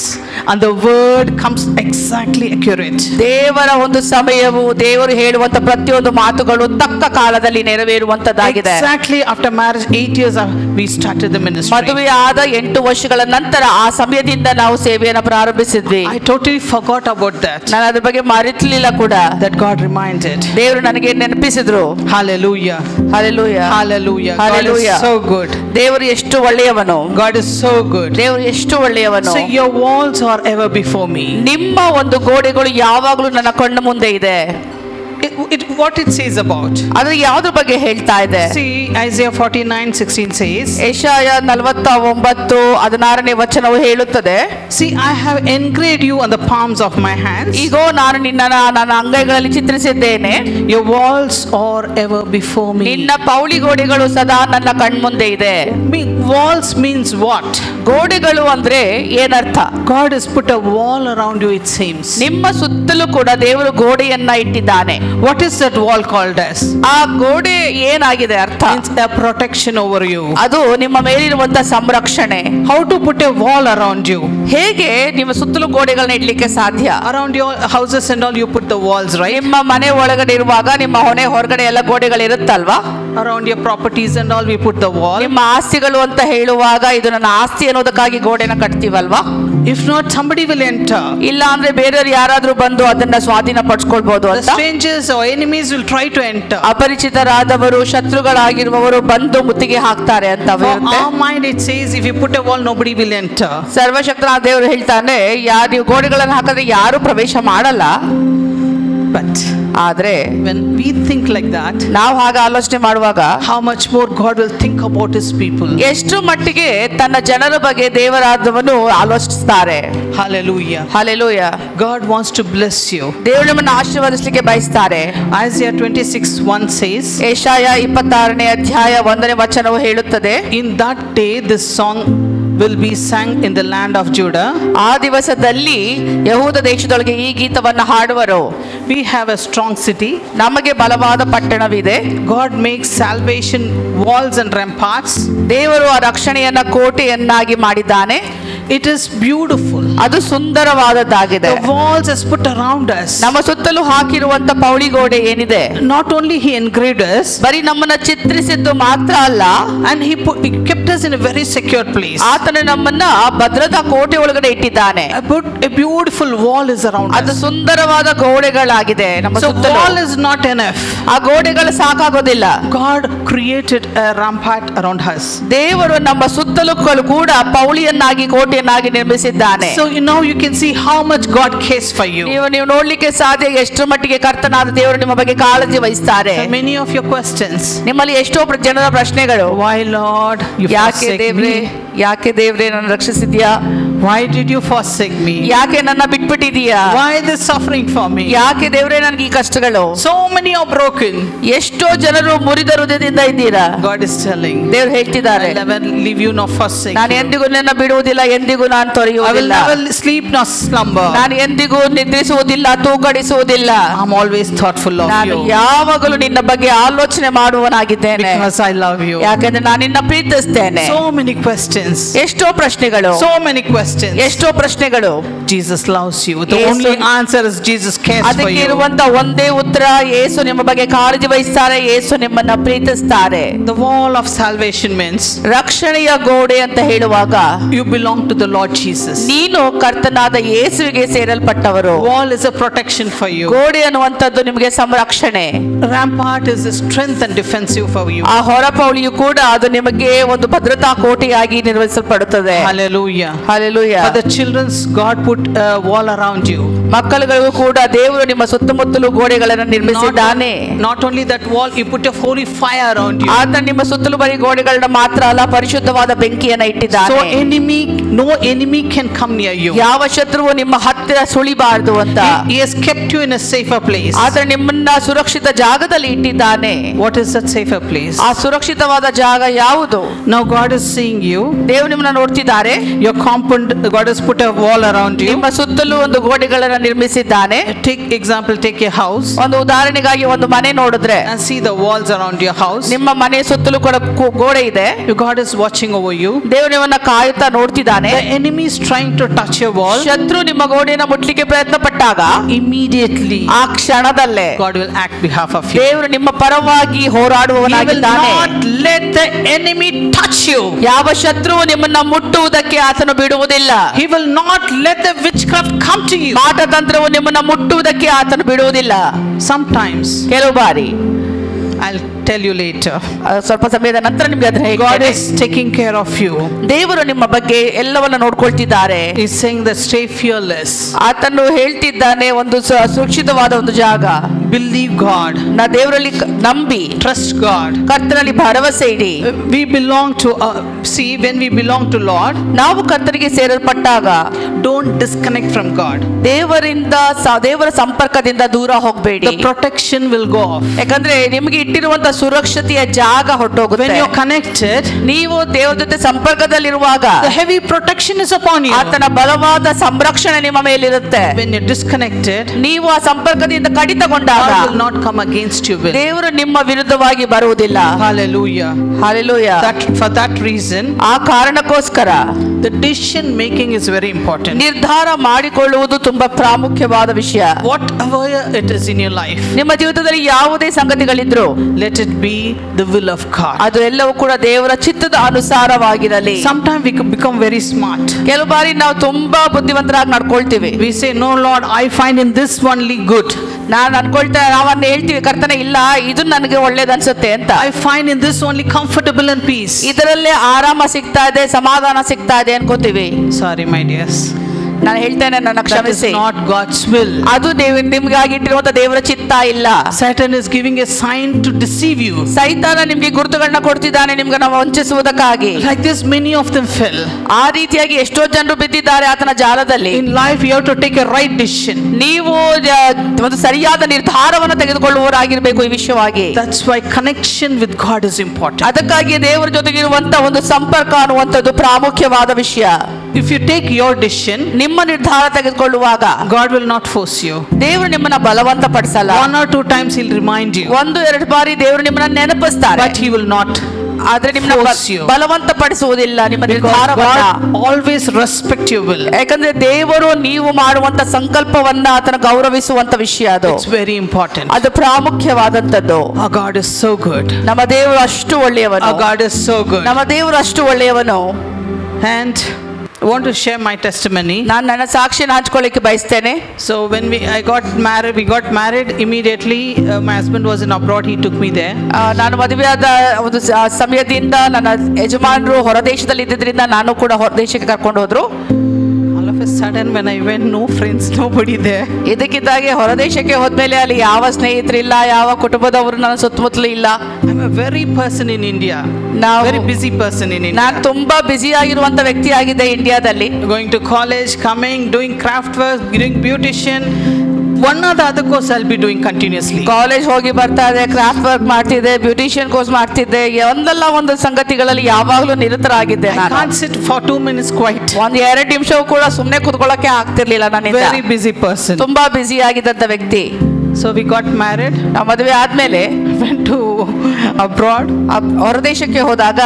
and the word comes exactly accurate. ದೇವರ ಒಂದು ಸಮಯವು, ದೇವರು ಹೇಳುವಂತ ಪ್ರತಿಯೊಂದು ಮಾತುಗಳು ತಕ್ಕ ಕಾಲದಲ್ಲಿ ನೆರವೇರುವಂತದ್ದಾಗಿದೆ. Exactly after marriage 8 years we started the ministry. ಮದುವೆ ಆದ 8 ವರ್ಷಗಳ ನಂತರ ಆ ಸಮಯದಿಂದ ನಾವು ಸೇವೆಯನ್ನು ಪ್ರಾರಂಭಿಸಿದ್ವಿ. I totally forgot about that. ನಾನು ಅದ್ರ ಬಗ್ಗೆ ಮರೆತಿರ್ಲಿಲ್ಲ ಕೂಡ. That God reminded. ದೇವರು ನನಗೆ ನೆನಪಿಸಿದ್ರು. Hallelujah. Hallelujah. Hallelujah. Hallelujah. God is so good. ದೇವರು ಎಷ್ಟು ಒಳ್ಳೆಯವನು. God is so good. ದೇವರು ಎಷ್ಟು ಒಳ್ಳೆಯವನು. So your walls are ever before me. ನಿಮ್ಮ ಒಂದು ಗೋಡೆಗಳು ಯಾವಾಗಲೂ ನನ್ನ ಕಣ್ಣು ಮುಂದೆ ಇದೆ. what it says about. ಅದು ಯಾವುದ್ರ ಬಗ್ಗೆ ಹೇಳ್ತಾ ಇದೆ? See, Isaiah 49:16 says, ಯೆಶಾಯ 49:16 ವಚನವು ಹೇಳುತ್ತದೆ, see, I have engraved you on the palms of my hands. ಈಗೋ ನಾನು ನಿನ್ನನ್ನು ನನ್ನ ಅಂಗೈಗಳಲ್ಲಿ ಚಿತ್ರಿಸಿದ್ದೇನೆ. Your walls are ever before me. ನಿನ್ನ ಪೌಳಿ ಗೋಡೆಗಳು ಸದಾ ನನ್ನ ಕಣ್ಮುಂದೆ ಇದೆ. Walls means what? ಗೋಡೆಗಳು ಅಂದ್ರೆ ಏನರ್ಥ? God has put a wall around you, it seems. ನಿಮ್ಮ ಸುತ್ತಲೂ ಕೂಡ ದೇವರು ಗೋಡೆಯನ್ನ ಇಟ್ಟಿದ್ದಾನೆ. What is that wall called as? ಆ ಗೋಡೆ ಏನಾಗಿದೆ ಅರ್ಥ? It's a protection over you. ಅದು ನಿಮ್ಮ ಮೇಲಿರುವಂತ ಸಂರಕ್ಷಣೆ. How to put a wall around you? ಹೇಗೆ ನಿಮ್ಮ ಸುತ್ತಲೂ ಗೋಡೆಗಳನ್ನ ಇಡ್ಲಿಕ್ಕೆ ಸಾಧ್ಯ? Around your houses and all you put the walls, right? ನಿಮ್ಮ ಮನೆ ಒಳಗಡೆ ಇರುವಾಗ ನಿಮ್ಮ ಹೊನೆ ಹೊರಗಡೆ ಎಲ್ಲ ಗೋಡೆಗಳು ಇರುತ್ತಲ್ವಾ? Around your properties and all we put the wall. ನಿಮ್ಮ ಆಸ್ತಿಗಳು ಅಂತ ಹೇಳುವಾಗ ಇದು ನನ್ನ ಆಸ್ತಿ ಅನ್ನೋದಕ್ಕಾಗಿ ಗೋಡೆನ ಕಟ್ತೀವಲ್ವಾ? If not, somebody will enter. ಇಲ್ಲ ಅಂದ್ರೆ ಬೇರೆಯವರು ಯಾರಾದ್ರೂ ಬಂದು ಅದನ್ನ ಸ್ವಾಧೀನ ಪಡಿಸ್ಕೊಳ್ಬಹುದು The ಅಂತ. strangers or enemies will try to enter. ಅಪರಿಚಿತರಾದವರು ಶತ್ರುಗಳಾಗಿರುವವರು ಬಂದು ಮುತ್ತಿಗೆ ಹಾಕ್ತಾರೆ ಅಂತ For our mind it says if you put a wall nobody will enter. ಸರ್ವಶಕ್ತನಾದ ದೇವರು ಹೇಳ್ತಾನೆ, ನೀವು ಗೋಡೆಗಳನ್ನು ಹಾಕಿದ್ರೆ ಯಾರು ಪ್ರವೇಶ ಮಾಡಲ್ಲ. But ಆದ್ರೆ when we think like that, ನಾವು ಹಾಗೆ ಆಲೋಚನೆ ಮಾಡುವಾಗ how much more God will think about his people. ಎಷ್ಟು ಮಟ್ಟಿಗೆ ತನ್ನ ಜನರ ಬಗ್ಗೆ ದೇವರಾದವನು ಆಲೋಚಿಸ್ತಾರೆ. Hallelujah. Hallelujah. God wants to bless you. ದೇವರು ನಿಮ್ಮನ್ನು ಆಶೀರ್ವದಿಸಲಿಕ್ಕೆ ಬಯಸ್ತಾರೆ. Isaiah 26:1 says, ಯೆಶಾಯ 26:1 ವಚನವು ಹೇಳುತ್ತದೆ, in that day this song will be sung in the land of Judah. ಆ ದಿವಸದಲ್ಲಿ ಯಹೂದ ದೇಶದೊಳಗೆ ಈ ಗೀತವನ್ನು ಹಾಡುವರು. We have a strong city. ನಮಗೆ ಬಲವಾದ ಪಟ್ಟಣವಿದೆ. God makes salvation walls and ramparts. ದೇವರು ಆ ರಕ್ಷಣೆಯನ್ನ ಕೋಟೆಯನ್ನಾಗಿ ಮಾಡಿದ್ದಾನೆ. It is beautiful. ಅದು ಸುಂದರವಾದದ್ದಾಗಿದೆ. The walls is put around us. ನಮ್ಮ ಸುತ್ತಲೂ ಹಾಕಿರುವಂತ ಪೌಳಿ ಗೋಡೆ ಏನಿದೆ, Not only he engraved us, ಬರೀ ನಮ್ಮನ್ನ ಚಿತ್ರಿಸಿದ್ದು ಮಾತ್ರ ಅಲ್ಲ, and he kept us in a very secure place. ಆತನು ನಮ್ಮನ್ನ ಭದ್ರತಾ ಕೋಟೆ ಒಳಗಡೆ ಇಟ್ಟಿದ್ದಾನೆ. A beautiful wall is around ಅದು us. ಸುಂದರವಾದ ಗೋಡೆಗಳಾಗಿದೆ ನಮ್ಮ So ಸುತ್ತಲೂ. wall is not enough. ಆ ಗೋಡೆಗಳು ಸಾಕಾಗೋದಿಲ್ಲ. God created a rampart around us. ದೇವರು ನಮ್ಮ ಸುತ್ತಲೂ ಕೂಡ ಪೌಳಿಯನ್ನಾಗಿ ಕೋಟೆಯನ್ನಾಗಿ ನಿರ್ಮಿಸಿದ್ದಾನೆ. So now you can see how much God cares for you. ನೀವು ನೋಡ್ಲಿಕ್ಕೆ ಸಾಧ್ಯ ಎಷ್ಟು ಮಟ್ಟಿಗೆ ಕರ್ತನಾದ ದೇವರು ನಿಮ್ಮ ಬಗ್ಗೆ ಕಾಳಜಿ ವಹಿಸ್ತಾರೆ. Many of your questions. ನಿಮ್ಮಲ್ಲಿ ಎಷ್ಟೋ ಜನರ ಪ್ರಶ್ನೆಗಳು, Why Lord you ಯಾಕೆ forsake ದೇವ್ರೆ, me? ಯಾಕೆ ದೇವ್ರೆ ನನ್ನ ರಕ್ಷಿಸಿದ್ಯಾ? Why did you forsake me? ಯಾಕೆ ನನ್ನ ಬಿಟ್ಬಿಟ್ಟಿದೀಯಾ? Why this suffering for me? ಯಾಕೆ ದೇವ್ರೆ ನನಗೆ ಈ ಕಷ್ಟಗಳು? So many are broken. ಎಷ್ಟೋ ಜನರು ಮುರಿದ ಹೃದಯದಿಂದ ಇದ್ದೀರಾ. God is telling, ದೇವ್ರು ಹೇಳ್ತಿದ್ದಾರೆ, I will never leave you nor forsake ನಾನು you. ಎಂದಿಗೂ ನಿನ್ನ ಬಿಡುವುದಿಲ್ಲ, ಎಂದಿಗೂ ನಾನು I will ತೊರೆಯುವುದಿಲ್ಲ, never sleep nor slumber. ನಾನು ಎಂದಿಗೂ ನಿದ್ರಿಸುವುದಿಲ್ಲ, ತೂಗಡಿಸುವುದಿಲ್ಲ. I'm always thoughtful of ನಾನು you ಯಾವಾಗಲೂ ನಿನ್ನ ಬಗ್ಗೆ ಆಲೋಚನೆ ಮಾಡುವನಾಗಿದ್ದೇನೆ, because I love you. ಯಾಕೆಂದ್ರೆ ನಾನು ನಿನ್ನ ಪ್ರೀತಿಸ್ತೇನೆ. So many questions. ಎಷ್ಟೋ ಪ್ರಶ್ನೆಗಳು, So many questions. ಎಷ್ಟೋ ಪ್ರಶ್ನೆಗಳು. Jesus loves you. The Yesu- only answer is Jesus cares for ಅದಕ್ಕೆ you. ಇರುವಂತ ಒಂದೇ ಉತ್ತರ, ಯೇಸು ನಿಮ್ಮ ಬಗ್ಗೆ ಕಾಳಜಿ ವಹಿಸ್ತಾರೆ, ಯೇಸು ನಿಮ್ಮನ್ನ ಪ್ರೀತಿಸ್ತಾರೆ. The wall of salvation means ರಕ್ಷಣೆಯ ಗೋಡೆ ಅಂತ ಹೇಳುವಾಗ you belong to the Lord Jesus. ನೀನು ಕರ್ತನಾದ ಯೇಸುವಿಗೆ ಸೇರಲ್ಪಟ್ಟವರು. Wall is a protection for you. ಗೋಡೆ ಅನ್ನುವಂಥದ್ದು ನಿಮಗೆ ಸಂರಕ್ಷಣೆ. Rampart is a strength and defensive for you. ಆ ಹೊರಪೌಳಿಯು ಕೂಡ ಅದು ನಿಮಗೆ ಒಂದು ಭದ್ರತಾ ಕೋಟೆಯಾಗಿ ನಿರ್ವಹಿಸಲ್ಪಡುತ್ತದೆ. Hallelujah. Hallelujah. For the children's, God put a wall around you. ಮಕ್ಕಳುಗಳಿಗೂ ಕೂಡ ದೇವರು ನಿಮ್ಮ ಸುತ್ತಮುತ್ತಲು ಗೋಡೆಗಳನ್ನು ನಿರ್ಮಿಸಿದ್ದಾನೆ. Not only that wall, He put a holy fire around you. ಆತ ನಿಮ್ಮ ಸುತ್ತಲೂ ಬರೀ ಗೋಡೆಗಳನ್ನ ಮಾತ್ರ ಅಲ್ಲ, ಪರಿಶುದ್ಧವಾದ ಬೆಂಕಿಯನ್ನ ಇಟ್ಟಿದ್ದಾನೆ. So no enemy can come near you. ಯಾವ ಶತ್ರುವು ನಿಮ್ಮ ಹತ್ತಿರ ಸುಳಿಬಾರದು ಅಂತ He has kept you in a safer place. ಆತ ನಿಮ್ಮನ್ನ ಸುರಕ್ಷಿತ ಜಾಗದಲ್ಲಿ ಇಟ್ಟಿದ್ದಾನೆ. What is that safer place? ಆ ಸುರಕ್ಷಿತವಾದ ಜಾಗ ಯಾವುದು? Now God is seeing you. ದೇವರು ನಿಮ್ಮನ್ನ ನೋಡ್ತಿದ್ದಾರೆ. Your compound, God has put a wall around you. ನಿಮ್ಮ ಸುತ್ತಲೂ ಒಂದು ಗೋಡೆಗಳನ್ನ ನಿರ್ಮಿಸಿದ್ದಾನೆ. Take your house ಒಂದು ಉದಾಹರಣೆಗಾಗಿ ಒಂದು ಮನೆ ನೋಡಿದ್ರೆ and see the walls around your house. ನಿಮ್ಮ ಮನೆ ಸುತ್ತಲೂ ಕೂಡ ಗೋಡೆ ಇದೆ. God is watching over you. ದೇವರು ನಿಮ್ಮನ್ನ ಕಾಯುತ್ತಾ ನೋಡ್ತಿದ್ದಾನೆ. The enemy is trying to touch your wall. ಶತ್ರು ನಿಮ್ಮ ಗೋಡೆಯನ್ನು ಮುಟ್ಲಿಕ್ಕೆ ಪ್ರಯತ್ನ ಪಟ್ಟಾಗ Immediately ಆ ಕ್ಷಣದಲ್ಲೇ God will act behalf of you. ದೇವರು ನಿಮ್ಮ ಪರವಾಗಿ He will ಹೋರಾಡುವವನಾಗಿದ್ದಾನೆ. not let the enemy touch you. ಯಾವ ಶತ್ರುವು ನಿಮ್ಮನ್ನ ಮುಟ್ಟುವುದಕ್ಕೆ ಆತನು ಬಿಡುವುದಿಲ್ಲ. He will not let the witchcraft come to you. ಮಾಟತಂತ್ರವು ನಿಮ್ಮನ್ನ ಮುಟ್ಟುವುದಕ್ಕೆ ಆತನು ಬಿಡುವುದಿಲ್ಲ. Sometimes ಕೆಲವು ಬಾರಿ I'll tell you later. ಸ್ವಲ್ಪ ಸಮಯದ ನಂತರ ನಿಮಗೆ ಅದನ್ನ God ಹೇಳ್ತೇನೆ. is taking care of you. ದೇವರು ನಿಮ್ಮ ಬಗ್ಗೆ ಎಲ್ಲವನ್ನ ನೋಡ್ಕೊಳ್ತಿದ್ದಾರೆ. He's saying that stay fearless. ಆತನು ಹೇಳ್ತಿದ್ದಾನೆ ಒಂದು ಸುರಕ್ಷಿತವಾದ ಒಂದು ಜಾಗ. Believe God. ನಾ ದೇವರಲ್ಲಿ ನಂಬಿ, Trust God. ಕರ್ತನಲ್ಲಿ ಭರವಸೆ ಇಡಿ. We belong to, see, when we belong to Lord, ನಾವು ಕರ್ತನಿಗೆ ಸೇರಲ್ಪಟ್ಟಾಗ don't disconnect from God. ದೇವರ ಸಂಪರ್ಕದಿಂದ ದೂರ ಹೋಗಬೇಡಿ. The protection will go off. ಯಾಕಂದ್ರೆ ನಿಮಗೆ ಇಟ್ಟಿರುವಂತ ಸುರಕ್ಷತೆಯ ಜಾಗ ಹೊರಟೋಗುತ್ತೆ. When you're connected, ನೀವು ದೇವರ ಜೊತೆ ಸಂಪರ್ಕದಲ್ಲಿರುವಾಗ the heavy protection is upon you. ಆತನ ಬಲವಾದ ಸಂರಕ್ಷಣೆ ನಿಮ್ಮ ಮೇಲಿರುತ್ತೆ. When you're disconnected, ನೀವು ಆ ಸಂಪರ್ಕದಿಂದ ಕಡಿತಗೊಂಡಾಗ God will not come against you. ದೇವರು ನಿಮ್ಮ ವಿರುದ್ಧವಾಗಿ ಬರುವುದಿಲ್ಲ. Hallelujah. Hallelujah. For that reason, ಆ ಕಾರಣಕ್ಕೋಸ್ಕರ the decision making is very important. ನಿರ್ಧಾರ ಮಾಡಿಕೊಳ್ಳುವುದು ತುಂಬಾ ಪ್ರಾಮುಖ್ಯವಾದ ವಿಷಯ. Whatever it is in your life, ನಿಮ್ಮ ಜೀವಿತದಲ್ಲಿ ಯಾವುದೇ ಸಂಗತಿಗಳಿದ್ರು let it be the will of God. ಅದು ಎಲ್ಲವೂ ಕೂಡ ದೇವರ ಚಿತ್ತದ ಅನುಸಾರವಾಗಿರಲಿ. Sometimes we become very smart. ಕೆಲವು ಬಾರಿ ನಾವು ತುಂಬಾ ಬುದ್ಧಿವಂತರಾಗಿ ನಡ್ಕೊಳ್ತೀವಿ. We say, no Lord, I find in this only good. ನಾವನ್ನ ಹೇಳ್ತೀವಿ, ಕರ್ತನೆ ಇಲ್ಲ ಇದು ನನಗೆ ಒಳ್ಳೇದನ್ಸುತ್ತೆ ಅಂತ. I find in this only comfortable and peace. ಇದರಲ್ಲೇ ಆರಾಮ ಸಿಗ್ತಾ ಇದೆ, ಸಮಾಧಾನ ಸಿಗ್ತಾ ಇದೆ ಅನ್ಕೋತೀವಿ. Sorry my dears, ನಾನು ಹೇಳ್ತೇನೆ, ನನ್ನ that is ಕ್ಷಮಿಸಿ. not God's will. ಅದು ನಿಮ್ಗಾಗಿ ಇಟ್ಟಿರುವಂತ ದೇವರ ಚಿತ್ತ ಇಲ್ಲ. Satan is giving a sign to deceive you. ಸೈತಾನ ನಿಮ್ಗೆ ಗುರುತುಗಳನ್ನ ಕೊಡ್ತಿದ್ದಾನೆ ನಿಮ್ಗೆ ನಾವು ವಂಚಿಸುವುದಕ್ಕಾಗಿ. Like this, many of them fell. ಆ ರೀತಿಯಾಗಿ ಎಷ್ಟೋ ಜನರು ಬಿದ್ದಿದ್ದಾರೆ ಆತನ ಜಾಲದಲ್ಲಿ. In life you have to take a right decision. ನೀವು ಒಂದು ಸರಿಯಾದ ನಿರ್ಧಾರವನ್ನು ತೆಗೆದುಕೊಳ್ಳುವವರಾಗಿರ್ಬೇಕು ಈ ವಿಷಯವಾಗಿ. That's why connection with God is important. ಅದಕ್ಕಾಗಿ ದೇವರ ಜೊತೆಗಿರುವಂತ ಒಂದು ಸಂಪರ್ಕ ಅನ್ನುವಂಥದ್ದು ಪ್ರಾಮುಖ್ಯವಾದ ವಿಷಯ. If you take your decision, ನಿಮ್ಮ ನಿರ್ಧಾರ ತೆಗೆದುಕೊಳ್ಳುವಾಗ God will not force you. ದೇವರು ನಿಮ್ಮನ್ನ ಬಲವಂತ ಪಡಿಸಲ್ಲ. 1 or 2 times he'll remind you, 1-2 ಬಾರಿ ದೇವರು ನಿಮ್ಮನ್ನ ನೆನಪಿಸ್ತಾರೆ. but he will not ಆದ್ರೆ ನಿಮ್ಮನ್ನ force you. ಬಲವಂತ ಪಡಿಸುವುದಿಲ್ಲ ನಿಮ್ಮ Because ನಿರ್ಧಾರವನ್ನ. God always respect your will. ಯಾಕಂದ್ರೆ ದೇವರು ನೀವು ಮಾಡುವಂತ ಸಂಕಲ್ಪವನ್ನ ಆತನ ಗೌರವಿಸುವಂತ ವಿಷಯ ಅದು. It's very important. ಅದು ಪ್ರಾಮುಖ್ಯವಾದಂತದ್ದು. Our God is so good. ನಮ್ಮ ದೇವರು ಅಷ್ಟು ಒಳ್ಳೆಯವನು. Our God is so good. ನಮ್ಮ ದೇವರು ಅಷ್ಟು ಒಳ್ಳೆಯವನು. And I want to share my testimony. ನಾನು ನನ್ನ ಸಾಕ್ಷಿಯನ್ನು ಹಂಚಿಕೊಳ್ಳಿಕ್ಕೆ ಬಯಸ್ತೇನೆ. So when we got married immediately. My husband was in abroad. He took me there. ನಾನು ಮದುವೆಯಾದ ಒಂದು ಸಮಯದಿಂದ ನನ್ನ ಯಜಮಾನರು ಹೊರದೇಶದಲ್ಲಿ ಇದ್ದಿದ್ರಿಂದ ನಾನು ಕೂಡ ಹೊರದೇಶಕ್ಕೆ ಕರ್ಕೊಂಡು ಹೋದ್ರು. All of a sudden when I went, no friends, nobody there. ಇದಕ್ಕಿದ್ದಾಗೆ ಹೊರದೇಶಕ್ಕೆ ಹೋದ್ಮೇಲೆ ಅಲ್ಲಿ ಯಾವ ಸ್ನೇಹಿತರಿಲ್ಲ, ಯಾವ ಕುಟುಂಬದವರು ನನ್ನ ಸುತ್ತಮುತ್ತಲು ಇಲ್ಲ. I'm a very person in India. Very busy person in India. ನಾನು ತುಂಬಾ ಬ್ಯುಸಿ ಆಗಿರುವಂತ ವ್ಯಕ್ತಿ ಆಗಿದೆ ಇಂಡಿಯಾದಲ್ಲಿ. Going to college, coming, doing craft work, doing beautician. One or the other course I'll be doing continuously. College ಹೋಗಿ ಬರ್ತಾ ಇದೆ, craft work ಮಾಡ್ತಿದ್ದೆ, ಬ್ಯೂಟಿಷಿಯನ್ ಕೋರ್ಸ್ ಮಾಡ್ತಿದ್ದೆ, ಒಂದಲ್ಲ ಒಂದು ಸಂಗತಿಗಳಲ್ಲಿ ಯಾವಾಗಲೂ ನಿರತರಾಗಿದ್ದೆ. I can't sit for 2 minutes quiet. 1-2 ನಿಮಿಷವೂ ಕೂಡ ಸುಮ್ಮನೆ ಕೂತ್ಕೊಳ್ಳಕ್ಕೆ ಆಗ್ತಿರ್ಲಿಲ್ಲ ನನ್ನಿಂದ. Very busy person. ತುಂಬಾ ಬ್ಯುಸಿ ಆಗಿದ್ದಂತ ವ್ಯಕ್ತಿ. So we got married. ನಾವು ಮದುವೆ ಆದ್ಮೇಲೆ Went to abroad. ಹೊರದೇಶಕ್ಕೆ ಹೋದಾಗ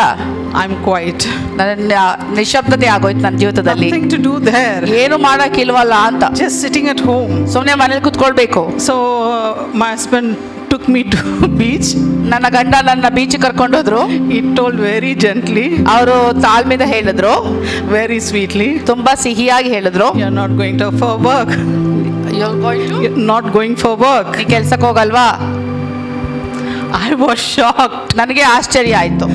I'm quiet. ನನ್ನ ನಿಶಬ್ದತೆ ಆಗೋಯ್ತು ನನ್ನ ಜೀವಿತದಲ್ಲಿ. Nothing to do there. ಏನು ಮಾಡಕ್ಕಿಲ್ವಲ್ಲ ಅಂತ. Just sitting at home. ಸುಮ್ಮನೆ ಮನೇಲಿ ಕುತ್ಕೊಳ್ಬೇಕು. So my husband took me to beach. ನನ್ನ ಗಂಡ ನನ್ನ beach ಕರ್ಕೊಂಡೋದ್ರು. He told very gently. ಅವರು ತಾಳ್ಮೆಯಿಂದ ಹೇಳಿದ್ರು, very sweetly. ತುಂಬಾ ಸಿಹಿಯಾಗಿ ಹೇಳಿದ್ರು. You're not going to for work. You're not going for work. ನೀ ಕೆಲ್ಸಕ್ಕೆ ಹೋಗಲ್ವಾ? I was shocked. ನನಗೆ ಆಶ್ಚರ್ಯ ಆಯ್ತು.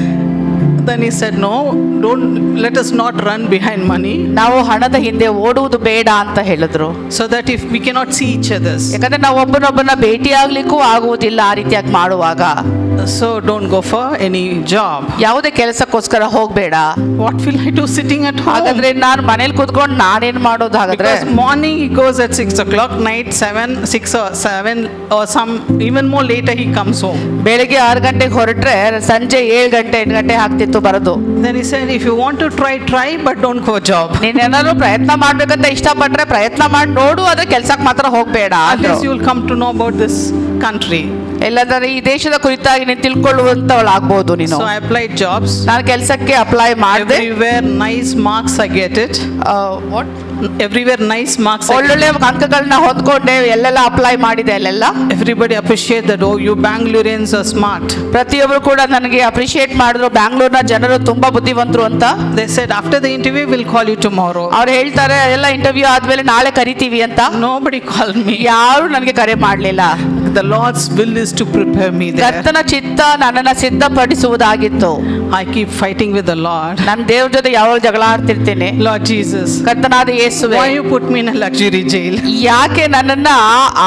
Then he said, no, let us not run behind money. ನಾವು ಹಣದ ಹಿಂದೆ ಓಡುವುದು ಬೇಡ ಅಂತ ಹೇಳಿದ್ರು. So that if we cannot see each others. ಯಾಕಂದ್ರೆ ನಾವು ಒಬ್ಬರೊಬ್ಬರನ್ನ ಭೇಟಿ ಆಗ್ಲಿಕ್ಕೂ ಆಗುವುದಿಲ್ಲ ಆ ರೀತಿಯಾಗಿ ಮಾಡುವಾಗ. So don't go for any job. ಯಾವುದೇ ಕೆಲಸಕ್ಕೋಸ್ಕರ ಹೋಗ್ಬೇಡ. What will I do sitting at home? ಹಾಗಾದ್ರೆ ನಾನು ಮನೇಲಿ ಕೂತ್ಕೊಂಡು ನಾನೇನ್ ಮಾಡೋದು ಹಾಗಾದ್ರೆ? Because morning he goes at 6 o'clock, night 6 or 7 or some even more later he comes home. ಬೆಳಿಗ್ಗೆ 6 ಗಂಟೆಗೆ ಹೊರಟ್ರೆ ಸಂಜೆ 7 ಗಂಟೆ 8 ಗಂಟೆ ಆಗ್ತಿತ್ತು ಬರೋದು. Then he said, if you want to try, but don't go job. ನೀನೇನಾದ್ರು ಪ್ರಯತ್ನ ಮಾಡ್ಬೇಕಂತ ಇಷ್ಟಪಟ್ರೆ ಪ್ರಯತ್ನ ಮಾಡಿ ನೋಡು, ಆದ್ರೆ ಕೆಲ್ಸಕ್ಕೆ ಮಾತ್ರ ಹೋಗ್ಬೇಡ. At least you will come to know about this country. ಎಲ್ಲಾದ್ರೆ ಈ ದೇಶದ ಕುರಿತಾಗಿ ನೀನು ತಿಳ್ಕೊಳ್ಳುವಂತವಳಾಗ್ಬೋದು ನೀನು. So I applied jobs. ನಾನು ಕೆಲಸಕ್ಕೆ ಅಪ್ಲೈ ಮಾಡಿದೆ. Everywhere nice marks I get it. What? Everywhere nice marks. ಒಳ್ಳೊಳ್ಳೆ ಅಂಕಗಳನ್ನ ಹೊಂದ್ಕೊಂಡೆ, ಎಲ್ಲೆಲ್ಲ ಅಪ್ಲೈ ಮಾಡಿದೆ ಅಲ್ಲೆಲ್ಲ. Everybody appreciate that. Oh, you Bangaloreans are smart. ಪ್ರತಿಯೊಬ್ಬರು ಕೂಡ ನನಗೆ ಅಪ್ರಿಶಿಯೇಟ್ ಮಾಡಿದ್ರು, ಬ್ಯಾಂಗ್ಳೂರ್ನ ಜನರು ತುಂಬಾ ಬುದ್ಧಿವಂತರು ಅಂತ. They said after the interview we'll call you tomorrow. ಅವ್ರು ಹೇಳ್ತಾರೆ ಎಲ್ಲ ಇಂಟರ್ವ್ಯೂ ಆದ್ಮೇಲೆ ನಾಳೆ ಕರಿತೀವಿ ಅಂತ. Nobody called me. ಯಾರು ನನಗೆ ಕರೆ ಮಾಡ್ಲಿಲ್ಲ. The Lord's will is to prepare me there. ಕರ್ತನ ಚಿತ್ತ ನನ್ನನ್ನು ಸಿದ್ಧಪಡಿಸುವುದಾಗಿತ್ತು. I keep fighting with the Lord. ನಾನು ದೇವ್ರ ಜೊತೆ ಯಾವಾಗ ಜಗಳ ಆಡ್ತಿರ್ತೀನಿ. Lord Jesus, ಕರ್ತನಾದ ಯೇಸುವೆ, why you put me in a luxury jail? ಯಾಕೆ ನನ್ನನ್ನ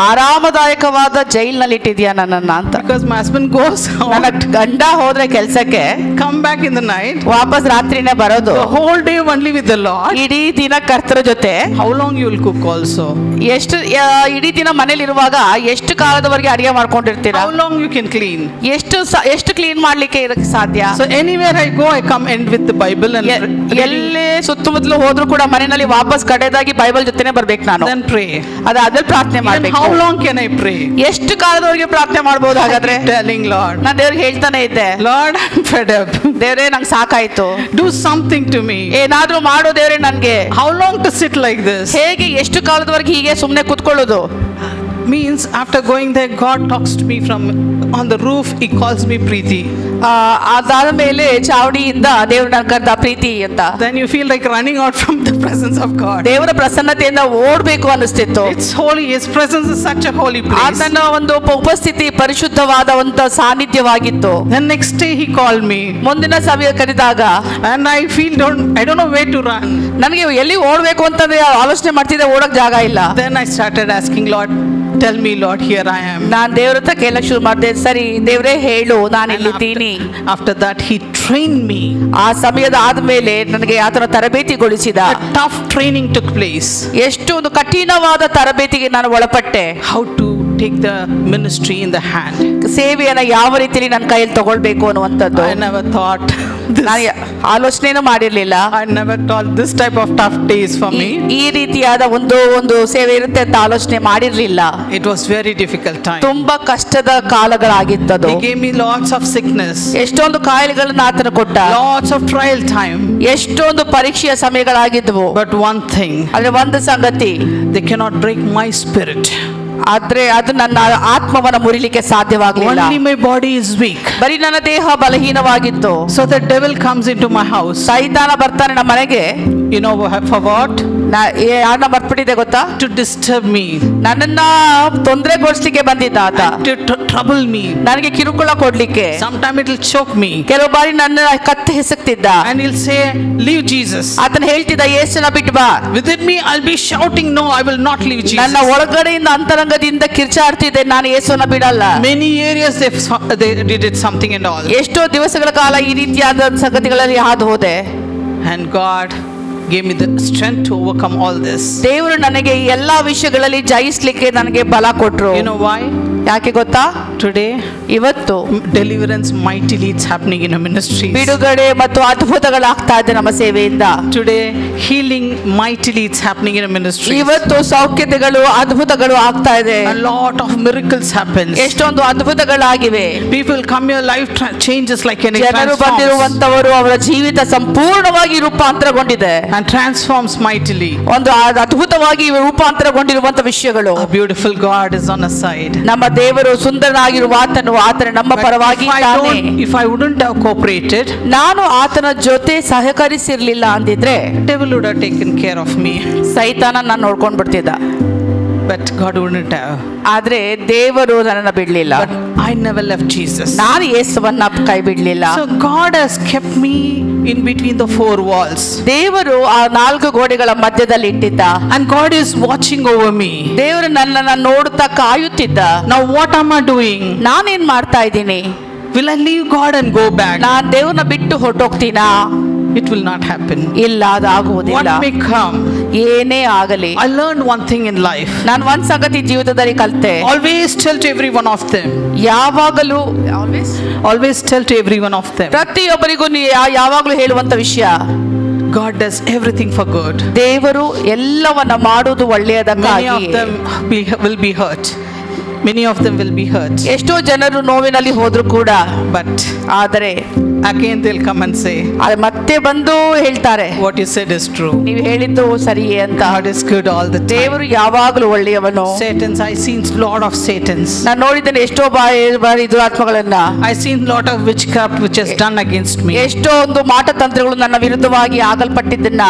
ಆರಾಮದಾಯಕವಾದ ಜೈಲ್ನಲ್ಲಿ ಇಟ್ಟಿದ್ಯಾ ನನ್ನನ್ನ ಅಂತ. Because my husband goes ನನ್ನ out, ಗಂಡ ಹೋದ್ರೆ ಕೆಲ್ಸಕ್ಕೆ, come back in the night, ವಾಪಸ್ ರಾತ್ರಿನೇ ಬರೋದು. the whole day only with the Lord. ಇಡೀ ದಿನ ಕರ್ತರ ಜೊತೆ. How long you will cook also? ಎಷ್ಟು ಇಡೀ ದಿನ ಮನೇಲಿ ಇರುವಾಗ ಎಷ್ಟು ಕಾಲದವರೆಗೆ ಅಡಿಗೆ ಮಾಡ್ಕೊಂಡಿರ್ತೀರಾ? How long you can clean? ಎಷ್ಟು ಕ್ಲೀನ್ ಮಾಡ್ಲಿಕ್ಕೆ ಇದಕ್ಕೆ ಸಾಧ್ಯ? So anywhere I go, I come end with the Bible and ಎಲ್ಲೇ ಸುತ್ತಮುತ್ತಲು ಹೋದ್ರು ಕೂಡ ಮನೆಯಲ್ಲಿ ವಾಪಸ್ ಕಡೆದಾಗಿ ಬೈಬಲ್ ಜೊತೆನೆ ಬರ್ಬೇಕು ನಾನು. then pray. ಅದಾದ್ಮೇಲೆ ಪ್ರಾರ್ಥನೆ Then ಮಾಡ್ಬೇಕು. how long can I pray? ಎಷ್ಟು ಕಾಲದವರೆಗೆ ಪ್ರಾರ್ಥನೆ ಮಾಡ್ಬೋದು ಹಾಗಾದ್ರೆ? Telling Lord, ನಾನು ದೇವ್ರಿಗೆ ಹೇಳ್ತಾನೆ ಇದ್ದೆ, Lord, I'm fed up. ದೇವ್ರೇ ನಂಗೆ ಸಾಕಾಯ್ತು, Do something to me. ಏನಾದ್ರೂ ಮಾಡೋ ದೇವ್ರೆ ನನ್ಗೆ. How long to sit like this? ಹೇಗೆ ಎಷ್ಟು ಕಾಲದವರೆಗೆ ಹೀಗೆ ಸುಮ್ನೆ ಕುತ್ಕೊಳ್ಳೋದು? Means after going there, God talks to me from on the roof. He calls me Preeti. ಅದಾದ ಮೇಲೆ ಚಾವಡಿಯಿಂದ ದೇವ್ರ ನನ್ನ ಕರೆದ ಪ್ರೀತಿ ಅಂತ. Then you feel like running out from the presence of God. ದೇವರ ಪ್ರಸನ್ನತೆಯಿಂದ ಓಡ್ಬೇಕು ಅನಿಸ್ತಿತ್ತು. It's holy. His presence is such a holy place. ಆತನ ಒಂದು ಉಪಸ್ಥಿತಿ ಪರಿಶುದ್ಧವಾದ ಒಂದು ಸಾನ್ನಿಧ್ಯವಾಗಿತ್ತು. Then next day he called me. ಮುಂದಿನ ಸಭೆ ಕರೆದಾಗ And I feel I don't know where to run. ನನಗೆ ಎಲ್ಲಿ ಓಡ್ಬೇಕು ಅಂತಂದ್ರೆ ಆಲೋಚನೆ ಮಾಡ್ತಿದ್ದೆ, ಓಡಕ್ ಜಾಗ ಇಲ್ಲ. Then I started asking Lord, tell me Lord, here I am. ನಾನ್ ದೇವ್ರ ಹತ್ರ ಕೇಳಕ್ ಶುರು ಮಾಡಿದೆ, ಸರಿ ದೇವ್ರೇ ಹೇಳು, ನಾನು ಇಲ್ಲಿದ್ದೀನಿ. After that he trained me. ಆ ಸಮಯದ ಆದ್ಮೇಲೆ ನನಗೆ ಆತನ ತರಬೇತಿಗೊಳಿಸಿದ. A tough training took place. ಎಷ್ಟು ಒಂದು ಕಠಿಣವಾದ ತರಬೇತಿಗೆ ನಾನು ಒಳಪಟ್ಟೆ. How to take the ministry in the hand. ಸೇವೆಯನ್ನ ಯಾವ ರೀತಿಯಲ್ಲಿ ನನ್ನ ಕೈಯಲ್ಲಿ ತಗೊಳ್ಬೇಕು ಅನ್ನುವಂಥದ್ದು. I never thought this. ನಾನು ಆಲೋಚನೆನೂ ಮಾಡಿರ್ಲಿಲ್ಲ. I never thought this type of tough days for me. ಈ ರೀತಿಯಾದ ಒಂದು ಸೇವೆ ಇರುತ್ತೆ ಅಂತ ಆಲೋಚನೆ ಮಾಡಿರ್ಲಿಲ್ಲ. It was very difficult time. ತುಂಬಾ ಕಷ್ಟದ ಕಾಲಗಳಾಗಿತ್ತದು. He gave me lots of sickness. ಎಷ್ಟೊಂದು ಕಾಯಿಲೆಗಳನ್ನ ಆತನ ಕೊಟ್ಟ. Lots of trial time. ಎಷ್ಟೊಂದು ಪರೀಕ್ಷೆಯ ಸಮಯಗಳಾಗಿದ್ವು. But one thing, ಆದ್ರೆ ಒಂದು ಸಂಗತಿ, they cannot break my spirit. ಆದ್ರೆ ಅದು ನನ್ನ ಆತ್ಮವನ್ನ ಮುರಿಲಿಕ್ಕೆ ಸಾಧ್ಯವಾಗಲಿಲ್ಲ. Only my body is weak. ಬರೀ ನನ್ನ ದೇಹ ಬಲಹೀನವಾಗಿತ್ತು. So the devil comes into my house. ಸೈತಾನ ಬರ್ತಾನೆ ನಮ್ಮ ಮನೆಗೆ. You know for what? ಯಾರನ್ನ ಬರ್ಬಿಟ್ಟಿದೆ ಗೊತ್ತಾ? To disturb me. ನನ್ನನ್ನ ತೊಂದರೆಗೊಳಿಸ್ಲಿಕ್ಕೆ ಬಂದಿದ್ದ ಆತ. To trouble me. ನನಗೆ ಕಿರುಕುಳ ಕೊಡ್ಲಿಕ್ಕೆ. Sometime it will choke me. ಕೆಲವು ಬಾರಿ ನನ್ನ ಕತ್ತು ಹಿಸಕ್ತಿದ್ದ. And he'll say, leave Jesus. ಆತನ ಹೇಳ್ತಿದ್ದ, ಯೇಸುನ ಬಿಟ್ಟು ಬಾ. Within me I'll be shouting, no, I will not leave Jesus. ನನ್ನ ಒಳಗಡೆಯಿಂದ ಅಂತರಂಗದಿಂದ ಕಿರ್ಚಾಡ್ತಿದ್ದೆ, ನಾನು ಯೇಸುನ ಬಿಡಲ್ಲ. Many areas they did it something and all. ಎಷ್ಟೋ ದಿವಸಗಳ ಕಾಲ ಈ ರೀತಿಯಾದ ಸಂಗತಿಗಳಲ್ಲಿ ಹಾದು ಹೋದೆ. And God gave me the strength to overcome all this. ದೇವರು ನನಗೆ ಎಲ್ಲಾ ವಿಷಯಗಳಲ್ಲಿ ಜಯಿಸ್ಲಿಕ್ಕೆ ನನಗೆ ಬಲ ಕೊಟ್ರು. You know why? ಯಾಕೆ ಗೊತ್ತಾ? Today ಇವತ್ತು deliverance mightily it's happening in a ministry. ಬಿಡುಗಡೆ ಮತ್ತು ಅದ್ಭುತಗಳಾಗ್ತಾ ಇದೆ ನಮ್ಮ ಸೇವೆಯಿಂದ. Today healing mightily it's happening in a ministry. ಇವತ್ತು ಸೌಖ್ಯತೆಗಳು ಅದ್ಭುತಗಳು ಆಗ್ತಾ ಇದೆ. A lot of miracles happens. ಎಷ್ಟೊಂದು ಅದ್ಭುತಗಳಾಗಿವೆ. People come here, life changes like anything. ಜನರು ಬಂದಿರುವಂತವರು ಅವರ ಜೀವಿತ ಸಂಪೂರ್ಣವಾಗಿ ರೂಪಾಂತರಗೊಂಡಿದೆ. And transforms mightily. ಒಂದು ಅದ್ಭುತವಾಗಿ ರೂಪಾಂತರಗೊಂಡಿರುವಂತ ವಿಷಯಗಳು. A beautiful God is on our side. ನಮ್ಮ ದೇವರು ಸುಂದರನಾಗಿರುವ ಆತನು ನಮ್ಮ ಪರವಾಗಿ ಇದ್ದಾನೆ. If I wouldn't have cooperated, ನಾನು ಆತನ ಜೊತೆ ಸಹಕರಿಸಿರ್ಲಿಲ್ಲ ಅಂದಿದ್ರೆ devil would have taken care of me. ಸೈತಾನ ನಾನು ನೋಡ್ಕೊಂಡ್ ಬಿಡ್ತಿದ್ದ. But God wouldn't have. ಆದ್ರೆ ದೇವರು ನನ್ನನ್ನ ಬಿಡ್ಲಿಲ್ಲ. But I never left Jesus. ನಾನು ಯೇಸುವನ್ನ ಕೈ ಬಿಡ್ಲಿಲ್ಲ. So God has kept me in between the four walls. ದೇವರು ಆ ನಾಲ್ಕು ಗೋಡೆಗಳ ಮಧ್ಯದಲ್ಲಿ ಇಟ್ಟಿದ್ದ. And God is watching over me. ದೇವರು ನನ್ನನ್ನ ನೋಡುತ್ತಾ ಕಾಯುತ್ತಿದ್ದ. Now what am I doing? ನಾನೇನ್ ಮಾಡ್ತಾ ಇದ್ದೀನಿ? Will I leave God and go back? ನಾನ್ ದೇವ್ರನ್ನ ಬಿಟ್ಟು ಹೊರಟೋಗ್ತೀನಾ? It will not happen. ಇಲ್ಲ, ಅದಾಗುವುದಿಲ್ಲ. What may come, ಏನೇ ಆಗಲಿ. I learned one thing in life. ನಾನು ಒಂದ್ ಸಂಗತಿ ಜೀವಿತದಲ್ಲಿ ಕಲಿತೆ. Always tell to every one of them. ಯಾವಾಗಲೂ Always tell to every one of them. ಪ್ರತಿಯೊಬ್ಬರಿಗೂ ಯಾವಾಗಲೂ ಹೇಳುವಂತ ವಿಷಯ, God does everything for good. ದೇವರು ಎಲ್ಲವನ್ನ ಮಾಡುವುದು Many ಒಳ್ಳೆಯದಕ್ಕಾಗಿ. of them will be hurt. Many of them will be hurt. ಎಷ್ಟೋ ಜನರು ನೋವಿನಲ್ಲಿ ಹೋದ್ರು ಕೂಡ, But ಆದರೆ again they'll come and say, ಮತ್ತೆ ಬಂದು ಹೇಳ್ತಾರೆ, what you said is true. ನೀವು ಹೇಳಿದ್ದು ಸರಿಯೇ ಅಂತ. God is good all the time. ದೇವರು ಯಾವಾಗಲೂ ಒಳ್ಳೆಯವನು. Satans, I seen lot of Satans. ನಾನು ನೋಡಿದ್ದೇನೆ ಎಷ್ಟೋ ಬಾರಿ ದುರಾತ್ಮಗಳನ್ನ. I seen lot of witchcraft which has done against me. ಎಷ್ಟೋ ಒಂದು ಮಾಟತಂತ್ರಗಳು ನನ್ನ ವಿರುದ್ಧವಾಗಿ ಆಗಲ್ಪಟ್ಟಿದ್ದನ್ನ.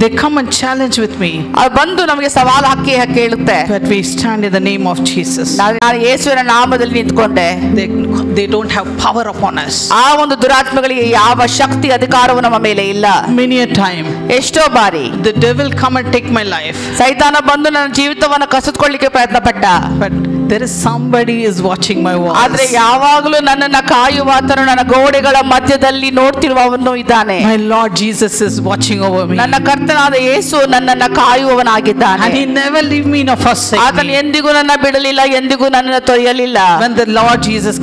They come and challenge with me. ಅದು ಬಂದು ನಮಗೆ ಸವಾಲು ಹಾಕಿ ಕೇಳುತ್ತೆ. But we stand in the name of Jesus. ನಾನು ಯೇಸುವಿನ ನಾಮದಲ್ಲಿ ನಿಂತ್ಕೊಂಡೆ. They don't have power upon us. ಆ ಒಂದು ದುರಾತ್ಮಗಳಿಗೆ ಯಾವ ಶಕ್ತಿ ಅಧಿಕಾರವು ನಮ್ಮ ಮೇಲೆ ಇಲ್ಲ. Many a time ಎಷ್ಟೋ ಬಾರಿ the devil come and take my life. ಸೈತಾನ ಬಂದು ನನ್ನ ಜೀವಿತವನ್ನು ಕಸಿದುಕೊಳ್ಳಿಕ್ಕೆ ಪ್ರಯತ್ನ ಪಟ್ಟ. But there is somebody is watching my walls. ಆದ್ರೆ ಯಾವಾಗಲೂ ನನ್ನನ್ನು ಕಾಯುವಾತನು ನನ್ನ ಗೋಡೆಗಳ ಮಧ್ಯದಲ್ಲಿ ನೋಡ್ತಿರುವವನು ಇದ್ದಾನೆ. My Lord Jesus is watching over me. ನನ್ನ ಕರ್ತನಾದ ಯೇಸು ನನ್ನನ್ನು ಕಾಯುವವನಾಗಿದ್ದಾನೆ. And he never leave me nor forsake ಆತನು me. ಎಂದಿಗೂ ನನ್ನ ಬಿಡಲಿಲ್ಲ, ಎಂದಿಗೂ ನನ್ನನ್ನು ತೊರೆಯಲಿಲ್ಲ. When the Lord Jesus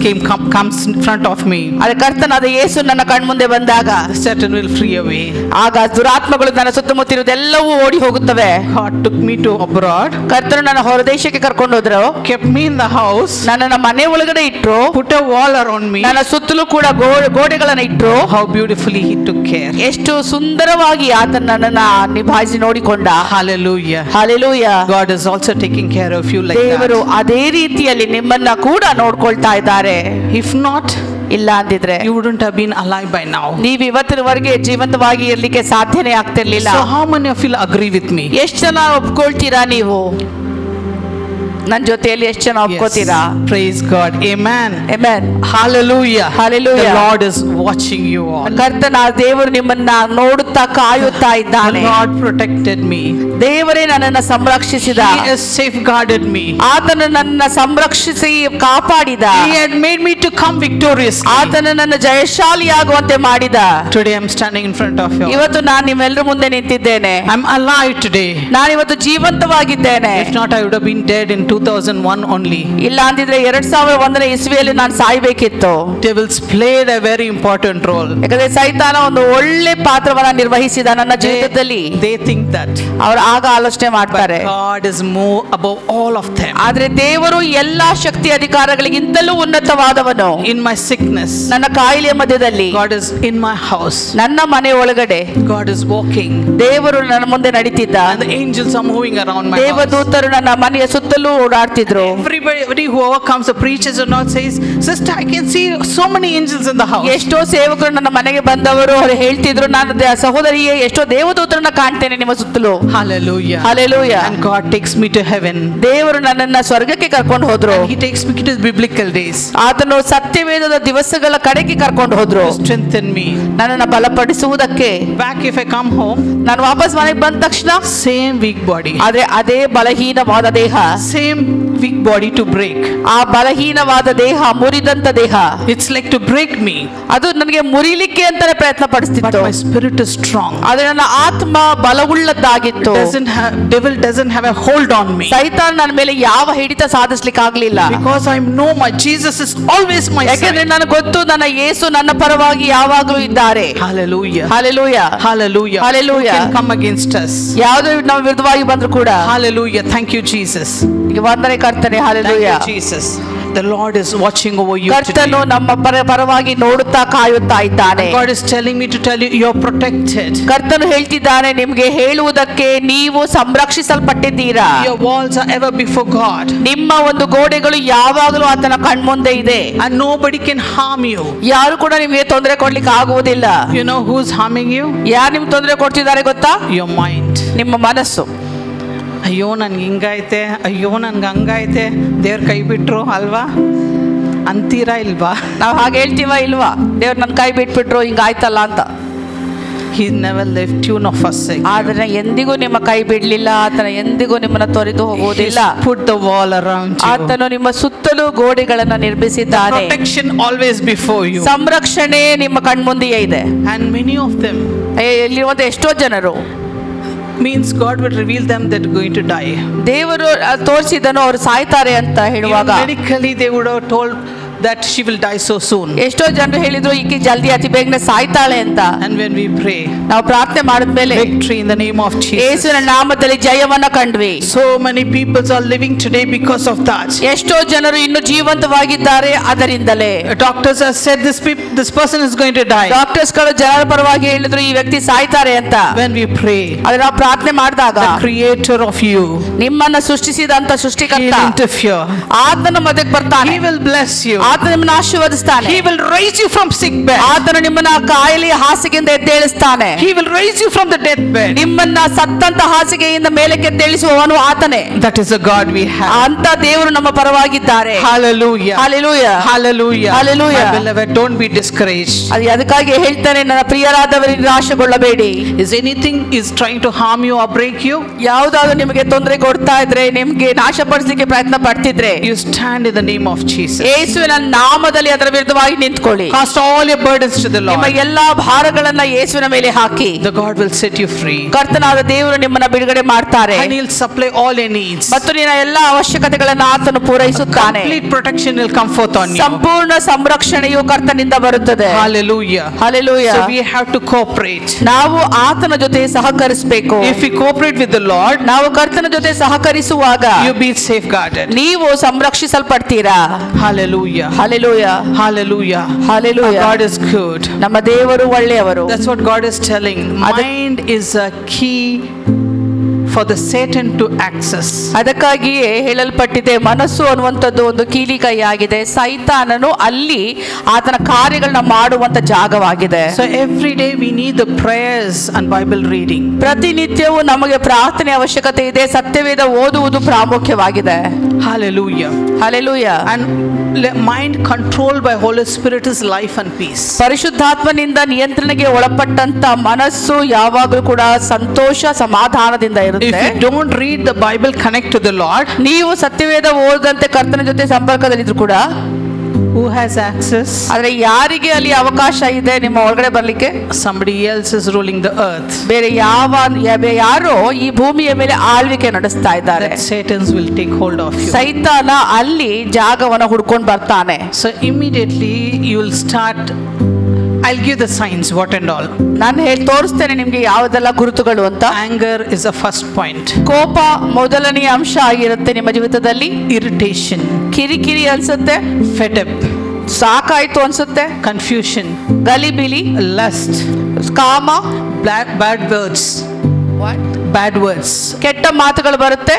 comes in front of me, ಆದ್ರೆ ಕರ್ತನಾದ ಯೇಸು ನನ್ನ ಕಣ್ಮುಂದೆ ಬಂದಾಗ Satan will flee away. ಆಗ ದುರಾತ್ಮಗಳು ನನ್ನ ಸುತ್ತಮುತ್ತಿರುವುದೆಲ್ಲವೂ ಓಡಿ ಹೋಗುತ್ತವೆ. God took me to abroad, ಕರ್ತನು ನನ್ನ ಹೊರದೇಶಕ್ಕೆ ಕರ್ಕೊಂಡು ಹೋದ್ರು. kept me in the house, ನನ್ನನ್ನ ಮನೆ ಒಳಗಡೆ ಇಟ್ರು. put a wall around me. ನನ್ನ ಸುತ್ತಲೂ ಕೂಡ ಗೋಡೆಗಳನ್ನ ಇಟ್ರು. How beautifully he took care. ಎಷ್ಟು ಸುಂದರವಾಗಿ ಆತನ ನನ್ನನ್ನ ನಿಭಾಯಿಸಿ ನೋಡಿಕೊಂಡ. Hallelujah. Hallelujah. God is also taking care of you like ದೇವರು that. ಅದೇ ರೀತಿಯಲ್ಲಿ ನಿಮ್ಮನ್ನ ಕೂಡ ನೋಡ್ಕೊಳ್ತಾ ಇದ್ದಾರೆ. If not, ಇಲ್ಲ ಅಂದಿದ್ರೆ you wouldn't have been alive by now. ನೀವು ಇವತ್ತಿನವರೆಗೆ ಜೀವಂತವಾಗಿ ಇರ್ಲಿಕ್ಕೆ ಸಾಧ್ಯನೇ ಆಗ್ತಿರ್ಲಿಲ್ಲ. So how many of you agree with me? ಎಷ್ಟು ಜನ ಒಪ್ಕೊಳ್ತೀರಾ ನೀವು? ನನ್ನ ಜೊತೆಯಲ್ಲಿ ಎಷ್ಟು ಜನ ಒಪ್ಕೋತೀರಾ? Praise God. Amen. Amen. Hallelujah. Hallelujah. The Lord is watching you all. ಕರ್ತನ ದೇವರು ನಿಮ್ಮನ್ನ ನೋಡುತ್ತಾ ಕಾಯುತ್ತಾ The ಇದ್ದಾನೆ. Lord protected me. ದೇವರೇ ನನ್ನನ್ನು ಸಂರಕ್ಷಿಸಿದ. He has safeguarded me. ಆತನು ನನ್ನ ಸಂರಕ್ಷಿಸಿ ಕಾಪಾಡಿದ. He had made me to come victoriously. ಆತನು ನನ್ನ ಜಯಶಾಲಿಯಾಗುವಂತೆ ಮಾಡಿದ. Today I'm standing in front of you. ಇವತ್ತು ನಾನು ನಿಮ್ಮೆಲ್ಲರ ಮುಂದೆ ನಿಂತಿದ್ದೇನೆ. I'm alive today. ನಾನು ಇವತ್ತು ಜೀವಂತವಾಗಿದ್ದೇನೆ. If not, I would have been dead in 2001 only. ಇಲ್ಲ ಅಂದಿದ್ರೆ 2001ನೇ ಇಸ್ವಿಯಲ್ಲಿ ನಾನು ಸಾಯ್ಬೇಕಿತ್ತು. Devils played a very important role. ಯಾಕಂದ್ರೆ ಸೈತಾನ ಒಂದು ಒಳ್ಳೆ ಪಾತ್ರವನ್ನ ನಿರ್ವಹಿಸಿದ ನನ್ನ ಜೀವಿತದಲ್ಲಿ. They think that. ಅವರು ಆಗ ಆಲೋಚನೆ ಮಾಡ್ತಾರೆ. God is more above all of them. ಆದ್ರೆ ದೇವರು ಎಲ್ಲಾ ಶಕ್ತಿ ಅಧಿಕಾರಗಳಿಗಿಂತಲೂ ಉನ್ನತವಾದವನು. In my sickness, ನನ್ನ ಕಾಯಿಲೆಯ ಮಧ್ಯದಲ್ಲಿ God is in my house. ನನ್ನ ಮನೆ ಒಳಗಡೆ God is walking. ದೇವರು ನನ್ನ ಮುಂದೆ ನಡೀತಿದ್ದ. And the angels are moving around my house. ದೇವದೂತರು ನನ್ನ ಮನೆಯ ಸುತ್ತಲೂ ಓಡಾಡ್ತಿದ್ರು. Everybody who overcomes the preachers or not says, sister, I can see so many angels in the house. ಎಷ್ಟೋ ಸೇವಕರು ನನ್ನ ಮನೆಗೆ ಬಂದವರು ಅವರು ಹೇಳ್ತಿದ್ರು, ನಾನು ಸಹೋದರಿಯೇ ಎಷ್ಟೋ ದೇವದೂತರನ್ನ ಕಾಣ್ತೇನೆ ನಿಮ್ಮ ಸುತ್ತಲೂ. Hallelujah. Hallelujah. And God takes me to heaven. ದೇವರು ನನ್ನನ್ನ ಸ್ವರ್ಗಕ್ಕೆ ಕರ್ಕೊಂಡು ಹೋದ್ರು. And he takes me to biblical days. ಆತನು ಸತ್ಯವೇದದ ದಿವಸಗಳ ಕಡೆಗೆ ಕರ್ಕೊಂಡು ಹೋದ್ರು. To strengthen me. ನನ್ನನ್ನ ಬಲಪಡಿಸುವುದಕ್ಕೆ. Back if I come home, ನಾನು ವಾಪಸ್ ಮನೆಗೆ ಬಂದ ತಕ್ಷಣ same weak body. ಆದ್ರೆ ಅದೇ ಬಲಹೀನವಾದ ದೇಹ. Same weak body to break. ಆ ಬಲಹೀನವಾದ ದೇಹ, ಮುರಿದಂತ ದೇಹ. It's like to break me. ಅದು ನನಗೆ ಮುರಿಲಿಕ್ಕೆ ಅಂತಾನೆ ಪ್ರಯತ್ನ But ಪಡಿಸ್ತಿತ್ತು. my spirit is strong. ಆದ್ರೆ ನನ್ನ ಆತ್ಮ ಬಲವುಳ್ಳದ್ದಾಗಿತ್ತು. Devil doesn't have a hold on me. ಸೈತಾನ ನನ್ನ ಮೇಲೆ ಯಾವ ಹಿಡಿತ ಸಾಧಿಸ್ಲಿಕ್ಕೆ ಆಗ್ಲಿಲ್ಲ. Because I know my Jesus is always my ಯಾಕಂದ್ರೆ side. ನನಗೆ ಗೊತ್ತು ನನ್ನ ಯೇಸು ನನ್ನ ಪರವಾಗಿ ಯಾವಾಗಲೂ ಇದ್ದಾರೆ. Hallelujah. Hallelujah. Hallelujah. Hallelujah. Who can come against us? ಯಾವುದೇ ನಮ್ಮ ವಿರುದ್ಧವಾಗಿ ಬಂದ್ರು ಕೂಡ. Hallelujah. Thank you, Jesus. ಈಗ ವಂದನೆ ಕರ್ತನೆ. Thank hallelujah. you, Jesus. The Lord is watching over you ಕರ್ತನು today. ನಮ್ಮ ಪರವಾಗಿ ನೋಡುತ್ತಾ ಕಾಯುತ್ತಾ ಇದ್ದಾನೆ. God is telling me to tell you, you're protected. ಕರ್ತನು ಹೇಳ್ತಿದ್ದಾನೆ ನಿಮಗೆ ಹೇಳುವುದಕ್ಕೆ, ನೀವು ಸಂರಕ್ಷಿಸಲ್ಪಟ್ಟಿದ್ದೀರಾ. Your walls are ever before God. ನಿಮ್ಮ ಒಂದು ಗೋಡೆಗಳು ಯಾವಾಗಲೂ ಆತನ ಕಣ್ಮುಂದೆ ಇದೆ. And nobody can harm you. ಯಾರು ಕೂಡ ನಿಮಗೆ ತೊಂದರೆ ಕೊಡ್ಲಿಕ್ಕೆ ಆಗುವುದಿಲ್ಲ. You know who's harming you? ಯಾರು ನಿಮ್ಗೆ ತೊಂದರೆ ಕೊಡ್ತಿದ್ದಾರೆ ಗೊತ್ತಾ? Your mind. ನಿಮ್ಮ ಮನಸ್ಸು. ಅಯ್ಯೋ ನನ್ಗೆ ಹಿಂಗೈತೆ, ಅಯ್ಯೋ ನನ್ಗೆ ಹಂಗೈತೆ, ದೇವ್ರ ಕೈ ಬಿಟ್ರು ಅಲ್ವಾ ಅಂತೀರಾ ಇಲ್ವಾ? ನಾವು ಹಾಗೆ ಹೇಳ್ತೀವ ಇಲ್ವಾ? ದೇವ್ರು ನನ್ನ ಕೈ ಬಿಟ್ಬಿಟ್ರು ಹಿಂಗಾಯ್ತಲ್ಲ ಅಂತ. He never left you nor forsake you. ಆದ್ರೆ ಎಂದಿಗೂ ನಿಮ್ಮ ಕೈ ಬಿಡ್ಲಿಲ್ಲ. ಆತನ ಎಂದಿಗೂ ನಿಮ್ಮನ್ನ ತೊರೆದು ಹೋಗುವುದಿಲ್ಲ. He's put the wall around you. ಆತನು ನಿಮ್ಮ ಸುತ್ತಲೂ ಗೋಡೆಗಳನ್ನ ನಿರ್ಮಿಸಿದ್ದಾನೆ. Protection always before you. ಸಂರಕ್ಷಣೆ ನಿಮ್ಮ ಕಣ್ಮುಂದೆಯೇ ಇದೆ. And many of them ಇಲ್ಲಿರುವಂತ ಎಷ್ಟೋ ಜನರು means God will reveal them that are going to die. ದೇವರು ತೋರಿಸಿದನು ಅವರು ಸಾಯ್ತಾರೆ ಅಂತ ಹೇಳುವಾಗ, Medically they would have told that she will die so soon. ಎಷ್ಟೋ ಜನರು ಹೇಳಿದ್ರು ಈಕೆ ಜಲ್ದಿ ಅತಿ ಬೇಗನೆ ಸಾಯ್ತಾಳೆ ಅಂತ. And when we pray, ನಾವು ಪ್ರಾರ್ಥನೆ ಮಾಡಿದ್ಮೇಲೆ victory in the name of Jesus. ಯೇಸುವಿನ ನಾಮದಲ್ಲಿ ಜಯವನ್ನ ಕಂಡ್ವಿ. So many people are living today because of that. ಎಷ್ಟೋ ಜನರು ಇನ್ನು ಜೀವಂತವಾಗಿದ್ದಾರೆ ಅದರಿಂದಲೇ. Doctors have said this person is going to die. Doctors ಗಳು ಜನರ ಪರವಾಗಿ ಹೇಳಿದ್ರು ಈ ವ್ಯಕ್ತಿ ಸಾಯ್ತಾರೆ ಅಂತ. When we pray, ಆದ್ರೆ ನಾವು ಪ್ರಾರ್ಥನೆ ಮಾಡಿದಾಗ the creator of you, ನಿಮ್ಮನ್ನ ಸೃಷ್ಟಿಸಿದಂತ he ಸೃಷ್ಟಿಕರ್ತ will interfere. ಆತನ ಮಧ್ಯಕ್ಕೆ ಬರ್ತಾನೆ. He will bless you. ಆತನು ನಿಮ್ಮನ್ನು ಆಶೀರ್ವದಿಸ್ತಾನೆ. He will raise you from sick bed. ಆತನು ನಿಮ್ಮನ್ನ ಕಾಯಿಲೆಯ ಹಾಸಿಗೆಯಿಂದ ಎದ್ದೇಳಿಸ್ತಾನೆ. He will raise you from the death bed. ನಿಮ್ಮನ್ನ ಸತ್ತಂತ ಹಾಸಿಗೆಯಿಂದ ಮೇಲಕ್ಕೆ ಎದ್ದೇಳಿಸುವವನು ಆತನೇ. That is the God we have. ಅಂತ ದೇವರು ನಮ್ಮ ಪರವಾಗಿದ್ದಾರೆ. Hallelujah. Hallelujah. Hallelujah. Hallelujah. My beloved, don't be discouraged. ಅದಕ್ಕಾಗಿ ಹೇಳ್ತಾನೆ, ನನ್ನ ಪ್ರಿಯರಾದವರಿಗೆ ನಿರಾಶೆಗೊಳ್ಳಬೇಡಿ. Is anything is trying to harm you or break you? ಯಾವುದಾದ್ರೂ ನಿಮಗೆ ತೊಂದರೆ ಕೊಡ್ತಾ ಇದ್ರೆ, ನಿಮ್ಗೆ ನಾಶಪಡಿಸಲಿಕ್ಕೆ ಪ್ರಯತ್ನ ಪಡ್ತಿದ್ರೆ, you stand in the name of Jesus. ಯೇಸುವಿನ ನಾಮದಲ್ಲಿ ಅದರ ವಿರುದ್ಧವಾಗಿ ನಿಂತ್ಕೊಳ್ಳಿ. Cast all your burdens to the Lord. ನಿಮ್ಮ ಎಲ್ಲಾ ಭಾರಗಳನ್ನ ಯೇಸುವಿನ ಮೇಲೆ ಹಾಕಿ. The God will set you free. ಕರ್ತನಾದ ದೇವರು ನಿಮ್ಮನ್ನ ಬಿಡುಗಡೆ ಮಾಡ್ತಾರೆ. And He'll supply all your needs. ಮತ್ತು ನಿನ್ನ ಎಲ್ಲಾ ಅವಶ್ಯಕತೆಗಳನ್ನು ಆತನು ಪೂರೈಸುತ್ತಾನೆ. Complete protection will come forth on you. ಸಂಪೂರ್ಣ ಸಂರಕ್ಷಣೆಯು ಕರ್ತನಿಂದ ಬರುತ್ತದೆ. Hallelujah. Hallelujah. So we have to cooperate. ನಾವು ಆತನ ಜೊತೆ ಸಹಕರಿಸಬೇಕು. If we cooperate with the Lord, ನಾವು ಕರ್ತನ ಜೊತೆ ಸಹಕರಿಸುವಾಗ you be safeguarded. ನೀವು ಸಂರಕ್ಷಿಸಲ್ಪಡ್ತೀರಾ. Hallelujah. Hallelujah. Hallelujah. Hallelujah. God is good. ನಮ್ಮ ದೇವರು ಒಳ್ಳೆಯವರು. That's what God is telling. Mind is a key for the Satan to access. ಅದಕ್ಕಾಗಿಯೇ ಹೇಳಲ್ಪಟ್ಟಿದೆ, ಮನಸ್ಸು ಅನ್ನುವಂಥದ್ದು ಒಂದು ಕೀಲಿಕೈಯಾಗಿದೆ. ಸೈತಾನನು ಅಲ್ಲಿ ಆತನ ಕಾರ್ಯಗಳನ್ನ ಮಾಡುವಂತ ಜಾಗವಾಗಿದೆ. So every day we need the prayers and Bible reading. ಪ್ರತಿನಿತ್ಯವೂ ನಮಗೆ ಪ್ರಾರ್ಥನೆ ಅವಶ್ಯಕತೆ ಇದೆ. ಸತ್ಯವೇದ ಓದುವುದು ಪ್ರಾಮುಖ್ಯವಾಗಿದೆ. Hallelujah. Hallelujah. And mind controlled by Holy Spirit is life and peace. ಪರಿಶುದ್ಧಾತ್ಮನಿಂದ ನಿಯಂತ್ರಣಕ್ಕೆ ಒಳಪಟ್ಟಂತ ಮನಸ್ಸು ಯಾವಾಗಲೂ ಕೂಡ ಸಂತೋಷ ಸಮಾಧಾನದಿಂದ ಇರುತ್ತೆ. If you don't read the Bible, connect to the Lord. ನೀವು ಸತ್ಯವೇದ ಓದದಂತೆ ಕರ್ತನ ಜೊತೆ ಸಂಪರ್ಕದಲ್ಲಿದ್ರು ಕೂಡ, who has access? ಆದ್ರೆ ಯಾರಿಗೆ ಅಲ್ಲಿ ಅವಕಾಶ ಇದೆ ನಿಮ್ಮ ಒಳಗಡೆ ಬರ್ಲಿಕ್ಕೆ? Somebody else is ruling the earth. ಬೇರೆ ಯಾರೋ ಈ ಭೂಮಿಯ ಮೇಲೆ ಆಳ್ವಿಕೆ ನಡೆಸ್ತಾ ಇದ್ದಾರೆ. That Satans will take hold of you. ಸೈತಾನ ಅಲ್ಲಿ ಜಾಗವನ್ನು ಹುಡ್ಕೊಂಡು ಬರ್ತಾನೆ. So immediately you will start. I'll give the signs, what and all. ನಾನು ತೋರಿಸ್ತೇನೆ ನಿಮ್ಗೆ ಯಾವುದೆಲ್ಲ ಗುರುತುಗಳು ಅಂತ. Anger is the first point. ಕೋಪ ಮೊದಲನೆಯ ಅಂಶ ಆಗಿರುತ್ತೆ ನಿಮ್ಮ ಜೀವಿತದಲ್ಲಿ. Irritation, ಕಿರಿಕಿರಿ ಅನ್ಸುತ್ತೆ. fed up, ಸಾಕಾಯ್ತು ಅನ್ಸುತ್ತೆ. confusion, ಗಲಿಬಿಲಿ, lust, ಕಾಮ, bad words, bad words. ಕೆಟ್ಟ ಮಾತುಗಳು ಬರುತ್ತೆ.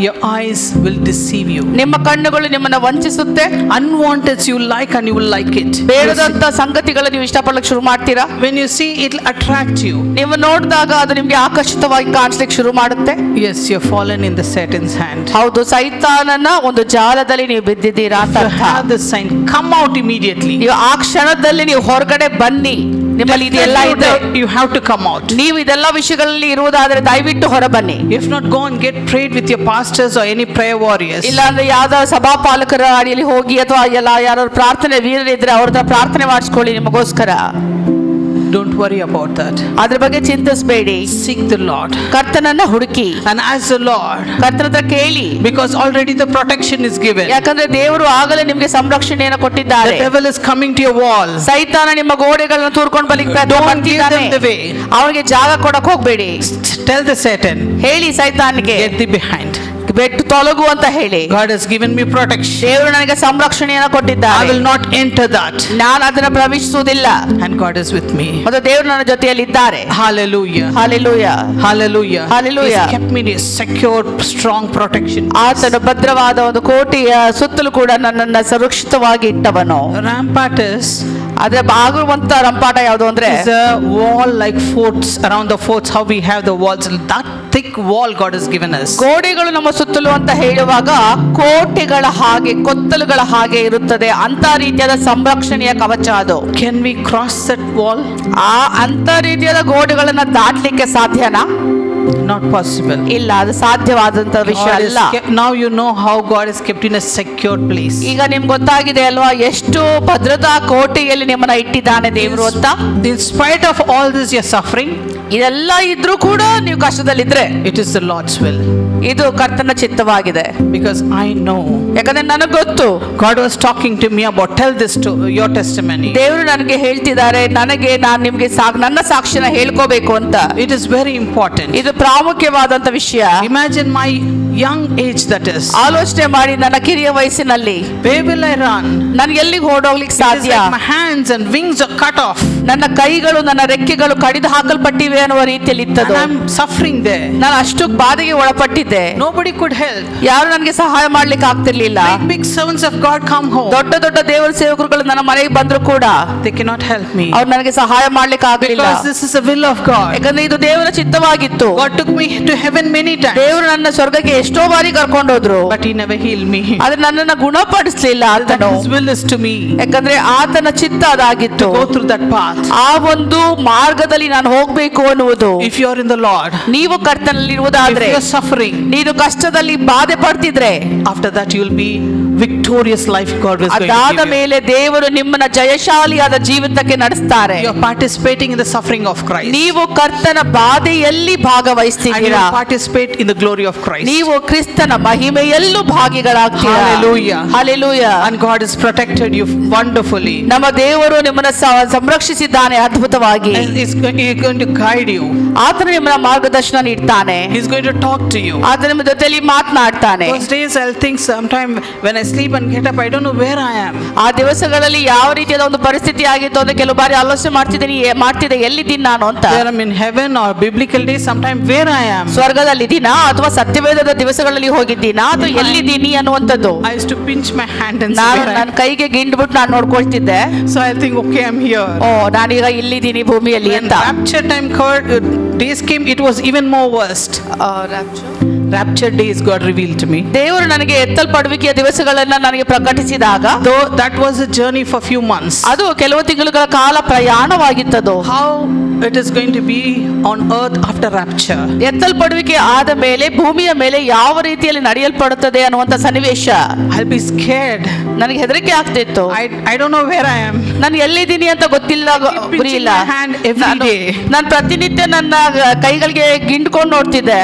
Your eyes will deceive you. ನಿಮ್ಮ ಕಣ್ಣುಗಳು ನಿಮ್ಮನ್ನ ವಂಚಿಸುತ್ತೆ. Unwanted you like and you will like it. ಬೇಡದಂತ ಸಂಗತಿಗಳು ನೀವು ಇಷ್ಟಪಡಲಿಕ್ಕೆ ಶುರು ಮಾಡ್ತೀರಾ. When you see it will attract you. ನೀವು ನೋಡಿದಾಗ ಅದು ನಿಮ್ಗೆ ಆಕರ್ಷಿತವಾಗಿ ಕಾಣಿಸ್ಲಿಕ್ಕೆ ಶುರು ಮಾಡುತ್ತೆ. Yes, you're fallen in the Satan's hand. ಹೌದು, ಸೈತಾನನ ಒಂದು ಜಾಲದಲ್ಲಿ ನೀವು ಬಿದ್ದಿದ್ದೀರಾ ಅಂತ. You have the sign, come out immediately. ನೀವು ಆ ಕ್ಷಣದಲ್ಲಿ ನೀವು ಹೊರಗಡೆ ಬನ್ನಿ. ನಿಮ್ಮಲ್ಲಿ ಇದೆಲ್ಲ ಇದೆ, you have to come out. ನೀವು ಇದೆಲ್ಲ ವಿಷಯಗಳಲ್ಲಿ ಇರುವುದಾದ್ರೆ ದಯವಿಟ್ಟು ಹೊರ ಬನ್ನಿ. If not, go and get prayed with your pastors or any prayer warriors. ಇಲ್ಲ ಅಂದ್ರೆ ಯಾವ್ದಾದ್ರು ಸಭಾಪಾಲಕರ ಅಡಿಯಲ್ಲಿ ಹೋಗಿ ಅಥವಾ ಯಾರು ಪ್ರಾರ್ಥನೆ ವೀರರಿದ್ರೆ ಅವ್ರ ಹತ್ರ ಪ್ರಾರ್ಥನೆ ಮಾಡಿಸ್ಕೊಳ್ಳಿ ನಿಮಗೋಸ್ಕರ. Don't worry about that. ಅದ್ರ ಬಗ್ಗೆ ಚಿಂತಿಸಬೇಡಿ. Seek the Lord. ಕರ್ತನನ್ನ ಹುಡುಕಿ. And ask the Lord. ಕರ್ತನ ಹತ್ರ ಕೇಳಿ. Because already the protection is given. ಯಾಕಂದ್ರೆ ದೇವರು ಆಗಲೇ ನಿಮ್ಗೆ ಸಂರಕ್ಷಣೆಯನ್ನು ಕೊಟ್ಟಿದ್ದಾರೆ. The devil is coming to your wall. ಸೈತಾನ ನಿಮ್ಮ ಗೋಡೆಗಳನ್ನ ತೂರ್ಕೊಂಡು ಬಲಿಕ್ಕೆ ಪ್ರಯತ್ನ ಮಾಡ್ತಿದ್ದಾನೆ. ಅವನಿಗೆ ಜಾಗ ಕೊಡಕ್ ಹೋಗ್ಬೇಡಿ. Tell the Satan. ಹೇಳಿ ಸೈತಾನಿಗೆ, get thee behind. ಬೆಟ್ಟು ತೊಲಗು ಅಂತ ಹೇಳಿ. God has given me protection. ದೇವರು ನನಗೆ ಸಂರಕ್ಷಣೆಯನ್ನು ಕೊಟ್ಟಿದ್ದಾರೆ. I will not enter that. ನಾನು ಅದನ್ನ ಪ್ರವೇಶಿಸುವುದಿಲ್ಲ. And God is with me. ಮತ್ತು ದೇವರು ನನ್ನ ಜೊತೆಯಲ್ಲಿ ಇದ್ದಾರೆ. Hallelujah. Hallelujah. Hallelujah. Hallelujah. He kept me in a secure, strong protection. ಆತನು ಭದ್ರವಾದ ಒಂದು ಕೋಟೆಯ ಸುತ್ತಲೂ ಕೂಡ ನನ್ನನ್ನು ಸುರಕ್ಷಿತವಾಗಿ ಇಟ್ಟವನು. Rampart is ಅದರ ಆಗುವಂತ ರಂಪಾಟ ಯಾವುದು ಅಂದ್ರೆ, is a wall like forts. Around the forts, how we have the walls, that thick wall God has given us. ಗೋಡೆಗಳು ನಮ್ಮ ಸುತ್ತಲೂ ಅಂತ ಹೇಳುವಾಗ ಕೋಟೆಗಳ ಹಾಗೆ, ಕೊತ್ತಲುಗಳ ಹಾಗೆ ಇರುತ್ತದೆ. ಅಂತ ರೀತಿಯಾದ ಸಂರಕ್ಷಣೆಯ ಕವಚ ಅದು. Can we cross that wall? ಆ ಅಂತ ರೀತಿಯಾದ ಗೋಡೆಗಳನ್ನ ದಾಟ್ಲಿಕ್ಕೆ ಸಾಧ್ಯನಾ? Not possible. ಇಲ್ಲ, ಅದು ಸಾಧ್ಯವಾದಂತ ವಿಷಯ ಅಲ್ಲ. Now you know how God is kept in a secure place. ಈಗ ನಿಮ್ಗೆ ಗೊತ್ತಾಗಿದೆ ಅಲ್ವಾ ಎಷ್ಟು ಭದ್ರತಾ ಕೋಟೆಯಲ್ಲಿ ನಿಮ್ಮನ್ನ ಇಟ್ಟಿದ್ದಾನೆ ದೇವರು ಅಂತ. In spite of all this you're suffering, ಇದೆಲ್ಲ ಇದ್ರೂ ಕೂಡ ನೀವು ಕಷ್ಟದಲ್ಲಿದ್ರೆ, it is the Lord's will. ಇದು ಕರ್ತನ ಚಿತ್ತವಾಗಿದೆ. Because I know, ಯಾಕಂದ್ರೆ ನನಗೆ ಗೊತ್ತು, God was talking to me about tell this to your testimony. ದೇವರು ನನಗೆ ಹೇಳ್ತಿದ್ದಾರೆ, ನಾನು ನಿಮ್ಗೆ ನನ್ನ ಸಾಕ್ಷಿನ ಹೇಳ್ಕೋಬೇಕು ಅಂತ. It is very important. ಇದು ಪ್ರಾಮುಖ್ಯವಾದಂತ ವಿಷಯ. Imagine my young age, that is. ಆಲೋಚನೆ ಮಾಡಿ, ನನ್ನ ಕಿರಿಯ ವಯಸ್ಸಿನಲ್ಲಿ where will I run? ನಾನು ಎಲ್ಲಿಗೆ ಓಡೋಗ್ಲಿಕ್ಕೆ ಸಾಧ್ಯ? My hands and wings are cut off. ನನ್ನ ಕೈಗಳು, ನನ್ನ ರೆಕ್ಕೆಗಳು ಕಡಿದು ಹಾಕಲ್ಪಟ್ಟಿವೆ. ಇವೆ ಅನ್ನುವ ರೀತಿಯಲ್ಲಿ ಇತ್ತದು. I'm suffering there. ನಾನು ಅಷ್ಟು ಬಾಧೆಗೆ ಒಳಪಟ್ಟಿದ್ದೆ. Nobody could help. ಯಾರು ನನಗೆ ಸಹಾಯ ಮಾಡ್ಲಿಕ್ಕೆ ಆಗ್ತಿರ್ಲಿಲ್ಲ. Big servants of God come home. ದೊಡ್ಡ ದೊಡ್ಡ ದೇವರ ಸೇವಕರುಗಳು ನನ್ನ ಮನೆಗೆ ಬಂದ್ರು ಕೂಡ They cannot help me. ಅವ್ರು ನನಗೆ ಸಹಾಯ ಮಾಡ್ಲಿಕ್ಕೆ ಆಗ್ಲಿಲ್ಲ. Because this is the will of God. ಯಾಕಂದ್ರೆ ಇದು ದೇವರ ಚಿತ್ತವಾಗಿತ್ತು. God took me to heaven many times. ದೇವರು ನನ್ನ ಸ್ವರ್ಗಕ್ಕೆ ಎಷ್ಟೋ ಬಾರಿ ಕರ್ಕೊಂಡೋದ್ರು. But He never healed me. ಆದ್ರೆ ನನ್ನನ್ನ ಗುಣಪಡಿಸ್ಲಿಲ್ಲ ಆತನು. His will is to me. ಯಾಕಂದ್ರೆ ಆತನ ಚಿತ್ತ ಅದಾಗಿತ್ತು. Go through that path. ಆ ಒಂದು ಮಾರ್ಗದಲ್ಲಿ ನಾನು ಹೋಗ್ಬೇಕು ಅನ್ನುವುದು. If you are in the Lord, ನೀವು ಕರ್ತನಲ್ಲಿ ಇರುವುದಾದ್ರೆ, if you are suffering, ನೀನು ಕಷ್ಟದಲ್ಲಿ ಬಾಧೆ ಪಡ್ತಿದ್ರೆ, after that you will be victorious life God is going to ಅದಾದ give you. ಮೇಲೆ ದೇವರು ನಿಮ್ಮನ್ನ ಜಯಶಾಲಿಯಾದ ಜೀವಿತಕ್ಕೆ ನಡೆಸ್ತಾರೆ. You are participating in the suffering of Christ. ನೀವು ಕರ್ತನ ಬಾಧೆಯಲ್ಲಿ And you ಭಾಗವಹಿಸ್ತೀರಾ. will participate in the glory of Christ. ನೀವು ಕ್ರಿಸ್ತನ ಮಹಿಮೆಯಲ್ಲೂ ಭಾಗಿಗಳಾಗ್ತೀರಾ. Hallelujah. Hallelujah. And God has protected you wonderfully. ನಮ್ಮ ದೇವರು ನಿಮ್ಮನ್ನ ಸಂರಕ್ಷಿಸಿದ್ದಾನೆ ಅದ್ಭುತವಾಗಿ. And He's going to guide you. ಆತನು ನಿಮ್ಮನ್ನ ಮಾರ್ಗದರ್ಶನ ನೀಡ್ತಾನೆ. He's going to talk to you. ಆತ ನಿಮ್ಮ ಜೊತೆಲಿ ಮಾತನಾಡ್ತಾನೆ. Those days I'll think sometime when I sleep and get up, I don't know where I am. ಆ ದಿವಸಗಳಲ್ಲಿ ಯಾವ ರೀತಿಯಾದ ಒಂದು ಪರಿಸ್ಥಿತಿ ಆಗಿತ್ತು ಅಂದ್ರೆ ಕೆಲವು ಬಾರಿ ಆಲೋಚನೆ ಮಾಡ್ತಿದ್ದೆ ಎಲ್ಲಿದ್ದೀನಿ ನಾನು ಅಂತ. Where I'm in heaven or biblical days, sometime where I am. ಸ್ವರ್ಗದಲ್ಲಿದ್ದೀನಾ ಅಥವಾ ಸತ್ಯವೇದದ ದಿವಸಗಳಲ್ಲಿ ಹೋಗಿದ್ದೀನಾ ಅಥವಾ ಎಲ್ಲಿದ್ದೀನಿ ಅನ್ನುವಂಥದ್ದು. I used to pinch my hand and say, ನಾನು where I ನನ್ನ ಕೈಗೆ ಗಿಂಡ್ಬಿಟ್ಟು ನಾನು ನೋಡ್ಕೊಳ್ತಿದ್ದೆ. am. So I think, okay, I'm here. ಓ ನಾನೀಗ ಇಲ್ಲಿದ್ದೀನಿ ಭೂಮಿಯಲ್ಲಿ When ಅಂತ. rapture time days came, it was even more worst. Rapture days God revealed to me. ದೇವರು ನನಗೆ ಎತ್ತಲ್ಪಡುವಿಕೆಯ ದಿವಸಗಳನ್ನ ನನಗೆ ಪ್ರಕಟಿಸಿದಾಗ, Though that was a journey for few months. ಅದು ಕೆಲವು ತಿಂಗಳುಗಳ ಕಾಲ ಪ್ರಯಾಣವಾಗಿತ್ತದು. How it is going to be on earth after rapture. ಎತ್ತಲ್ಪಡುವಿಕೆ ಆದ ಮೇಲೆ ಭೂಮಿಯ ಮೇಲೆ ಯಾವ ರೀತಿಯಲ್ಲಿ ನಡೆಯಲ್ಪಡುತ್ತದೆ ಅನ್ನುವಂತ ಸನ್ನಿವೇಶ. I'll be scared. ನನಗೆ ಹೆದರಿಕೆ ಆಗ್ತಿತ್ತು. I don't know where I am. ನಾನು ಎಲ್ಲಿದ್ದೀನಿ ಅಂತ ಗೊತ್ತಿಲ್ಲ, ಗುರಿ ಇಲ್ಲ. Pinching my hand every day. ನಾನು ಪ್ರತಿನಿತ್ಯ ನನ್ನ ಕೈಗಳಿಗೆ ಗಿಂಡ್ಕೊಂಡು ನೋಡ್ತಿದ್ದೆ.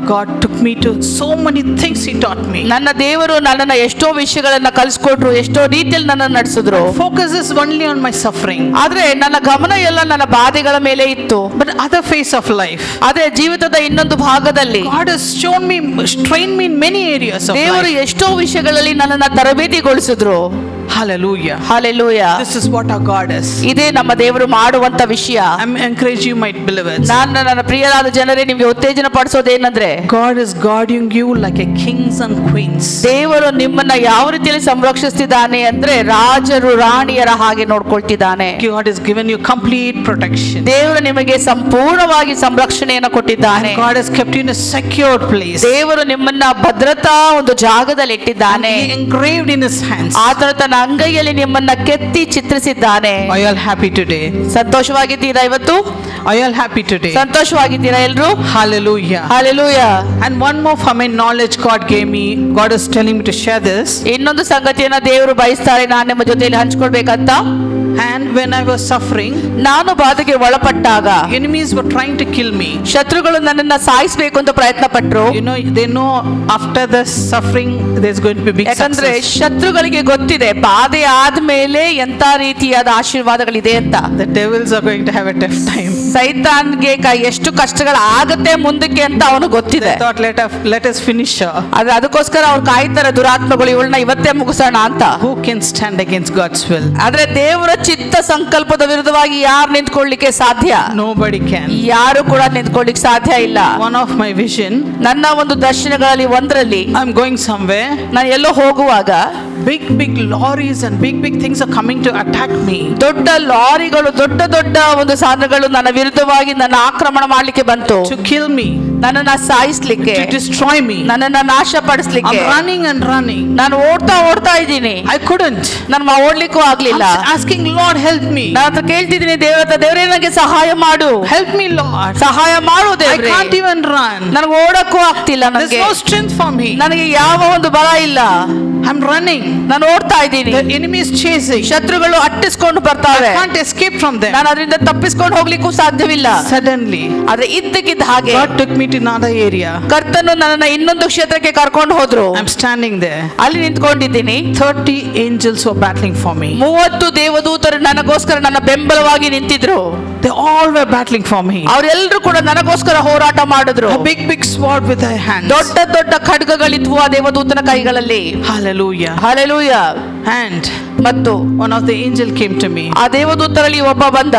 God took me to so many things He taught me. ನನ್ನ ದೇವರು ನನ್ನನ್ನ ಎಷ್ಟೋ ವಿಷಯಗಳನ್ನ ಕಲಿಸ್ಕೊಟ್ರು, ಎಷ್ಟೋ ರೀತಿಯಲ್ಲಿ ನನ್ನ ನಡೆಸಿದ್ರು. Focus is only on my suffering. ಆದ್ರೆ ನನ್ನ ಗಮನ ಎಲ್ಲ ನನ್ನ ಬಾಧೆಗಳ ಮೇಲೆ ಇತ್ತು. But other phase of life, ಆದ್ರೆ ಜೀವಿತದ ಇನ್ನೊಂದು ಭಾಗದಲ್ಲಿ God has shown me, trained me in many areas of ದೇವರು life. ಎಷ್ಟೋ ವಿಷಯಗಳಲ್ಲಿ ನನ್ನನ್ನ ತರಬೇತಿಗೊಳಿಸಿದ್ರು. Hallelujah. Hallelujah. This is what our God is. ಇದೇ ನಮ್ಮ ದೇವರು ಮಾಡುವಂತ ವಿಷಯ. I'm encourage you, my beloveds. ನನ್ನ ಪ್ರಿಯರಾದ ಜನರೇ, ನಿಮ್ಗೆ ಉತ್ತೇಜನ ಪಡಿಸೋದೇನಂದ್ರೆ, God is guarding you like a kings and queens. ದೇವರು ನಿಮ್ಮನ್ನ ಯಾವ ರೀತಿಯಲ್ಲಿ ಸಂರಕ್ಷಿಸ್ತಿದ್ದಾನೆ ಅಂದ್ರೆ ರಾಜರು ರಾಣಿಯರ ಹಾಗೆ ನೋಡ್ಕೊಳ್ತಿದ್ದಾನೆ. God has given you complete protection. ದೇವರು ನಿಮಗೆ ಸಂಪೂರ್ಣವಾಗಿ ಸಂರಕ್ಷಣೆಯನ್ನು ಕೊಟ್ಟಿದ್ದಾನೆ. God has kept you in a secure place. ದೇವರು ನಿಮ್ಮನ್ನ ಭದ್ರತಾ ಒಂದು ಜಾಗದಲ್ಲಿ ಇಟ್ಟಿದ್ದಾನೆ. He engraved in His hands. ಆತನು ತನ್ನ ಅಂಗೈಯಲ್ಲಿ ನಿಮ್ಮನ್ನ ಕೆತ್ತಿ ಚಿತ್ರಿಸಿದ್ದಾನೆ. Are you all happy today? ಸಂತೋಷವಾಗಿದ್ದೀರಾ ಇವತ್ತು? Are you all happy today? ಸಂತೋಷವಾಗಿದ್ದೀರಾ ಎಲ್ರು? Hallelujah. Hallelujah. And one more for my knowledge God gave me. God is telling me to share this. ಇನ್ನೊಂದು ಸಂಗತಿಯನ್ನ ದೇವರು ಬಯಸ್ತಾರೆ ನಾನು ನಿಮ್ಮ ಜೊತೆಯಲ್ಲಿ ಹಂಚ್ಕೊಳ್ಬೇಕಂತ. And when I was suffering, ನಾನು ಬಾಧೆಗೆ ಒಳಪಟ್ಟಾಗ enemies were trying to kill me. ಶತ್ರುಗಳು ನನ್ನನ್ನ ಸಾಯಿಸಬೇಕು ಅಂತ ಪ್ರಯತ್ನ ಪಟ್ರು. They know after the suffering there's going to be big ಯಾಕಂದ್ರೆ success. ಶತ್ರುಗಳಿಗೆ ಗೊತ್ತಿದೆ ಬಾಧೆ ಆದ್ಮೇಲೆ ಎಂತ ರೀತಿಯಾದ ಆಶೀರ್ವಾದಗಳಿದೆ ಅಂತ. The devils are going to have a tough time. ಸೈತಾನ್ಗೆ ಎಷ್ಟು ಕಷ್ಟಗಳು ಆಗತ್ತೆ ಮುಂದಕ್ಕೆ ಅಂತ ಅವನು ಗೊತ್ತಿದೆ. They thought let us finish her. ಆದ್ರೆ ಅದಕ್ಕೋಸ್ಕರ ಅವ್ರು ಕಾಯ್ತಾರೆ, ದುರಾತ್ಮಗಳು ಇವಳನ್ನ ಇವತ್ತೇ ಮುಗಿಸೋಣ ಅಂತ. Who can stand against God's will? ಆದ್ರೆ ದೇವರ ಚಿತ್ತ ಸಂಕಲ್ಪದ ವಿರುದ್ಧವಾಗಿ ಯಾರು ನಿಂತ್ಕೊಳ್ಳಿಕ್ಕೆ ಸಾಧ್ಯ? Nobody can. ಯಾರು ಕೂಡ ನಿಂತ್ಕೊಳ್ಳಿಕ್ಕೆ ಸಾಧ್ಯ ಇಲ್ಲ. One of my vision, ನನ್ನ ಒಂದು ದರ್ಶನಗಳಲ್ಲಿ ಒಂದರಲ್ಲಿ I'm going somewhere, ನಾನು ಎಲ್ಲೋ ಹೋಗುವಾಗ big lorries and big things are coming to attack me. ದೊಡ್ಡ ಲಾರಿಗಳು, ದೊಡ್ಡ ಒಂದು ಸಾಧನಗಳು ನನ್ನ ವಿರುದ್ಧವಾಗಿ ನನ್ನ ಆಕ್ರಮಣ ಮಾಡ್ಲಿಕ್ಕೆ ಬಂತು. To kill me, ನನ್ನನ್ನ ಸಾಯಿಸ್ಲಿಕ್ಕೆ, to destroy me. ನನ್ನನ್ನ ನಾಶ ಪಡಿಸ್ಲಿಕ್ಕೆ. I'm running. ನಾನು ಓಡ್ತಾ ಇದ್ದೀನಿ. I couldn't. ನಾನು ಓಡ್ಲಿಕ್ಕೂ ಆಗ್ಲಿಲ್ಲ. I'm asking Lord, help me. ನಾನು ಹತ್ರ ಕೇಳ್ತಿದ್ದೀನಿ, ದೇವರೇ ನನಗೆ ಸಹಾಯ ಮಾಡು. Help me, Lord. ಸಹಾಯ ಮಾಡು I ದೇವರೇ. can't even run. ನನಗೆ ಓಡಕ್ಕೂ ಆಗ್ತಿಲ್ಲ. There's ನನಗೆ no strength for me. ನನಗೆ ಯಾವ ಒಂದು ಬಲ ಇಲ್ಲ. I'm running. ನಾನು ಓಡ್ತಾ ಇದ್ದೀನಿ. The enemy is chasing. ಶತ್ರುಗಳು ಅಟ್ಟಿಸ್ಕೊಂಡು I ಬರ್ತಾರೆ. can't escape from them. ನಾನು ಅದರಿಂದ ತಪ್ಪಿಸ್ಕೊಂಡು ಹೋಗ್ಲಿಕ್ಕೂ ಸಾಧ್ಯವಿಲ್ಲ. Suddenly, ಆದ್ರೆ ಇದ್ದಕ್ಕಿದ್ದ ಹಾಗೆ God took me to another area. ಕರ್ತನು ನನ್ನನ್ನ ಇನ್ನೊಂದು ಕ್ಷೇತ್ರಕ್ಕೆ ಕರ್ಕೊಂಡು ಹೋದ್ರು. I'm standing there. ಅಲ್ಲಿ ನಿಂತ್ಕೊಂಡಿದ್ದೀನಿ. 30 angels were battling for me. 30 ದೇವದೂತರು ನನಗೋಸ್ಕರ ನನ್ನ ಬೆಂಬಲವಾಗಿ ನಿಂತಿದ್ರು. They all were battling for me. ಅವರೆಲ್ಲರೂ ಕೂಡ ನನಗೋಸ್ಕರ ಹೋರಾಟ ಮಾಡಿದ್ರು. A big sword with their hands. ದೊಡ್ಡ ಖಡ್ಗಗಳಿದ್ವು ಆ ದೇವದೂತನ ಕೈಗಳಲ್ಲಿ. Hallelujah. Hallelujah. And ಮತ್ತು one of the angel came to me. ಆ ದೇವದೂತರಲ್ಲಿ ಒಬ್ಬ ಬಂದ.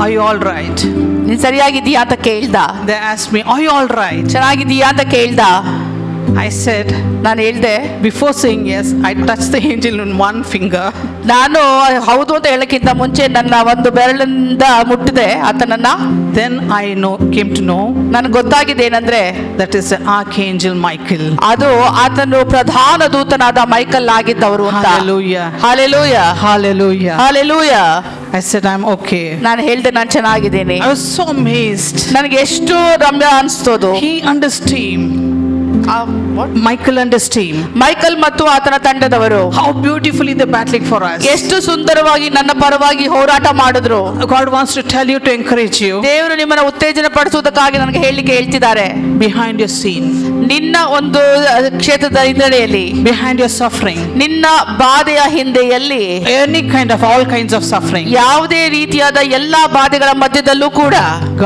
are you all right? ನೀನ್ ಸರಿಯಾಗಿದ್ದೀಯಾ ಅಂತ ಕೇಳ್ದ. They asked me, are you all right? ಚೆನ್ನಾಗಿದ್ದೀಯಾ ಅಂತ ಕೇಳ್ದ. I said, ನಾನು ಹೇಳ್ದೆ, before saying yes, I touched the angel in one finger. ನಾನು ಹೌದು ಅಂತ ಹೇಳಕ್ಕಿಂತ ಮುಂಚೆ ನನ್ನ ಒಂದು ಬೆರಳಿಂದ ಮುಟ್ಟಿದೆ ಆತನನ್ನ. Then I came to know ನನಗೆ ಗೊತ್ತಾಗಿದೆ ಏನಂದ್ರೆ that is the archangel Michael. ಅದು ಆತನು ಪ್ರಧಾನ ದೂತನಾದ ಮೈಕಲ್ ಆಗಿದ್ದವರು ಅಂತ. Hallelujah. Hallelujah. Hallelujah. Hallelujah. I said, I'm okay. ನಾನು ಹೇಳ್ದೆ ನಾನು ಚೆನ್ನಾಗಿದ್ದೀನಿ. I was so amazed. ನನಗೆ ಎಷ್ಟು ರಮ್ಯ ಅನಿಸ್ತೋದು. He and his team, Michael and his team, Michael ಮತ್ತು ಆತನ ತಂಡದವರು how beautifully they battling for us. ಎಷ್ಟು ಸುಂದರವಾಗಿ ನನ್ನ ಪರವಾಗಿ ಹೋರಾಟ ಮಾಡಿದ್ರು. God wants to tell you, to encourage you. ದೇವರು ನಿಮ್ಮನ್ನ ಉತ್ತೇಜನ ಪಡಿಸುವುದಕ್ಕಾಗಿ ನನಗೆ ಹೇಳಲಿಕ್ಕೆ ಹೇಳ್ತಿದ್ದಾರೆ. Behind your scene, ನಿನ್ನ ಒಂದು ಕ್ಷೇತ್ರದ ಹಿನ್ನೆಲೆಯಲ್ಲಿ, behind your suffering, ನಿನ್ನ ಬಾಧೆಯ ಹಿಂದೆಯಲ್ಲಿ, any kind of all kinds of suffering, ಯಾವುದೇ ರೀತಿಯಾದ ಎಲ್ಲಾ ಬಾಧೆಗಳ ಮಧ್ಯದಲ್ಲೂ ಕೂಡ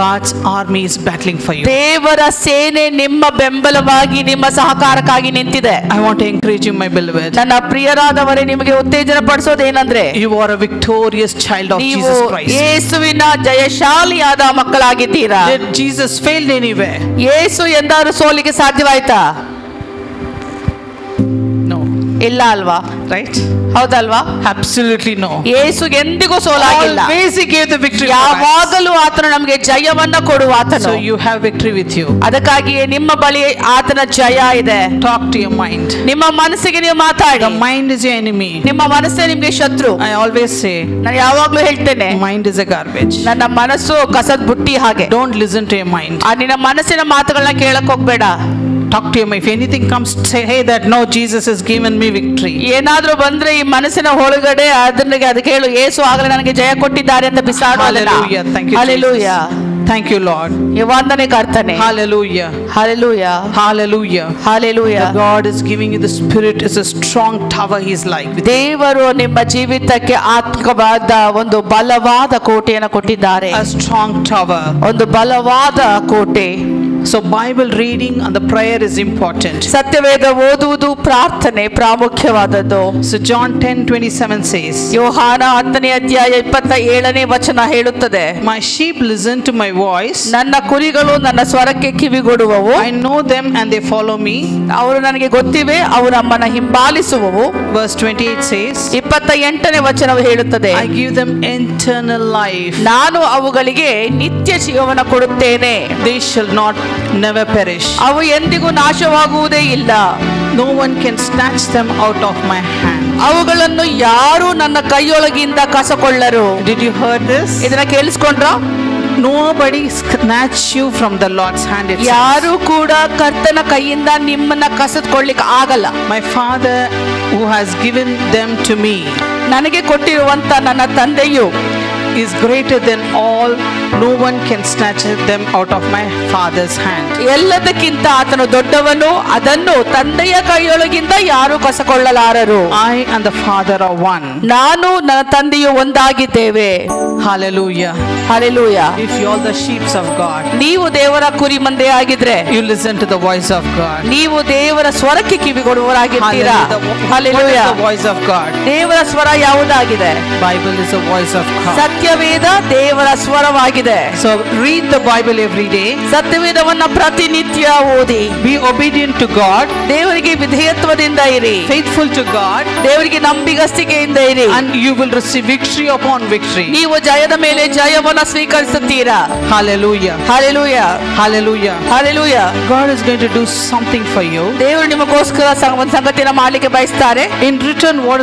God's army is battling for you. ದೇವರ ಸೇನೆ ನಿಮ್ಮ ಬೆಂಬಲವಾಗಿ ನಿಮ್ಮ ಸಹಕಾರಕ್ಕಾಗಿ ನಿಂತಿದೆ. I want to encourage you, my beloved. ನನ್ನ ಪ್ರಿಯರಾದವರೇ, ನಿಮಗೆ ಉತ್ತೇಜನ ಪಡಿಸೋದೇನಂದ್ರೆ you are a victorious child of Jesus Christ. ಯೇಸುವಿನ ಜಯಶಾಲಿಯಾದ ಮಕ್ಕಳಾಗಿದ್ದೀರಾ. Did Jesus fail anywhere? ಯೇಸು ಎಂದಾರು ಸೋಲಿಗೆ ಸಾಧ್ಯವಾಯ್ತಾ? No. ಇಲ್ಲ ಅಲ್ವಾ? Right? ಹೌದಲ್ವಾ? Absolutely no. ಯೇಸುಗೆ ಎಂದಿಗೂ ಸೋಲಾಗಿಲ್ಲ. Always he gave the victory. ಯಾವಾಗಲೂ ಆತನು ನಮಗೆ ಜಯವನ್ನ ಕೊಡುವ ಆತನು. So you have victory with you. ಅದಕ್ಕಾಗಿಯೇ ನಿಮ್ಮ ಬಳಿ ಆತನ ಜಯ ಇದೆ. Talk to your mind. ನಿಮ್ಮ ಮನಸ್ಸಿಗೆ ನೀವು ಮಾತಾಡಿ. The mind is your enemy. ನಿಮ್ಮ ಮನಸ್ಸೇ ನಿಮಗೆ ಶತ್ರು. I always say, ನಾನು ಯಾವಾಗ್ಲೂ ಹೇಳ್ತೇನೆ, mind is a garbage. ನನ್ನ ಮನಸ್ಸು ಕಸದ ಬುಟ್ಟಿ ಹಾಗೆ. Don't listen to your mind. ನಿನ್ನ ಮನಸ್ಸಿನ ಮಾತುಗಳನ್ನ ಕೇಳಕ್ ಹೋಗ್ಬೇಡ. Talk to your mind. If anything comes, say, hey, that no, Jesus has given me victory. ಏನಾದ್ರೂ ಬಂದ್ರೆ ಈ ಮನಸ್ಸಿನ ಒಳಗಡೆ ಅದಕ್ಕೆ ಹೇಳು, ಯೇಸು ಆಗಲೇ ನನಗೆ ಜಯ ಕೊಟ್ಟಿದ್ದಾರೆ ಅಂತ ಬಿಸಾಡು. Hallelujah. Thank you, Hallelujah. Thank you, Lord. ವಂದನೆ ಕರ್ತನೆ. Hallelujah. Hallelujah. Hallelujah. Hallelujah. God is giving you the Spirit is a strong tower. He's like ದೇವರು ನಿಮ್ಮ ಜೀವಿತಕ್ಕೆ ಆತ್ಮವಾದ ಒಂದು ಬಲವಾದ ಕೋಟೆಯನ್ನು ಕೊಟ್ಟಿದ್ದಾರೆ. a strong tower. ಒಂದು ಬಲವಾದ ಕೋಟೆ. So Bible reading and the prayer is important. ಸತ್ಯವೇದ ಓದುವುದು, ಪ್ರಾರ್ಥನೆ ಪ್ರಾಮುಖ್ಯವಾದದ್ದು. So John 10:27 says, ಯೋಹಾನ 10ನೇ ಅಧ್ಯಾಯ 27ನೇ ವಚನ ಹೇಳುತ್ತದೆ, my sheep listen to my voice. ನನ್ನ ಕುರಿಗಳು ನನ್ನ ಸ್ವರಕ್ಕೆ ಕಿವಿಗೊಡುವವು. I know them and they follow me. ಅವರು ನನಗೆ ಗೊತ್ತಿವೆ, ಅವರು ನಮ್ಮನ್ನ ಹಿಂಬಾಲಿಸುವವು. Verse 28 says, 28ನೇ ವಚನವು ಹೇಳುತ್ತದೆ, I give them eternal life. ನಾನು ಅವುಗಳಿಗೆ ನಿತ್ಯ ಜೀವನ ಕೊಡುತ್ತೇನೆ. They shall not never perish. ಅವು ಎಂದಿಗೂ ನಾಶವಾಗುವುದೇ ಇಲ್ಲ. No one can snatch them out of my hand. ಅವುಗಳನ್ನು ಯಾರು ನನ್ನ ಕೈಯೊಳಗಿಂದ ಕಸಕೊಳ್ಳರು. Did you heard this? ಇದನ್ನ ಕೇಳಿಸ್ಕೊಂಡ್ರ? Nobody snatch you from the Lord's hand itself. ಯಾರು ಕೂಡ ಕರ್ತನ ಕೈಯಿಂದ ನಿಮ್ಮನ್ನ ಕಸದ್ಕೊಳ್ಳಿಕ್ಕೆ ಆಗಲ್ಲ. My Father who has given them to me ನನಗೆ ಕೊಟ್ಟಿರುವಂತ ನನ್ನ ತಂದೆಯು is greater than all. No one can snatch them out of my Father's hand. ಎಲ್ಲದಕ್ಕಿಂತ ಆತನು ದೊಡ್ಡವನು, ಅದನ್ನು ತಂದೆಯ ಕೈಯೊಳಗಿಂದ ಯಾರು ಕಸಕೊಳ್ಳಲಾರರು. I and the Father are one. ನಾನು ನನ್ನ ತಂದೆಯು ಒಂದಾಗಿದ್ದೇವೆ. Hallelujah. Hallelujah. If you are the sheep of God, ನೀವು ದೇವರ ಕುರಿ ಮಂದೆ ಆಗಿದ್ರೆ, you listen to the voice of God. ನೀವು ದೇವರ ಸ್ವರಕ್ಕೆ ಕಿವಿಗೊಡುವವರಾಗಿದ್ದೀರಾ. What is the voice of God? ದೇವರ ಸ್ವರ ಯಾವುದಾಗಿದೆ? Bible is the voice of God. ಸತ್ಯವೇದ ದೇವರ ಸ್ವರವಾಗಿದೆ. So read the Bible every day. ಸತ್ಯವೇದವನ್ನ ಪ್ರತಿನಿತ್ಯ ಓದಿ. Be obedient to God. ದೇವರಿಗೆ ವಿಧೇಯತ್ವದಿಂದ ಇರಿ. Faithful to God. ದೇವರಿಗೆ ನಂಬಿಗಸ್ತಿಕೆಯಿಂದ ಇರಿ. And you will receive victory upon victory. ನೀವು ಜಯದ ಮೇಲೆ ಜಯವನ್ನ ಸ್ವೀಕರಿಸುತ್ತೀರಾ. Hallelujah. Hallelujah. Hallelujah. Hallelujah. God is going to do something for you. ದೇವರು ನಿಮಗೋಸ್ಕರ ಒಂದು ಸಂಗತಿಯನ್ನು ಮಾಡಲಿಕ್ಕೆ ಬಯಸ್ತಾರೆ. In return, God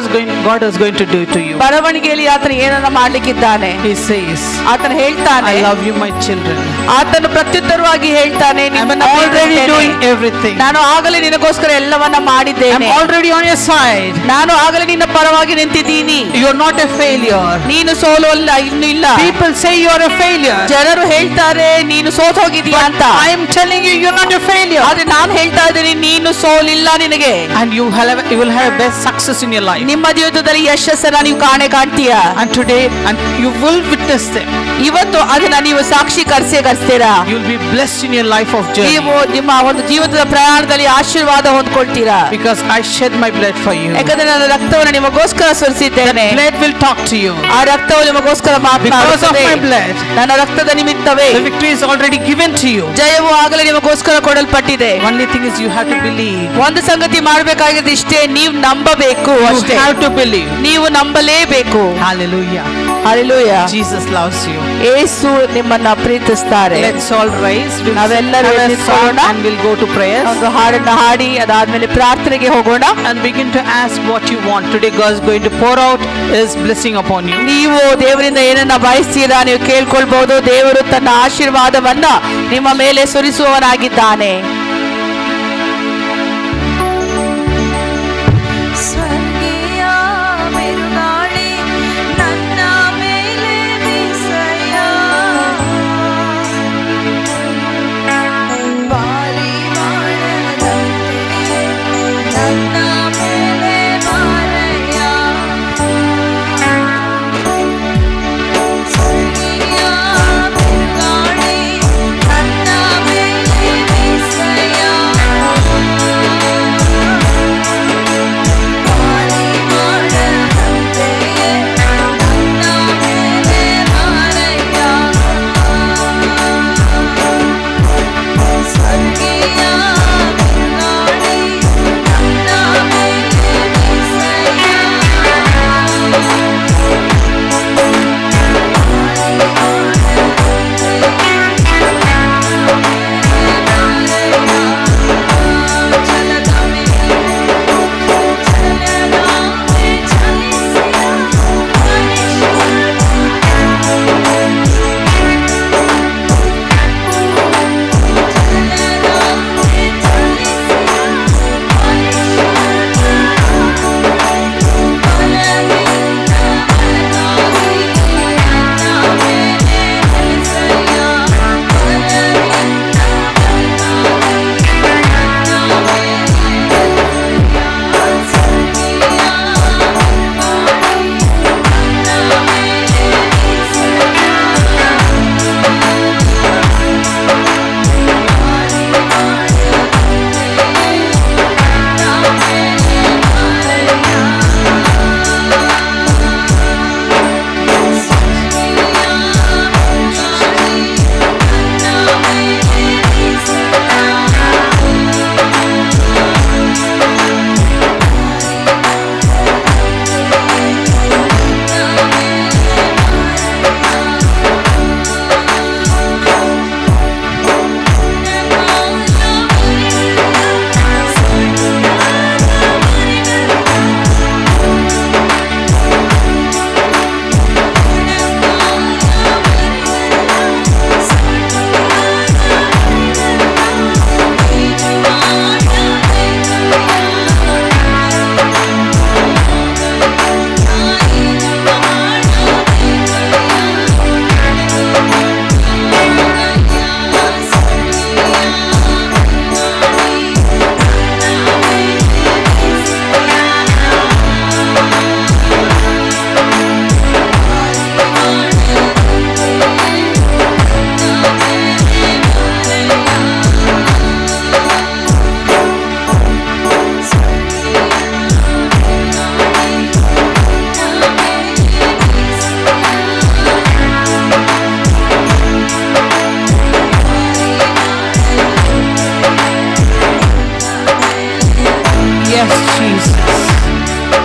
is going to do to you? ಬರವಣಿಗೆಯಲ್ಲಿ ಆತನು ಏನನ್ನ ಮಾಡಲಿಕ್ಕಿದ್ದಾನೆ? He says, ಆತನು ಹೇಳ್ತಾನೆ, I love you, my children. ಆತನು ಪ್ರತ್ಯುತ್ತರವಾಗಿ ಹೇಳ್ತಾನೆ, I'm already doing everything. ನಾನು ಆಗಲೇ ನಿನಗೋಸ್ಕರ ಎಲ್ಲವನ್ನ ಮಾಡಿದ್ದೇನೆ. I'm already on your side. ನಾನು ಆಗಲೇ ನಿನ್ನ ಪರವಾಗಿ ನಿಂತಿದ್ದೀನಿ. You're not a failure. ನೀನು ಸೋಲಲ್ಲ, ಇನ್ನು ಇಲ್ಲ. People say you're a failure. ಜನರು ಹೇಳ್ತಾರೆ ನೀನು ಸೋತು ಹೋಗಿದೀಯಾ ಅಂತ. I am telling you, you're not a failure. ಆದ್ರೆ ನಾನು ಹೇಳ್ತಾ ಇದ್ದೀನಿ, ನೀನು ಸೋಲಿಲ್ಲ ನಿನಗೆ. And you will have best success in your life. ನಿಮ್ಮ ಜೀವಿತದಲ್ಲಿ ಯಶಸ್ಸನ್ನ ನೀವು ಕಾಣ್ತೀಯಾ. And today, and you will witness them. ಇವತ್ತು ಅದನ್ನ ನೀವು ಸಾಕ್ಷೀಕರಿಸ್ತೀರಾ. You will be blessed in your life of journey. ನೀವು ನಿಮ್ಮ ಒಂದು ಜೀವಿತದ ಪ್ರಯಾಣದಲ್ಲಿ ಆಶೀರ್ವಾದ ಹೊಂದ್ಕೊಳ್ತೀರಾ. Because I shed my blood for you. ಯಾಕಂದ್ರೆ ನನ್ನ ರಕ್ತವನ್ನು ನಿಮಗೋಸ್ಕರ ಸುರಿಸಿದ್ದೇನೆ. Blood will talk to you. ಆ ರಕ್ತವು ನಿಮಗೋಸ್ಕರ ಮಾತನಾಡುತ್ತದೆ. my blood. ನನ್ನ ರಕ್ತದ ನಿಮಿತ್ತವೇ The victory is already given to you. ಜಯವು ಆಗಲೇ ನಿಮಗೋಸ್ಕರ ಕೊಡಲ್ಪಟ್ಟಿದೆ. Only thing is you have to believe. ಒಂದು ಸಂಗತಿ ಮಾಡಬೇಕಾಗಿದೆ ಇಷ್ಟೇ, ನೀವು ನಂಬಬೇಕು You ಅಷ್ಟೇ. have to believe. ನೀವು ನಂಬಲೇಬೇಕು. Hallelujah. Hallelujah. Jesus loves you. ಯೇಸು ನಿಮ್ಮನ್ನ ಪ್ರೀತಿಸ್ತಾರೆ. Let's all rise. ನಾವೆಲ್ಲರೂ ಎದ್ದುಕೊಳ್ಳೋಣ. And we'll go to prayers. ಒಂದು ಹಾಡನ್ನ ಹಾಡಿ ಅದಾದ್ಮೇಲೆ ಪ್ರಾರ್ಥನೆಗೆ ಹೋಗೋಣ. And begin to ask what you want. Today God is going to pour out His blessing upon you. ನೀವು ದೇವರಿಂದ ಏನನ್ನ ಬಯಸ್ತೀರಾ ನೀವು ಕೇಳ್ಕೊಳ್ಬಹುದು. ದೇವರು ತನ್ನ ಆಶೀರ್ವಾದವನ್ನ ನಿಮ್ಮ ಮೇಲೆ ಸುರಿಸುವವನಾಗಿದ್ದಾನೆ.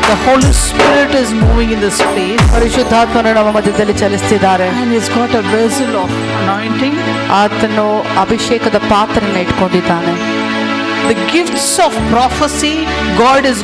The Holy Spirit is moving in this place. ಪರಿಶುದ್ಧಾತ್ಮನು ನಮ್ಮ ಮಧ್ಯದಲ್ಲಿ ಚಲಿಸುತ್ತಿದ್ದಾರೆ. And he's got a vessel of anointing. ಆತನು ಅಭಿಷೇಕದ ಪಾತ್ರವನ್ನು ಇಟ್ಕೊಂಡಿದ್ದಾನೆ. The gifts of prophecy God is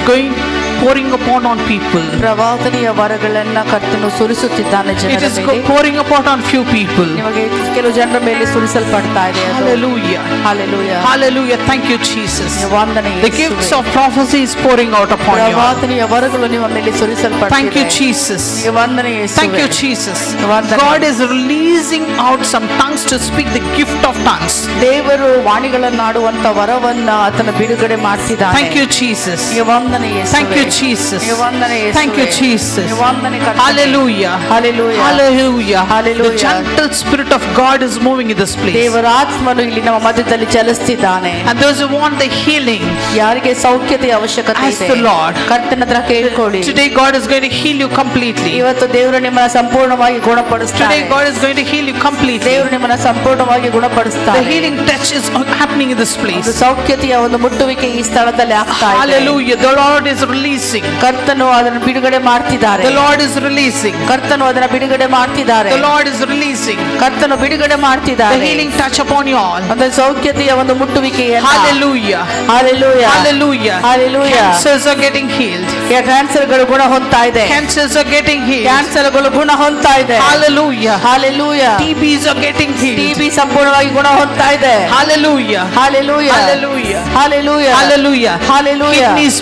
pouring upon on people. ಪ್ರವಾದನೆಯ ವರಗಳನ್ನ ಕರ್ತನು ಸುರಿಸುತ್ತಿದ್ದಾನೆ ಜನರ It is ಮೇಲೆ. pouring upon on few people. ನಿಮಗೆ ಕೆಲವು ಜನರ ಮೇಲೆ ಸುರಿಸಲ್ಪಡ್ತಾ ಇದೆ. Hallelujah. Hallelujah. Hallelujah. Thank you, Jesus. ವಂದನೆ The gifts of prophecy is pouring out upon you. ಪ್ರವಾದನೆಯ ವರಗಳು ನಿಮ್ಮ ಮೇಲೆ ಸುರಿಸಲ್ಪಡ್ತಾ ಇದೆ. Thank you, Jesus. ವಂದನೆ ಯೇಸುವೇ. Thank you, Jesus. ವಂದನೆ. God is releasing out some tongues to speak the gift of tongues. ದೇವರು ವಾಣಿಗಳನ್ನಾಡುವಂತ ವರವನ್ನ ಆತನ ಬಿಡುಗಡೆ ಮಾಡ್ತಿದ್ದಾನೆ. Thank you, Jesus. ವಂದನೆ ಯೇಸುವೇ. Thank you, Jesus. ನಿಮಗೆ ವಂದನೆ ಯೇಸುವೆ. Thank you, Jesus. ನಿಮಗೆ ವಂದನೆ ಕರ್ತನೇ. Hallelujah. Hallelujah. Hallelujah. Hallelujah. The gentle spirit of God is moving in this place. ದೇವರ ಆತ್ಮನು ಇಲ್ಲಿ ನಮ್ಮ ಮಧ್ಯದಲ್ಲಿ ಚಲಿಸುತ್ತಿದ್ದಾನೆ. And those who want the healing, ಯಾರಿಗೆ ಸೌಖ್ಯತೆಯ ಅವಶ್ಯಕತೆ ask ಇದೆ, the Lord. ಕರ್ತನ ಹತ್ರ ಕೇಳಿಕೊಳ್ಳಿ. Today God is going to heal you completely. ಇವತ್ತು ದೇವರು ನಿಮ್ಮನ್ನ ಸಂಪೂರ್ಣವಾಗಿ ಗುಣಪಡಿಸ್ತಾನೆ. Today God is going to heal you completely. ದೇವರು ನಿಮ್ಮನ್ನ ಸಂಪೂರ್ಣವಾಗಿ The ಗುಣಪಡಿಸ್ತಾನೆ. healing touch is happening in this place. ಒಂದು ಸೌಖ್ಯತೆಯ ಒಂದು ಮುಟ್ಟುವಿಕೆ ಈ ಸ್ಥಳದಲ್ಲಿ ಆಗ್ತಾ ಇದೆ. Hallelujah. The Lord is releasing. ಕರ್ತನು ಅದನ್ನು ಬಿಡುಗಡೆ ಮಾಡ್ತಿದ್ದಾರೆ. The Lord is releasing. ಕರ್ತನು ಅದನ್ನ ಬಿಡುಗಡೆ ಮಾಡ್ತಿದ್ದಾರೆ. The Lord is releasing. ಕರ್ತನು ಬಿಡುಗಡೆ The ಮಾಡ್ತಿದ್ದಾರೆ. healing touch upon you all. ಒಂದು ಸೌಖ್ಯತೆಯ ಒಂದು ಮುಟ್ಟುವಿಕೆಯನ್ನು. Hallelujah. Hallelujah. Hallelujah. Hallelujah. Cancers are getting healed. ಕ್ಯಾನ್ಸರ್ಗಳು ಗುಣ ಹೊಂದ್ತಾ ಇದೆ. Cancers are getting healed. ಕ್ಯಾನ್ಸರ್ಗಳು ಗುಣ ಹೊಂದ್ತಾ ಇದೆ. Hallelujah. Hallelujah. TBs are getting healed. TB ಸಂಪೂರ್ಣವಾಗಿ ಗುಣ ಹೊಂದ್ತಾ ಇದೆ. Hallelujah. Hallelujah. Hallelujah. Hallelujah. Hallelujah. Hallelujah. Kidneys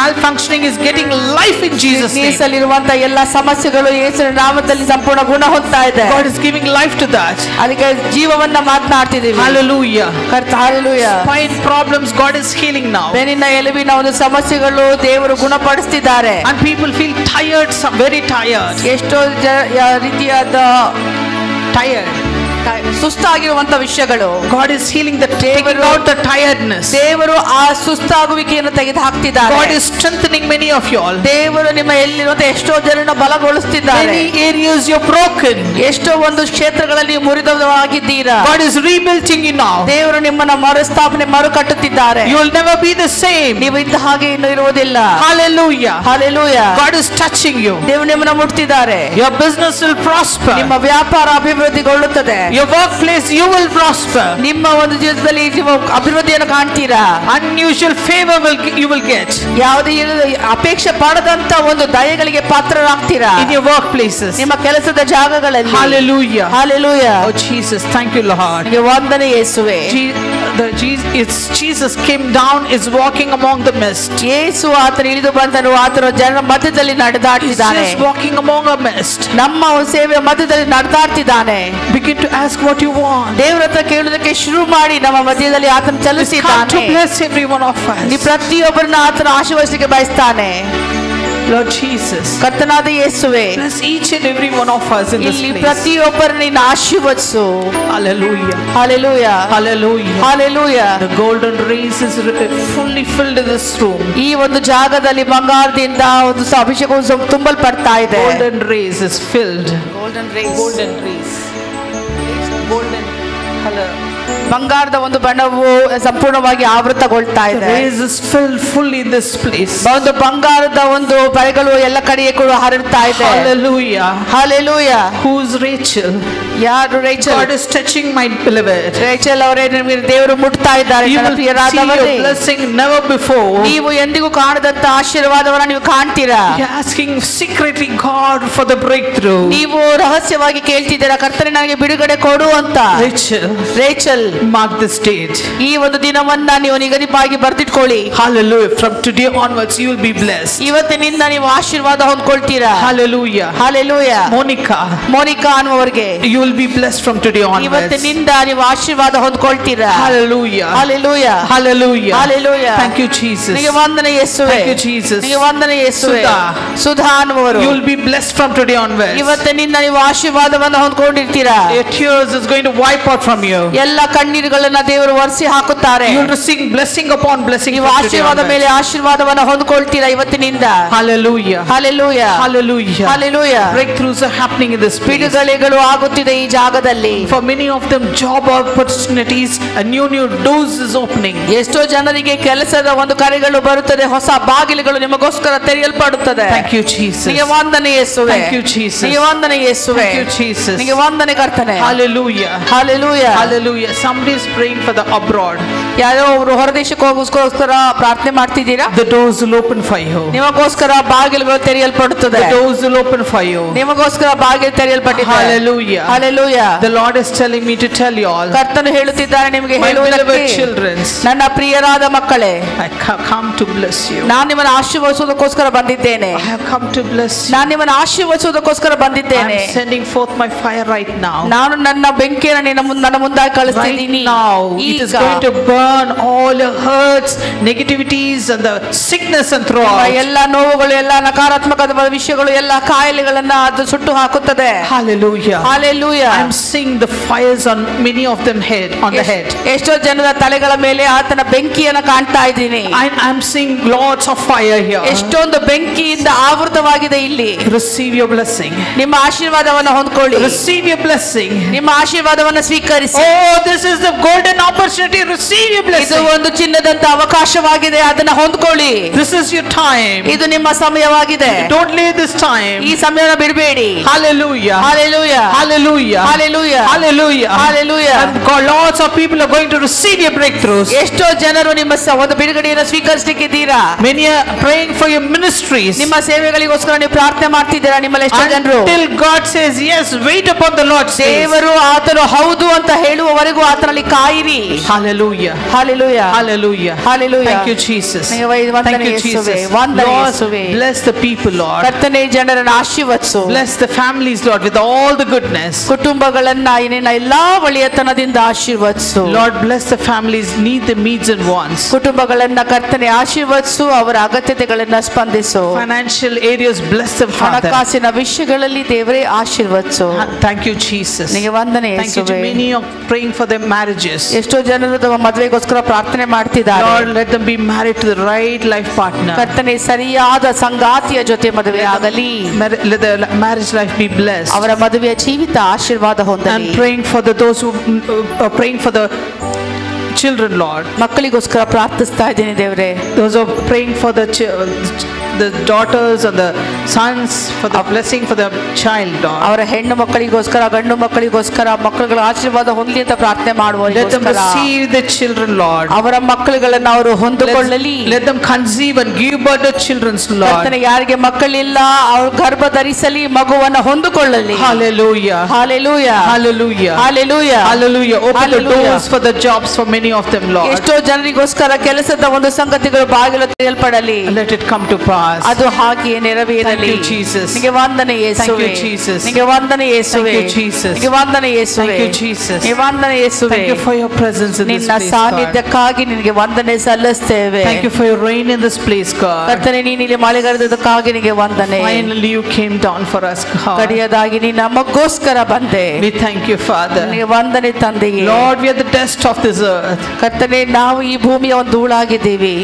malfunctioning is getting life in Jesus' name. Kidneys ಅಲ್ಲಿರುವಂತ ಎಲ್ಲ ಸಮಸ್ಯೆಗಳು ಯೇಸುವಿನ ನಾಮದಲ್ಲಿ ಸಂಪೂರ್ಣ ಗುಣ ಹೊಂದ್ತಾ ಇದೆ. God is giving life to that. ಅದಕ್ಕೆ ಜೀವವನ್ನ ಮಾತನಾಡ್ತಿದ್ದೀವಿ. Hallelujah. ಕರ್ತ Hallelujah. Spine problems God is healing now. ಬೆನ್ನಿನ ಎಲುಬಿನ ಒಂದು ಸಮಸ್ಯೆಗಳು ದೇವರು ಗುಣಪಡಿಸ್ತಿದ್ದಾರೆ. And people feel tired, very tired. ಎಷ್ಟೋ ರೀತಿಯಾದ Tired. ಸುಸ್ತಾಗಿರುವಂತ ವಿಷಯಗಳು God is healing the taking out the tiredness. ದೇವರು ಆ ಸುಸ್ತಾಗುವಿಕೆಯನ್ನು ತೆಗೆದು ಹಾಕ್ತಿದ್ದಾರೆ. God is strengthening many of you all. ದೇವರು ನಿಮ್ಮ ಎಲ್ಲಿರುವಂತ ಎಷ್ಟೋ ಜನರನ್ನ ಬಲಗೊಳಿಸ್ತಿದ್ದಾರೆ. Many areas you're broken. ಎಷ್ಟೋ ಒಂದು ಕ್ಷೇತ್ರಗಳಲ್ಲಿ ಮುರಿದವಾಗಿದ್ದೀರಾ. God is rebuilding you now. ದೇವರು ನಿಮ್ಮನ್ನ ಮರುಸ್ಥಾಪನೆ ಮರುಕಟ್ಟುತ್ತಿದ್ದಾರೆ. You will never be the same. ನೀವು ಇದ್ದ ಹಾಗೆ ಇನ್ನು ಇರುವುದಿಲ್ಲ. Hallelujah. Hallelujah. God is touching you. ದೇವರು ನಿಮ್ಮನ್ನ ಮುಟ್ತಿದ್ದಾರೆ. Your business will prosper. ನಿಮ್ಮ ವ್ಯಾಪಾರ ಅಭಿವೃದ್ಧಿಗೊಳ್ಳುತ್ತದೆ. Your workplace you will prosper. ನಿಮ್ಮ ಒಂದು ಜೀವಿತದಲ್ಲಿ ನೀವು ಅಭಿವೃದ್ಧಿಯನ್ನು ಕಾಣ್ತೀರಾ. Unusual favor you will get. ಯಾವುದೇ ಅಪೇಕ್ಷೆ ಪಡದಂತ ಒಂದು ದಯೆಗಳಿಗೆ ಪಾತ್ರರಾಗ್ತೀರಾ. In your workplaces. ನಿಮ್ಮ ಕೆಲಸದ ಜಾಗಗಳಲ್ಲಿ. Hallelujah. Hallelujah. Oh Jesus, thank you Lord. ನಿಮಗೆ ವಂದನೆ ಯೇಸುವೆ. Jesus came down, is walking among the mist. ಯೇಸು ಆತನ ಇಳಿದು ಬಂದನು, ಆತನ ಜನರ ಮಧ್ಯದಲ್ಲಿ ನಡೆದಾಡ್ತಿದ್ದಾನೆ. He's just walking among a mist. ನಮ್ಮ ಸೇವೆಯ ಮಧ್ಯದಲ್ಲಿ ನಡೆದಾಡ್ತಿದ್ದಾನೆ. Begin to ask what you want. ದೇವರ ಹತ್ರ ಕೇಳುವುದಕ್ಕೆ ಶುರು ಮಾಡಿ. ನಮ್ಮ ಮಧ್ಯದಲ್ಲಿ ಆತನ ಚಲಿಸಿದ್ದಾನೆ. To bless every one of us. ನೀ ಪ್ರತಿಯೊಬ್ಬರನ್ನ ಆತನ ಆಶೀರ್ವದಿಸಲಿಕ್ಕೆ ಬಯಸ್ತಾನೆ. Lord Jesus, ಕರ್ತನಾದ ಯೇಸುವೆ, bless each and every one of us in this ಇಲ್ಲಿ place. ಪ್ರತಿಯೊಬ್ಬರನ್ನ ನೀನು ಆಶೀರ್ವದಿಸು. Hallelujah. Hallelujah. Hallelujah. Hallelujah. The golden race is fully filled in this room. ಈ ಒಂದು ಜಾಗದಲ್ಲಿ ಬಂಗಾರದಿಂದ ಒಂದು ಅಭಿಷೇಕವು ತುಂಬಲ್ಪಡ್ತಾ ಇದೆ. Golden race is filled. Golden race. Golden race. Golden color. ಬಂಗಾರದ ಒಂದು ಬಣ್ಣವು ಸಂಪೂರ್ಣವಾಗಿ ಆವೃತಗೊಳ್ತಾ ಇದೆ. The race is filled fully in this place. ಒಂದು ಬಂಗಾರದ ಒಂದು ಬಳೆಗಳು ಎಲ್ಲ ಕಡೆಗೆ ಕೂಡ ಹರಡ್ತಾ ಇದೆ. Hallelujah. Hallelujah. Who's Rachel? ಯಾರು Rachel? God is touching my beloved. Rachel ಅವರೇ, ನಿಮಗೆ ದೇವರು ಮುಟ್ತಾ ಇದ್ದಾರೆ. You will see your blessing never before. ನೀವು ಎಂದಿಗೂ ಕಾಣದಂತ ಆಶೀರ್ವಾದವನ್ನ ನೀವು ಕಾಣ್ತೀರಾ. You're asking secretly God for the breakthrough. ನೀವು ರಹಸ್ಯವಾಗಿ ಕೇಳ್ತಿದ್ದೀರಾ, ಕರ್ತನೇ ನನಗೆ ಬಿಡುಗಡೆ ಕೊಡು ಅಂತ. Rachel, mark this date. ಈ ಒಂದು ದಿನವನ್ನ ನೀವು ನಿಗದಿಯಾಗಿ ಬರೆದಿಟ್ಕೊಳ್ಳಿ. Hallelujah. From today onwards you will be blessed. ಇವತ್ತಿನಿಂದ ನೀವು ಆಶೀರ್ವಾದ ಹೊಂದ್ಕೊಳ್ತೀರಾ. Hallelujah. Hallelujah. Monika ಅನ್ನುವರಿಗೆ you will be blessed from today onwards. ಇವತ್ತಿನಿಂದ ನೀವು ಆಶೀರ್ವಾದ ಹೊಂದ್ಕೊಳ್ತೀರಾ. Hallelujah. Hallelujah. Hallelujah. Hallelujah. Thank you Jesus. ನಿಮಗೆ ವಂದನೆ ಯೇಸುವೆ. Thank you Jesus. ನಿಮಗೆ ವಂದನೆ ಯೇಸುವೆ. Sudha ಅನ್ನುವರು, you will be blessed from today onwards. ಇವತ್ತಿನಿಂದ ನೀವು ಆಶೀರ್ವಾದವನ್ನು ಹೊಂದ್ಕೊಂಡಿರ್ತೀರಾ. your tears is going to wipe out from you. ಎಲ್ಲ ಕಣ್ಣೀರುಗಳನ್ನ ದೇವರು ಒರೆಸಿ ಹಾಕುತ್ತಾರೆ. you will receive blessing upon blessing. ನೀವು ಆಶೀರ್ವಾದ ಮೇಲೆ ಆಶೀರ್ವಾದವನ್ನು ಹೊಂದ್ಕೊಳ್ತೀರಾ ಇವತ್ತಿನಿಂದ. Hallelujah. Hallelujah. Hallelujah. Hallelujah. breakthroughs are happening in this place. ಬಿಡುಗಡೆಗಳು ಆಗುತ್ತಿದೆ ಈ ಜಾಗದಲ್ಲಿ. for many of them job opportunities, a new doors is opening. ಎಷ್ಟೋ ಜನರಿಗೆ ಕೆಲಸದ ಒಂದು ಕರೆಗಳು ಬರುತ್ತದೆ, ಹೊಸ ಬಾಗಿಲುಗಳು ನಿಮಗೋಸ್ಕರ ತೆರೆಯಲ್ಪಡುತ್ತದೆ. thank you Jesus. ನಿಮಗೆ ವಂದನೆ ಯೇಸುವೆ. thank you Jesus. ನಿಮಗೆ ವಂದನೆ ಯೇಸುವೆ. thank you Jesus. ನಿಮಗೆ ವಂದನೆ ಕರ್ತನೇ. Hallelujah. Hallelujah. Hallelujah. somebody is praying for the abroad. ಯಾರೋ ಒಬ್ರು ಹೊರದೇಶಕ್ಕೆ ಹೋಗೋಸ್ಕರ ಪ್ರಾರ್ಥನೆ ಮಾಡ್ತಿದ್ದೀರಾ. the doors will open for you. ನಿಮಗೋಸ್ಕರ ಬಾಗಿಲುಗಳು ತೆರೆಯಲ್ಪಡುತ್ತದೆ. the doors will open for you. ನಿಮಗೋಸ್ಕರ ಬಾಗಿಲು ತೆರೆಯಲ್ಪಟ್ಟಿದೆ. Hallelujah. Hallelujah. the Lord is telling me to tell you all. ಕರ್ತನು ಹೇಳುತ್ತಿದ್ದಾನೆ ನಿಮಗೆ my beloved ಹೇಳುವುದಕ್ಕೆ, children, ನನ್ನ ಪ್ರಿಯರಾದ ಮಕ್ಕಳೇ, I come to bless you. ನಾನು ನಿಮ್ಮನ್ನು ಆಶೀರ್ವದಿಸುವುದಕ್ಕೋಸ್ಕರ ಬಂದಿದ್ದೇನೆ. I have come to bless you. ನಾನು ನಿಮ್ಮನ್ನು ಆಶೀರ್ವದಿಸುವುದಕ್ಕೋಸ್ಕರ ಬಂದಿದ್ದೇನೆ. I am sending forth my fire right now. ನಾನು ನನ್ನ ಬೆಂಕಿಯನ್ನು ನನ್ನ ಮುಂದಾಗಿ ಕಳಿಸ್ತಿದ್ದೀನಿ. ಇದ್ದೀನಿ. now it is going to burn all the hurts, negativities and the sickness and throughout. ಎಲ್ಲ ನೋವುಗಳು, ಎಲ್ಲ ನಕಾರಾತ್ಮಕದ ವಿಷಯಗಳು, ಎಲ್ಲ ಕಾಯಿಲೆಗಳನ್ನ ಅದು ಸುಟ್ಟು ಹಾಕುತ್ತದೆ. Hallelujah. Hallelujah. I'm seeing the fires on many of them on the head. ಎಷ್ಟೋ ಜನರ ತಲೆಗಳ ಮೇಲೆ ಆತನ ಬೆಂಕಿಯನ್ನು ಕಾಣ್ತಾ ಇದ್ದೀನಿ. I'm seeing lots of fire here. ಎಷ್ಟೊಂದು ಬೆಂಕಿಯಿಂದ ಆವೃತವಾಗಿದೆ ಇಲ್ಲಿ. Receive your blessing. ನಿಮ್ಮ ಆಶೀರ್ವಾದವನ್ನು ಹೊಂದ್ಕೊಳ್ಳಿ. Receive your blessing. ನಿಮ್ಮ ಆಶೀರ್ವಾದವನ್ನು ಸ್ವೀಕರಿಸಿ. Oh, this is the golden opportunity. Receive your blessing. ಇದು ಒಂದು ಚಿನ್ನದಂತ ಅವಕಾಶವಾಗಿದೆ, ಅದನ್ನ ಹೊಂದ್ಕೊಳ್ಳಿ. This is your time. ಇದು ನಿಮ್ಮ ಸಮಯವಾಗಿದೆ. Don't leave this time. ಈ ಸಮಯವನ್ನು ಬಿಡಬೇಡಿ. Hallelujah. Hallelujah. Hallelujah. Hallelujah. Hallelujah. Hallelujah. And God, lots of people are going to receive your breakthroughs. ಎಷ್ಟೋ ಜನರು ನಿಮ್ಮ ಒಂದು ಬಿಡುಗಡೆಯನ್ನು ಸ್ವೀಕರಿಸಲಿಕ್ಕಿದ್ದೀರಾ. Many are praying for your ministries. ನಿಮ್ಮ ಸೇವೆಗಳಿಗೋಸ್ಕರ ನೀವು ಪ್ರಾರ್ಥನೆ ಮಾಡ್ತಿದ್ದೀರಾ. ನಿಮ್ಮಲ್ಲಿ ಎಷ್ಟೋ ಜನರು Until God says yes, wait upon the Lord. ದೇವರು ಆತನು ಹೌದು ಅಂತ ಹೇಳುವವರೆಗೂ ಆತನಲ್ಲಿ ಕಾಯಿರಿ. Hallelujah. Hallelujah. Hallelujah. Hallelujah. Thank you, Jesus. Thank you, Jesus. Lord, bless the people, Lord. ಕರ್ತನೇ ಜನರನ್ನು ಆಶೀರ್ವದಿಸು. Bless the families, Lord, with all the goodness. ಕುಟುಂಬಗಳನ್ನ ನಿನ್ನ ಎಲ್ಲಾ ಒಳ್ಳೆಯತನದಿಂದ ಆಶೀರ್ವದಿಸು. Lord, bless the families, need the needs and wants. ಕುಟುಂಬಗಳನ್ನ ಕರ್ತನೇ ಆಶೀರ್ವದಿಸು, ಅವರ ಅಗತ್ಯತೆಗಳನ್ನ ಸ್ಪಂದಿಸು. Financial areas, bless them, Father. ಹಣಕಾಸಿನ ವಿಷಯಗಳಲ್ಲಿ ದೇವರೇ ಆಶೀರ್ವದಿಸು. Thank you, Jesus. ನಿಮಗೆ ವಂದನೆ Thank you to ಯೇಸುವೇ. many are praying for their marriages. ಎಷ್ಟೋ ಜನರು ತಮ್ಮ ಮದುವೆಗೋಸ್ಕರ ಪ್ರಾರ್ಥನೆ ಮಾಡ್ತಿದ್ದಾರೆ. Lord, let them be married to the right life partner. ಕರ್ತನೇ ಸರಿಯಾದ ಸಂಗಾತಿಯ ಜೊತೆ ಮದುವೆ ಆಗಲಿ. Let the marriage life be blessed. ಅವರ ಮದುವೆಯ ಜೀವಿತ ಆಶೀರ್ವಾದ ಹೊಂದಲಿ. I'm praying for those who are praying for the children, Lord. ಮಕ್ಕಳಿಗೋಸ್ಕರ ಪ್ರಾರ್ಥಿಸ್ತಾ ಇದ್ದೀನಿ ದೇವರೇ. Those who are praying for the daughters and the sons, for the blessing for the child, Lord. ಅವರ ಹೆಣ್ಣು ಮಕ್ಕಳಿಗೋಸ್ಕರ, ಗಂಡು ಮಕ್ಕಳಿಗೋಸ್ಕರ, ಮಕ್ಕಳುಗಳ ಆಶೀರ್ವಾದ ಹೊಂದಲಿ ಅಂತ ಪ್ರಾರ್ಥನೆ ಮಾಡುವ. Let them receive the children, Lord. ಅವರ ಮಕ್ಕಳುಗಳನ್ನು ಅವರು ಹೊಂದಿಕೊಳ್ಳಲಿ. Let them conceive and give birth to children, Lord. ಕರ್ತನೇ ಯಾರಿಗೆ ಮಕ್ಕಳಿಲ್ಲ ಅವರು ಗರ್ಭ ಧರಿಸಲಿ, ಮಗುವನ್ನು ಹೊಂದಿಕೊಳ್ಳಲಿ. Hallelujah. Hallelujah. Hallelujah. Hallelujah. Hallelujah. Open the doors for the jobs for many of them, Lord. ಎಷ್ಟೋ ಜನರಿಗೋಸ್ಕರ ಕೆಲಸದ ಒಂದು ಸಂಗತಿಗಳು ಬಾಗಿಲು ತೆರೆಯಲ್ಪಡಲಿ. Let it come to pass. ಅದು ಹಾಗೆಯೇ ನೆರವೇರಲಿ. Thank you, Jesus. ನಿಮಗೆ ವಂದನೆ ಯೇಸುವೇ. Thank you, Jesus. ನಿಮಗೆ ವಂದನೆ ಯೇಸುವೇ. Thank you, Jesus. ನಿಮಗೆ ವಂದನೆ ಯೇಸುವೇ. Thank you, Jesus. ನಿಮಗೆ ವಂದನೆ ಯೇಸುವೇ. Thank you for your presence in this ನಿನ್ನ place, God. ಸಾನ್ನಿಧ್ಯಕ್ಕಾಗಿ ನಿನಗೆ ವಂದನೆ ಸಲ್ಲಿಸ್ತೇವೆ. Thank you for your reign in this place, God. ಕರ್ತನೇ ನೀನು ಇಲ್ಲಿ ಮಳೆಗರೆದಕ್ಕಾಗಿ ನಿನಗೆ ವಂದನೆ. Finally you came down for us, God. ಕಡೆಯದಾಗಿ ನೀನು ನಮಗೋಸ್ಕರ ಬಂದೆ. We thank you, Father. ನಿನಗೆ ವಂದನೆ ತಂದೆಯೇ. Lord, we are the dust of this earth. ಕರ್ತನೇ ನಾವು ಈ ಭೂಮಿಯ ಒಂದು ಧೂಳಾಗಿದ್ದೀವಿ.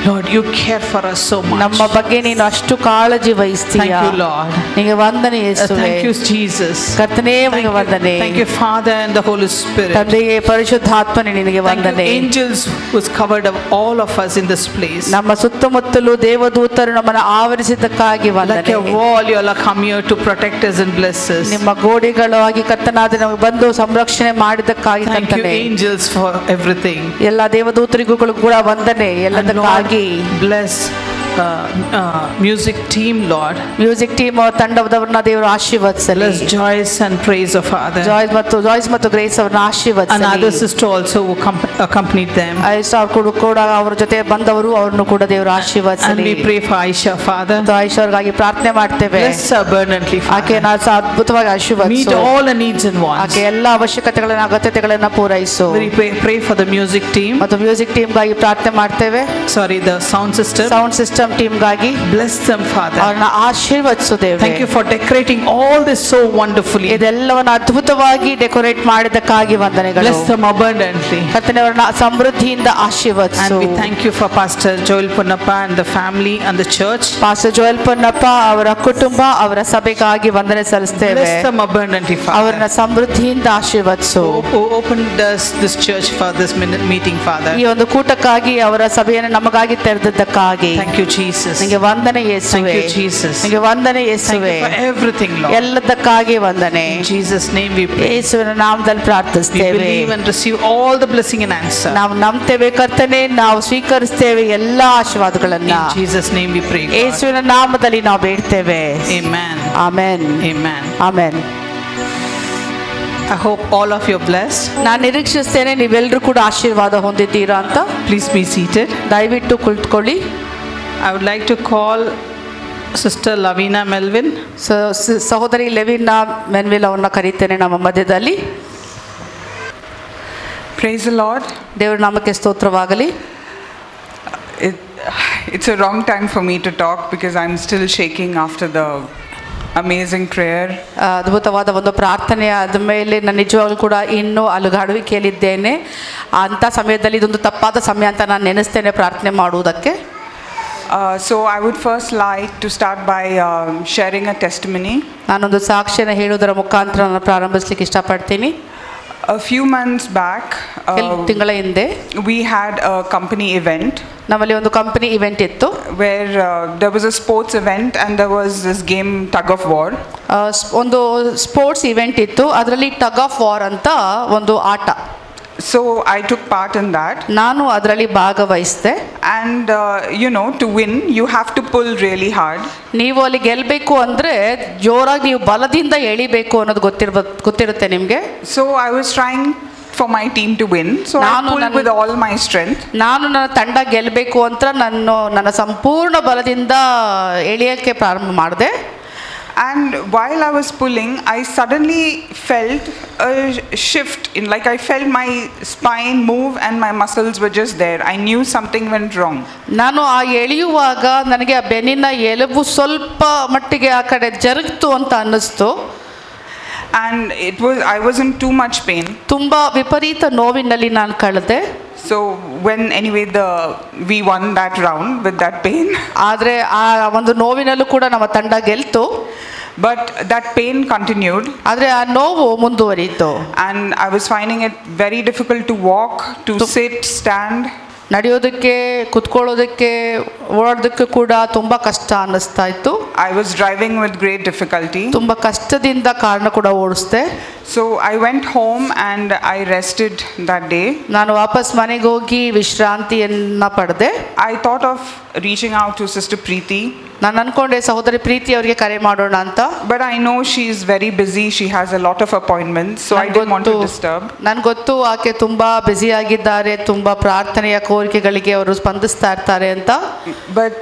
Lord, you care for us so much. ನಮ್ಮ ಬಗ್ಗೆ ನೀನು ಅಷ್ಟು ಕಾಳಜಿ ವಹಿಸ್ತೀಯ. Thank you, Lord. ನಿನಗೆ ವಂದನೆ ಯೇಸುವೇ. Thank you, Jesus. ಕರ್ತನೇ ನಿನಗೆ ವಂದನೆ. Thank you, Father and the Holy Spirit. ತಂದೆಯೇ ಪರಿಶುದ್ಧಾತ್ಮನೇ ನಿನಗೆ Thank you, ವಂದನೆ. angels who's covered up all of us in this place. ನಮ್ಮ ಸುತ್ತಮುತ್ತಲು ದೇವದೂತರು ನಮ್ಮನ್ನು ಆವರಿಸಿದ್ದಕ್ಕಾಗಿ Like ವಂದನೆ. a wall, you all come here to protect us and bless us. ನಿಮ್ಮ ಗೋಡೆಗಳಾಗಿ ಕರ್ತನಾದ ನಮಗೆ ಬಂದು ಸಂರಕ್ಷಣೆ ಮಾಡಿದ್ದಕ್ಕಾಗಿ Thank you, ಕರ್ತನೇ. angels, for everything. ಎಲ್ಲ ದೇವದೂತರಿಗೂ ಕೂಡ ವಂದನೆ And ಎಲ್ಲದಕ್ಕಾಗಿ. Lord, bless music team, Lord. Music team ತಂಡದವರನ್ನ ದೇವರು ಆಶೀರ್ವದಿಸಲಿ. Bless Joyce and praise of Father. Joyce ಮತ್ತು ಗ್ರೇಸ್ ಅವರನ್ನ And ಆಶೀರ್ವದಿಸಲಿ. other sister also who accompanied them. Ayesha ಕೂಡ ಅವರ ಜೊತೆ ಬಂದವರು ಅವ್ರನ್ನು ಕೂಡ ದೇವರು And ಆಶೀರ್ವದಿಸಲಿ. we pray for Aisha, Father. Ayesha ಅವ್ರಿಗಾಗಿ ಪ್ರಾರ್ಥನೆ ಮಾಡ್ತೇವೆ. Bless her abundantly, ಆಕೆ Father. ಅದ್ಭುತವಾಗಿ Meet ಆಶೀರ್ವದಿಸು. all her needs and wants. ಆಕೆ ಎಲ್ಲ ಅವಶ್ಯಕತೆಗಳನ್ನ ಅಗತ್ಯತೆಗಳನ್ನ ಪೂರೈಸು. We pray for the music team. ಮತ್ತು ಮ್ಯೂಸಿಕ್ ಟೀಮ್ಗಾಗಿ ಪ್ರಾರ್ಥನೆ ಮಾಡ್ತೇವೆ. Sorry, the sound system. Sound system ಟೀಮ್ಗಾಗಿ Bless them, Father. ಅವ್ರನ್ನ ಆಶೀರ್ವದಿಸು ದೇವರೇ. Thank you for decorating all this so wonderfully. ಇದೆಲ್ಲವನ್ನ ಅದ್ಭುತವಾಗಿ ಡೆಕೋರೇಟ್ ಮಾಡಿದ್ದಕ್ಕಾಗಿ ವಂದನೆಗಳು. Bless them abundantly. ಕರ್ತನೇ ಅವರನ್ನ ಸಮೃದ್ಧಿಯಿಂದ ಆಶೀರ್ವದಿಸು. And we thank you for Pastor Joel Punnappa and the family and the church. Pastor Joel Ponnappa ಅವರ ಕುಟುಂಬ ಅವರ ಸಭೆಗಾಗಿ ವಂದನೆ ಸಲ್ಲಿಸ್ತೇವೆ. Bless them abundantly, ಅವರನ್ನ Father. ಸಮೃದ್ಧಿಯಿಂದ ಆಶೀರ್ವದಿಸು. Open this church for this meeting, Father. ಈ ಒಂದು ಕೂಟಕ್ಕಾಗಿ ಅವರ ಸಭೆಯನ್ನು ನಮಗಾಗಿ ತೆರೆದಿದ್ದಕ್ಕಾಗಿ Thank you, Jesus. ನಿಮಗೆ ವಂದನೆ ಯೇಸುವೆ. Thank you, Jesus. ನಿಮಗೆ ವಂದನೆ Thank ಯೇಸುವೆ. you for everything, Lord. ಎಲ್ಲದಕ್ಕಾಗಿ ವಂದನೆ. In Jesus' name we pray. ಯೇಸುವಿನ ನಾಮದಲ್ಲಿ We ಪ್ರಾರ್ಥಿಸ್ತೇವೆ. believe and receive all the blessing and answer. ನಾವು ನಂಬ್ತೇವೆ ಕರ್ತನೆ, ನಾವು ಸ್ವೀಕರಿಸ್ತೇವೆ ಎಲ್ಲ ಆಶೀರ್ವಾದಗಳನ್ನ. In Jesus' name we pray, God. ಯೇಸುವಿನ ನಾಮದಲ್ಲಿ ನಾವು ಬೇಡ್ತೇವೆ. Amen. Amen. Amen. Amen. I hope all of you are blessed. ನಾನು ನಿರೀಕ್ಷಿಸ್ತೇನೆ ನೀವೆಲ್ಲರೂ ಕೂಡ ಆಶೀರ್ವಾದ ಹೊಂದಿದ್ದೀರಾ ಅಂತ. Please be seated. ದಯವಿಟ್ಟು ಕುಳಿತುಕೊಳ್ಳಿ. I would like to call Sister Lavina Melvin. ಸಹೋದರಿ ಲೆವಿನಾ ಮೆನ್ವಿಲ್ ಅವ್ರನ್ನ ಕರೀತೇನೆ ನಮ್ಮ ಮಧ್ಯದಲ್ಲಿ. Praise the Lord. ದೇವರ ನಾಮಕ್ಕೆ ಸ್ತೋತ್ರವಾಗಲಿ. It's a wrong time for me to talk because I'm still shaking after the amazing prayer. ಅದ್ಭುತವಾದ ಒಂದು ಪ್ರಾರ್ಥನೆ ಆದ ಮೇಲೆ ನಾನು ನಿಜವಾಗ್ಲೂ ಕೂಡ ಇನ್ನೂ ಅಲುಗಾಡುವಿಕೆಯಲ್ಲಿದ್ದೇನೆ. ಅಂಥ ಸಮಯದಲ್ಲಿ ಇದೊಂದು ತಪ್ಪಾದ ಸಮಯ ಅಂತ ನಾನು ನೆನೆಸ್ತೇನೆ ಪ್ರಾರ್ಥನೆ ಮಾಡುವುದಕ್ಕೆ. So I would first like to start by sharing a testimony. ನಾನೊಂದು ಸಾಕ್ಷ್ಯನ ಹೇಳುವುದರ ಮುಖಾಂತರ ನಾನು ಪ್ರಾರಂಭಿಸಲಿಕ್ಕೆ ಇಷ್ಟಪಡ್ತೀನಿ. A few months back, ತಿಂಗಳ ಹಿಂದೆ we had a company event. ನಮ್ಮಲ್ಲಿ ಒಂದು ಕಂಪನಿ ಇವೆಂಟ್ ಇತ್ತು. Where there was a sports event and there was this game tug of war. ಒಂದು ಸ್ಪೋರ್ಟ್ಸ್ ಇವೆಂಟ್ ಇತ್ತು, ಅದರಲ್ಲಿ ಟಗ್ ಆಫ್ ವಾರ್ ಅಂತ ಒಂದು ಆಟ. So I took part in that. ನಾನು ಅದರಲ್ಲಿ ಭಾಗವಹಿಸಿದೆ. And to win you have to pull really hard. ನೀವು ಅಲ್ಲಿ ಗೆಲ್ಲಬೇಕು ಅಂದರೆ ಜೋರಾಗಿ ನೀವು ಬಲದಿಂದ ಎಳಿಬೇಕು ಅನ್ನೋದು ಗೊತ್ತಿರುತ್ತೆ ನಿಮಗೆ. So I was trying for my team to win. So I pulled with all my strength. ನಾನು ನನ್ನ ತಂಡ ಗೆಲ್ಲಬೇಕು ಅಂತ ನನ್ನ ಸಂಪೂರ್ಣ ಬಲದಿಂದ ಎಳೆಯೋಕ್ಕೆ ಪ್ರಾರಂಭ ಮಾಡಿದೆ. And while I was pulling, I suddenly felt a shift I felt my spine move and my muscles were just there. I knew something went wrong. ನಾನು ಆ ಎಳೆಯುವಾಗ ನನಗೆ ಆ ಬೆನ್ನಿನ ಎಲುಬು ಸ್ವಲ್ಪ ಮಟ್ಟಿಗೆ ಆ ಕಡೆ ಜರುಗಿತು ಅಂತ ಅನ್ನಿಸ್ತು. And I was in too much pain. ತುಂಬಾ ವಿಪರೀತ ನೋವಿನಲ್ಲಿ ನಾನು ಕಳೆದೆ. So when anyway we won that round with that pain. ಆದರೆ ಆ ಒಂದು ನೋವಿನಲ್ಲೂ ಕೂಡ ನಮ್ಮ ತಂಡ ಗೆಲ್ತು. But that pain continued. ಆದರೆ ಆ ನೋವು ಮುಂದುವರಿಯಿತು. And I was finding it very difficult to walk, to sit, stand. ನಡೆಯೋದಕ್ಕೆ, ಕುತ್ಕೊಳ್ಳೋದಕ್ಕೆ, ಓಡೋದಕ್ಕೆ ಕೂಡ ತುಂಬ ಕಷ್ಟ ಅನ್ನಿಸ್ತಾ ಇತ್ತು. I was driving with great difficulty. ತುಂಬ ಕಷ್ಟದಿಂದ ಕಾರನ್ನ ಕೂಡ ಓಡಿಸ್ದೆ. So I went home and I rested that day. ನಾನು ವಾಪಸ್ ಮನೆಗೆ ಹೋಗಿ ವಿಶ್ರಾಂತಿಯನ್ನ ಪಡೆದೆ. I thought of reaching out to Sister Preeti. ನಾನು ಅನ್ಕೊಂಡೆ ಸಹೋದರಿ ಪ್ರೀತಿ ಅವರಿಗೆ ಕರೆ ಮಾಡೋಣ ಅಂತ. But I know she is very busy. She has a lot of appointments. So I didn't want to disturb. ನನಗೆ ಗೊತ್ತು ಆಕೆ ತುಂಬಾ ಬ್ಯುಸಿ ಆಗಿದ್ದಾರೆ, ತುಂಬಾ ಪ್ರಾರ್ಥನೆಯ ಕೋರಿಕೆಗಳಿಗೆ ಅವರು ಸ್ಪಂದಿಸ್ತಾ ಇರ್ತಾರೆ ಅಂತ. But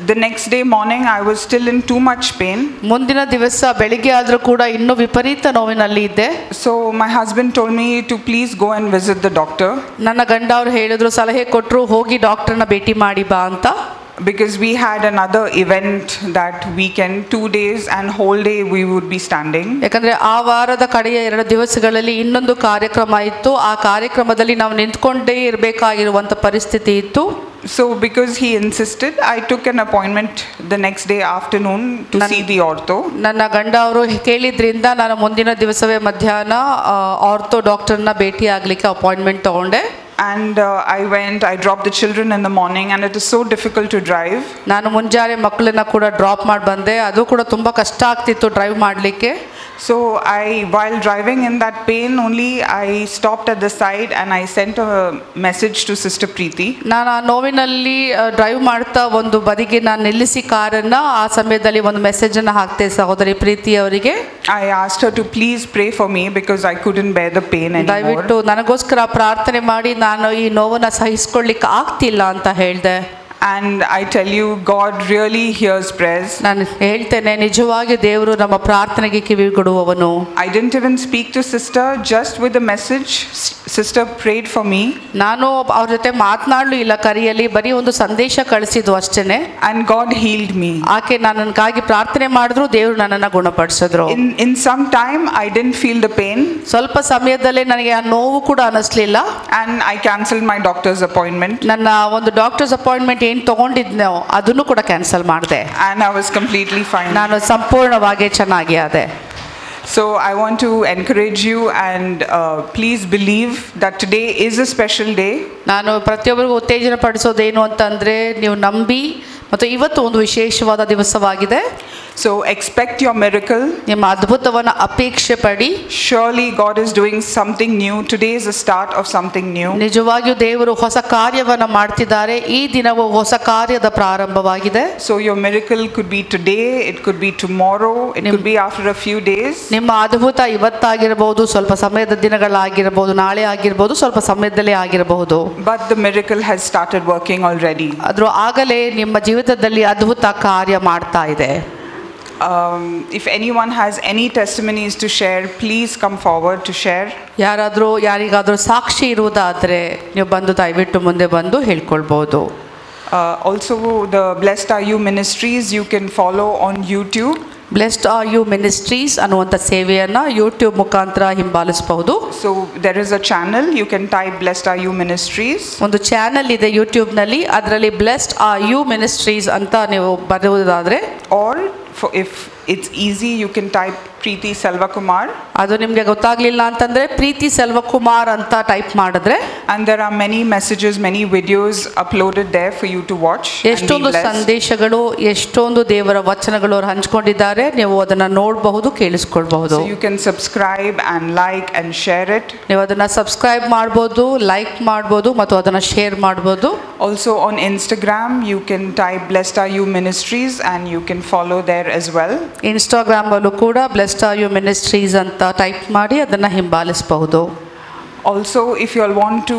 the next day morning I was still in too much pain. ಮುಂದಿನ ದಿವಸ ಬೆಳಿಗ್ಗೆ ಆದರೂ ಕೂಡ ಇನ್ನೂ ವಿಪರೀತ ನೋವಿನಲ್ಲಿ ಇದ್ದೆ. So my husband told me to please go and visit the doctor. ನನ್ನ ಗಂಡ ಅವರು ಹೇಳಿದ್ರು, ಸಲಹೆ ಕೊಟ್ಟರು, ಹೋಗಿ ಡಾಕ್ಟರ್ನ ಭೇಟಿ ಮಾಡಿ ಬಾ ಅಂತ. Because we had another event that weekend, 2 days and whole day we would be standing. ಯಾಕಂದ್ರೆ ಆ ವಾರದ ಕಡೆಯ 2 ದಿವಸಗಳಲ್ಲಿ ಇನ್ನೊಂದು ಕಾರ್ಯಕ್ರಮ ಇತ್ತು. ಆ ಕಾರ್ಯಕ್ರಮದಲ್ಲಿ ನಾವು ನಿಂತ್ಕೊಂಡೇ ಇರಬೇಕಾಗಿರುವಂತ ಪರಿಸ್ಥಿತಿ ಇತ್ತು. So because he insisted, I took an appointment the next day afternoon to see the ortho. ನನ್ನ ಗಂಡ ಅವರು ಕೇಳಿದ್ರಿಂದ ನಾನು ಮುಂದಿನ ದಿವಸವೇ ಮಧ್ಯಾಹ್ನ ಆರ್ಥೋ ಡಾಕ್ಟರ್ನ ಭೇಟಿ ಆಗಲಿಕ್ಕೆ ಅಪಾಯಿಂಟ್ಮೆಂಟ್ ತಗೊಂಡೆ. And I dropped the children in the morning and it is so difficult to drive. ನಾನು ಮುಂಜಾನೆ ಮಕ್ಕಳನ್ನ ಕೂಡ ಡ್ರಾಪ್ ಮಾಡಿ ಬಂದೆ. ಅದು ಕೂಡ ತುಂಬಾ ಕಷ್ಟ ಆಗ್ತಿತ್ತು ಡ್ರೈವ್ ಮಾಡಲಿಕ್ಕೆ. So while driving in that pain only, I stopped at the side and I sent a message to Sister Preeti. ನಾನು ಆ ನೋವಿನಲ್ಲಿ ಡ್ರೈವ್ ಮಾಡ್ತಾ ಒಂದು ಬದಿಗೆ ನಾನು ನಿಲ್ಲಿಸಿ ಕಾರನ್ನ ಆ ಸಮಯದಲ್ಲಿ ಒಂದು ಮೆಸೇಜ್ ಅನ್ನು ಹಾಕ್ತೆ ಸಹೋದರಿ ಪ್ರೀತಿ ಅವರಿಗೆ. I asked her to please pray for me because I couldn't bear the pain anymore. ದಯವಿಟ್ಟು ನನಗೋಸ್ಕರ ಪ್ರಾರ್ಥನೆ ಮಾಡಿ, ನಾನು ಈ ನೋವನ್ನ ಸಹಿಸಿಕೊಳ್ಳಿಕ್ಕೆ ಆಗ್ತಿಲ್ಲ ಅಂತ ಹೇಳಿದೆ. And I tell you, God really hears prayers. ನಾನು ಹೇಳ್ತೇನೆ, ನಿಜವಾಗಿ ದೇವರು ನಮ್ಮ ಪ್ರಾರ್ಥನೆಗೆ ಕಿವಿಗೊಡುವವನು. I didn't even speak to sister, just with a message sister prayed for me. ನಾನು ಅವ್ರ ಜೊತೆ ಮಾತನಾಡಲು ಇಲ್ಲ ಕರೆಯಲ್ಲಿ, ಬರೀ ಒಂದು ಸಂದೇಶ ಕಳಿಸಿದ್ದು ಅಷ್ಟೇನೆ. And God healed me. ಆಕೆ ನನಗಾಗಿ ಪ್ರಾರ್ಥನೆ ಮಾಡಿದ್ರು, ದೇವರು ನನ್ನನ್ನು ಗುಣಪಡಿಸಿದ್ರು. In some time I didn't feel the pain. ಸ್ವಲ್ಪ ಸಮಯದಲ್ಲೇ ನನಗೆ ಆ ನೋವು ಕೂಡ ಅನಿಸ್ಲಿಲ್ಲ. And I cancelled my doctor's appointment. ನನ್ನ ಒಂದು ಡಾಕ್ಟರ್ಸ್ ಅಪಾಯಿಂಟ್ಮೆಂಟ್ ಏನು ತಗೊಂಡಿದ್ನೋ ಅದನ್ನು ಕೂಡ ಕ್ಯಾನ್ಸಲ್ ಮಾಡಿದೆ. And I was completely fine. ನಾನು ಸಂಪೂರ್ಣವಾಗಿ ಚೆನ್ನಾಗಿ ಆದೆ. So I want to encourage you and please believe that today is a special day. ನಾನು ಪ್ರತಿಯೊಬ್ಬರಿಗೂ ಉತ್ತೇಜನ ಪಡಿಸೋದೇನು ಅಂತಂದ್ರೆ, ನೀವು ನಂಬಿ ಮತ್ತು ಇವತ್ತು ಒಂದು ವಿಶೇಷವಾದ ದಿವಸವಾಗಿದೆ. So expect your miracle. ನಿಮ್ಮ ಅದ್ಭುತವನ್ನು ಅಪೇಕ್ಷೆ ಪಡಿ. Surely God is doing something new. Today is the start of something new. ನಿಜವಾಗಿಯೂ ದೇವರು ಹೊಸ ಕಾರ್ಯವನ್ನು ಮಾಡ್ತಿದ್ದಾರೆ. ಈ ದಿನವು ಹೊಸ ಕಾರ್ಯದ ಪ್ರಾರಂಭವಾಗಿದೆ. So your miracle could be today, it could be tomorrow, it could be after a few days. ನಿಮ್ಮ ಅದ್ಭುತ ಇವತ್ತಾಗಿರಬಹುದು, ಸ್ವಲ್ಪ ಸಮಯದ ದಿನಗಳಾಗಿರಬಹುದು, ನಾಳೆ ಆಗಿರಬಹುದು, ಸ್ವಲ್ಪ ಸಮಯದಲ್ಲೇ ಆಗಿರಬಹುದು. But the miracle has started working already. ಆದರೂ ಆಗಲೇ ನಿಮ್ಮ ಜೀವಿತದಲ್ಲಿ ಅದ್ಭುತ ಕಾರ್ಯ ಮಾಡ್ತಾ ಇದೆ. If anyone has any testimonies to share, please come forward to share. ಯಾರಿಗಾದರೂ ಸಾಕ್ಷಿ ಇರುವುದಾದರೆ ನೀವು ಬಂದು ದಯವಿಟ್ಟು ಮುಂದೆ ಬಂದು ಹೇಳ್ಕೊಳ್ಬೋದು. Also, the Blessed Are You Ministries, you can follow on YouTube. Blessed Are You Ministries ಅನ್ನುವಂಥ ಸೇವೆಯನ್ನು ಯೂಟ್ಯೂಬ್ ಮುಖಾಂತರ ಹಿಂಬಾಲಿಸಬಹುದು. So there is a channel, you can type Blessed Are You Ministries. ಒಂದು ಚಾನೆಲ್ ಇದೆ ಯೂಟ್ಯೂಬ್ನಲ್ಲಿ, ಅದರಲ್ಲಿ Blessed Are You Ministries ಅಂತ ನೀವು ಬರೆಯುವುದಾದರೆ, or if it's easy, you can type Preeti Selvakumar. ಅದು ನಿಮಗೆ ಗೊತ್ತಾಗಲಿಲ್ಲ ಅಂತಂದರೆ ಪ್ರೀತಿ ಸೆಲ್ವಕುಮಾರ್ ಅಂತ ಟೈಪ್ ಮಾಡಿದ್ರೆ, and there are many messages, many videos uploaded there for you to watch. ಎಷ್ಟೊಂದು ಸಂದೇಶಗಳು, ಎಷ್ಟೊಂದು ದೇವರ ವಚನಗಳು ಅವರು ಹಂಚಿಕೊಂಡಿದ್ದಾರೆ, ನೀವು ಅದನ್ನು ನೋಡಬಹುದು, ಕೇಳಿಸ್ಕೊಳ್ಬಹುದು. So you can subscribe and like and share it. ನೀವು ಅದನ್ನು ಸಬ್ಸ್ಕ್ರೈಬ್ ಮಾಡ್ಬೋದು, ಲೈಕ್ ಮಾಡ್ಬೋದು ಮತ್ತು ಅದನ್ನು ಶೇರ್ ಮಾಡ್ಬೋದು. Also on Instagram, you can type Blessed Are You Ministries and you can follow there as well. Instagram ಅಲ್ಲೂ ಕೂಡ Blessed Are You Ministries ಅಂತ ಟೈಪ್ ಮಾಡಿ ಅದನ್ನು ಹಿಂಬಾಲಿಸಬಹುದು. Also, if you all want to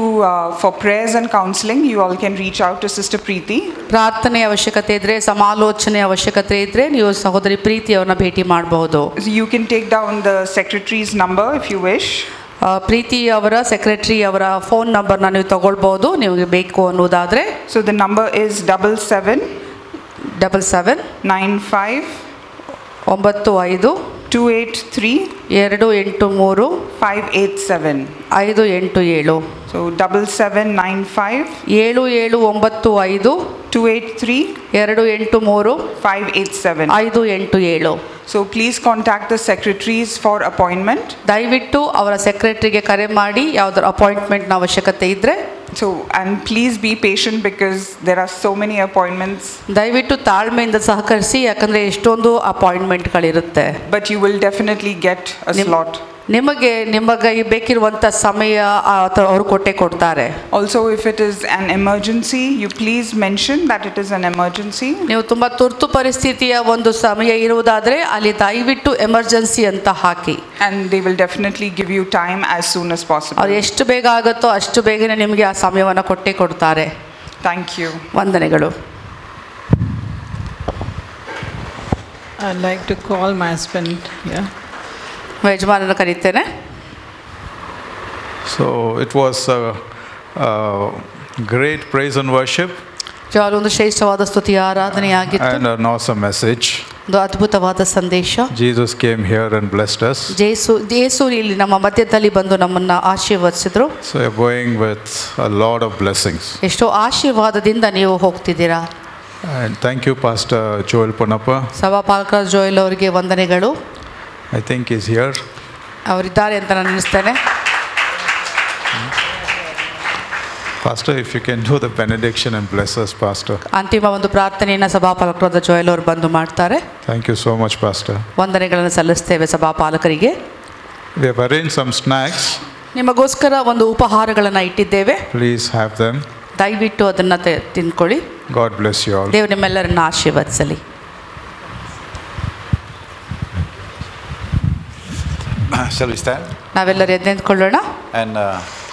for prayers and counseling, you all can reach out to Sister Preeti. ಪ್ರಾರ್ಥನೆ ಅವಶ್ಯಕತೆ ಇದ್ರೆ, ಸಮಾಲೋಚನೆ ಅವಶ್ಯಕತೆ ಇದ್ರೆ ನೀವು ಸಹೋದರಿ ಪ್ರೀತಿ ಅವರನ್ನ ಭೇಟಿ ಮಾಡಬಹುದು. You can take down the secretary's number if you wish. ಪ್ರೀತಿ ಅವರ ಸೆಕ್ರೆಟರಿ ಅವರ ಫೋನ್ ನಂಬರ್ನ ನೀವು ತಗೊಳ್ಬಹುದು ನಿಮಗೆ ಬೇಕು ಅನ್ನೋದಾದ್ರೆ. So the number is 77 95 95 283 283 587. 587. So 7795 7795 283 283 587. 587. So please contact the secretaries for appointment. ದಯವಿಟ್ಟು ಅವರ ಸೆಕ್ರೆಟರಿಗೆ ಕರೆ ಮಾಡಿ ಯಾವುದರ ಅಪಾಯಿಂಟ್ಮೆಂಟ್ನ ಅವಶ್ಯಕತೆ ಇದ್ದರೆ. So and please be patient because there are so many appointments. ದಯವಿಟ್ಟು ತಾಳ್ಮೆಯಿಂದ ಸಹಕರಿಸಿ, ಯಾಕಂದರೆ ಎಷ್ಟೊಂದು ಅಪಾಯಿಂಟ್ಮೆಂಟ್ಗಳಿರುತ್ತೆ. But you will definitely get a slot. ನಿಮಗೆ ಬೇಕಿರುವಂಥ ಸಮಯ ಅವರು ಕೊಡ್ತಾರೆ. Also, if it is an emergency, you please mention that it is an emergency. ನೀವು ತುಂಬ ತುರ್ತು ಪರಿಸ್ಥಿತಿಯ ಒಂದು ಸಮಯ ಇರುವುದಾದರೆ ಅಲ್ಲಿ ದಯವಿಟ್ಟು ಎಮರ್ಜೆನ್ಸಿ ಅಂತ ಹಾಕಿ. And they will definitely give you time as soon as possible. ಅವ್ರು ಎಷ್ಟು ಬೇಗ ಆಗುತ್ತೋ ಅಷ್ಟು ಬೇಗನೆ ನಿಮಗೆ ಆ ಸಮಯವನ್ನು ಕೊಡ್ತಾರೆ. Thank you. ವಂದನೆಗಳು. I'd like to call my husband. Yeah. ಯಜಮಾನನ ಕರೀತೇನೆ. So it was a great praise and worship. ಒಂದು ಶ್ರೇಷ್ಠವಾದ ಸ್ತುತಿ ಆರಾಧನೆಯಾಗಿತ್ತು. And an awesome message. ಒಂದು ಅದ್ಭುತವಾದ ಸಂದೇಶ. Jesus came here and blessed us. ಯೇಸು ಇಲ್ಲಿ ನಮ್ಮ ಮಧ್ಯದಲ್ಲಿ ಬಂದು ನಮ್ಮನ್ನ ಆಶೀರ್ವದಿಸಿದ್ರು. So you're going with a lot of blessings. ಎಷ್ಟೋ ಆಶೀರ್ವಾದದಿಂದ ನೀವು ಹೋಗ್ತಿದ್ದೀರಾ. And thank you, Pastor Joel Ponappa. ಸಭಾಪಾಲಕ ಜೋಯಲ್ ಅವರಿಗೆ ವಂದನೆಗಳು. I think he's here. ಅವರಿದ್ದಾರೆ ಅಂತ ನಾನು ಅನಿಸ್ತೇನೆ. Pastor, if you can do the benediction and bless us, Pastor. ಅಂತಿಮ ಒಂದು ಪ್ರಾರ್ಥನೆಯನ್ನು ಸಭಾಪಾಲಕರಾದ ಜೋಯಲ್ ಅವರು ಬಂದು ಮಾಡ್ತಾರೆ. Thank you so much, Pastor. ವಂದನೆಗಳನ್ನು ಸಲ್ಲಿಸ್ತೇವೆ ಸಭಾಪಾಲಕರಿಗೆ. We have arranged some snacks. ನಿಮಗೋಸ್ಕರ ಒಂದು ಉಪಹಾರಗಳನ್ನು ಇಟ್ಟಿದ್ದೇವೆ. Please have them. ದಯವಿಟ್ಟು ಅದನ್ನು ತಿನ್ಕೊಳ್ಳಿ. God bless you all. ದೇವರು ನಿಮ್ಮೆಲ್ಲರನ್ನ ಆಶೀರ್ವದಿಸಲಿ. Shall we stand? ನಾವೆಲ್ಲರೂ ಎದ್ದು ನಿಂತ್ಕೊಳ್ಳೋಣ. And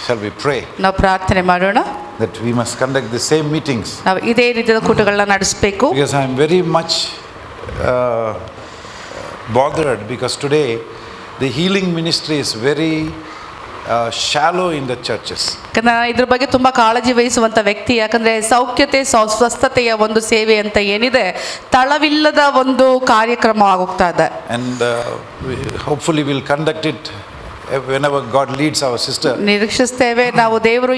shall we pray ನಾವು ಪ್ರಾರ್ಥನೆ ಮಾಡೋಣ. that we must conduct the same meetings? ನಾವು ಇದೇ ರೀತಿಯ ಕೂಟಗಳನ್ನ ನಡೆಸಬೇಕು. Because I am very much bothered because today the healing ministry is very shallow in the churches. ಇದ್ರ ಬಗ್ಗೆ ತುಂಬಾ ಕಾಳಜಿ ವಹಿಸುವಂತ ವ್ಯಕ್ತಿ, ಯಾಕಂದ್ರೆ ಸೌಖ್ಯತೆ ಸ್ವಸ್ಥತೆಯ ಒಂದು ಸೇವೆ ಅಂತ ಏನಿದೆ ತಳವಿಲ್ಲದ ಒಂದು ಕಾರ್ಯಕ್ರಮ ಆಗೋಗ್ತಾ ಇದೆ. And hopefully we'll conduct it whenever God leads our sister. ನಿರೀಕ್ಷಿಸ್ತೇವೆ ನಾವು ದೇವರು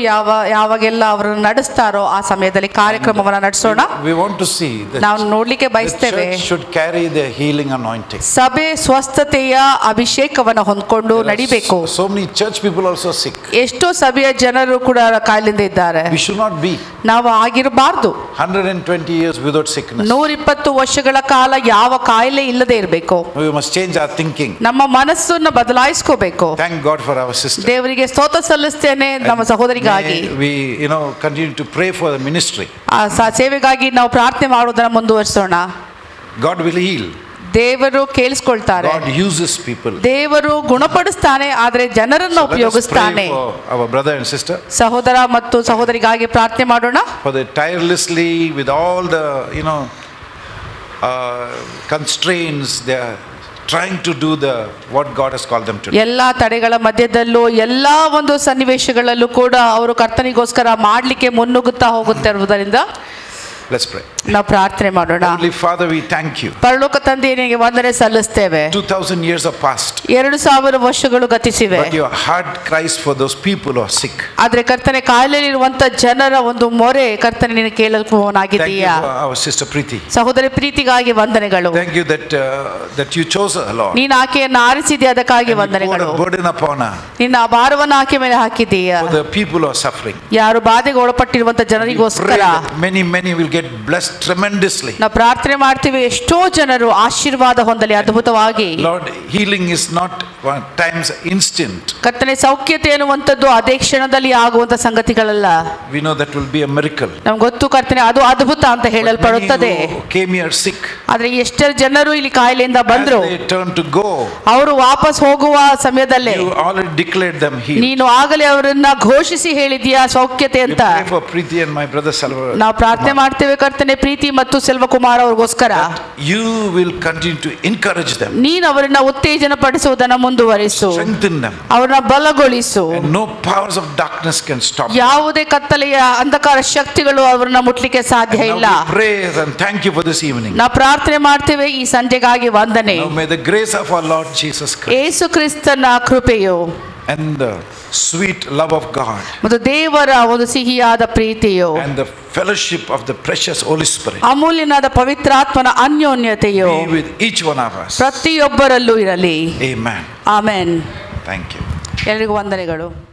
ಯಾವಾಗೆಲ್ಲ ಅವರನ್ನು ನಡೆಸ್ತಾರೋ ಆ ಸಮಯದಲ್ಲಿ ಕಾರ್ಯಕ್ರಮವನ್ನು ನಡೆಸೋಣ. We want to see ನಾವು ನೋಡ್ಲಿಕ್ಕೆ ಬಯಸ್ತೇವೆ the church should carry the healing anointing. ಸಭೆ ಸ್ವಸ್ಥತೆಯ ಅಭಿಷೇಕವನ್ನು ಹೊಂದ್ಕೊಂಡು ನಡಿಬೇಕು. So many church people also sick. ಎಷ್ಟೋ ಸಭೆಯ ಜನರು ಕೂಡ ಕಾಯಿಲೆಯಿಂದ ಇದ್ದಾರೆ. We should not be. ನಾವು ಆಗಿರಬಾರ್ದು. 120 years without sickness. 120 ವರ್ಷಗಳ ಕಾಲ ಯಾವ ಕಾಯಿಲೆ ಇಲ್ಲದೆ ಇರಬೇಕು. We must change our thinking. ನಮ್ಮ ಮನಸ್ಸನ್ನು ಬದಲಾಯಿಸ್ಕೋಬೇಕು. Thank God for our sister. ದೇವರಿಗೆ ಸ್ತೋತ್ರ ಸಲ್ಲಿಸ್ತೇನೆ ನಮ್ಮ ಸಹೋದರಿಗಾಗಿ. We continue to pray for the ministry. ಆ ಸೇವೆಗಾಗಿ ನಾವು ಪ್ರಾರ್ಥನೆ ಮಾಡೋದನ್ನ ಮುಂದುವರಿಸೋಣ. God will heal. ದೇವರು ಕೇಳಿಸ್ಕೊಳ್ತಾರೆ. God uses people. ದೇವರು ಗುಣಪಡಿಸ್ತಾನೆ, ಆದರೆ ಜನರನ್ನು ಉಪಯೋಗಿಸ್ತಾನೆ. Our brother and sister. ಸಹೋದರ ಮತ್ತು ಸಹೋದರಿಗಾಗಿ ಪ್ರಾರ್ಥನೆ ಮಾಡೋಣ. For the tirelessly with all the constraints, they are trying to do what God has called them to do. ಎಲ್ಲಾ ತಡೆಗಳ ಮಧ್ಯದಲ್ಲೂ ಎಲ್ಲಾ ಒಂದು ಸನ್ನಿವೇಶಗಳಲ್ಲೂ ಕೂಡ ಅವರು ಕರ್ತನಿಗೋಸ್ಕರ ಮಾಡಲಿಕ್ಕೆ ಮುನ್ನುಗ್ಗುತ್ತಾ ಹೋಗುತ್ತಿರುವುದರಿಂದ Let's pray. ನಾವು ಪ್ರಾರ್ಥನೆ ಮಾಡೋಣ. Heavenly Father, we thank you. ಪರಲೋಕ ತಂದೆಯೇ, ನಿನಗೆ ವಂದನೆ ಸಲ್ಲಿಸ್ತೇವೆ. 2000 years have passed. 2000 ವರ್ಷಗಳು ಗತಿಸಿವೆ. But your heart cries for those people who are sick. ಆದ್ರೆ ಕರ್ತನೆ, ಕಾಯಿಲೆಯಲ್ಲಿರುವಂತ ಜನರ ಒಂದು ಮೊರೆ ಕರ್ತನೆ ನೀನು ಕೇಳಲ್ಪವನಾಗಿದ್ದೀಯಾ. Thank you for our sister Preeti. ಸಹೋದರಿ ಪ್ರೀತಿಗಾಗಿ ವಂದನೆಗಳು. Thank you that you chose her, Lord. ನೀನು ಆಕೆಯನ್ನು ಆರಿಸಿದೆ, ಅದಕ್ಕಾಗಿ ವಂದನೆಗಳು. You poured a burden upon her. ನಿನ್ನ ಭಾರವನ್ನು ಆಕೆ ಮೇಲೆ ಹಾಕಿದ್ದೀಯಾ. For the people who are suffering. ಯಾರು ಬಾಧೆಗೆ ಒಳಪಟ್ಟಿರುವಂತ ಜನರಿಗೋಸ್ಕರ many will get blessed tremendously. ನಾವು ಪ್ರಾರ್ಥನೆ ಮಾಡ್ತೀವಿ, ಎಷ್ಟೋ ಜನರು ಆಶೀರ್ವಾದ ಹೊಂದಲಿ ಅದ್ಭುತವಾಗಿ. Lord, healing is not one times instant. ಕರ್ತನೆ, ಸೌಖ್ಯತೆ ಎನ್ನುವಂಥದ್ದು ಅದೇ ಕ್ಷಣದಲ್ಲಿ ಆಗುವಂತ ಸಂಗತಿಗಳಲ್ಲ. We know that will be a miracle. ನಮ್ಗೆ ಗೊತ್ತು ಕರ್ತನೆ, ಅದು ಅದ್ಭುತ ಅಂತ ಹೇಳಲ್ಪಡುತ್ತದೆ. Came here sick. ಆದ್ರೆ ಎಷ್ಟೋ ಜನರು ಇಲ್ಲಿ ಕಾಯಿಲೆಯಿಂದ ಬಂದ್ರು, they turn to go, ಅವರು ವಾಪಸ್ ಹೋಗುವ ಸಮಯದಲ್ಲೇ you already declared them healed. ನೀನು ಆಗಲೇ ಅವರನ್ನ ಘೋಷಿಸಿ ಹೇಳಿದ್ಯಾ ಸೌಖ್ಯತೆ ಅಂತ. We pray for Preeti and my brother Salva. ನಾವು ಪ್ರಾರ್ಥನೆ ಮಾಡ್ತೇವೆ ಕರ್ತನೆ, ಪ್ರೀತಿ ಮತ್ತು ಸೆಲ್ವಕುಮಾರ್ ಅವ್ರಿಗೋಸ್ಕರ. You will continue to encourage them. ನೀನು ಅವರನ್ನ ಉತ್ತೇಜನ ಪಡಿಸುವುದನ್ನ ಮುಂದುವರಿಸು, strengthen them, ಅವರನ್ನ ಬಲಗೊಳಿಸು. and no powers of darkness can stop them. ಯಾವುದೇ ಕತ್ತಲೆಯ ಅಂಧಕಾರ ಶಕ್ತಿಗಳು ಅವರನ್ನ ಮುಟ್ಲಿಕ್ಕೆ ಸಾಧ್ಯ ಇಲ್ಲ. Now we pray and thank you for this evening. ನಾವು ಪ್ರಾರ್ಥನೆ ಮಾಡ್ತೇವೆ ಈ ಸಂಜೆಗಾಗಿ ವಂದನೆ. Now may the grace of our Lord Jesus Christ, ಯೇಸು ಕ್ರಿಸ್ತನ ಕೃಪೆಯು and the sweet love of God, ಮತ್ತು ದೇವರ ಒಂದು ಸಿಹಿಯಾದ ಪ್ರೀತಿಯು, and the fellowship of the precious Holy Spirit ಅಮೂಲ್ಯನಾದ ಪವಿತ್ರಾತ್ಮನ ಅನ್ಯೋನ್ಯತೆಯು be with each one of us. ಪ್ರತಿಯೊಬ್ಬರಲ್ಲೂ ಇರಲಿ. Amen. ಆಮೆನ್. Thank you. ಎಲ್ಲರಿಗೂ ವಂದನೆಗಳು.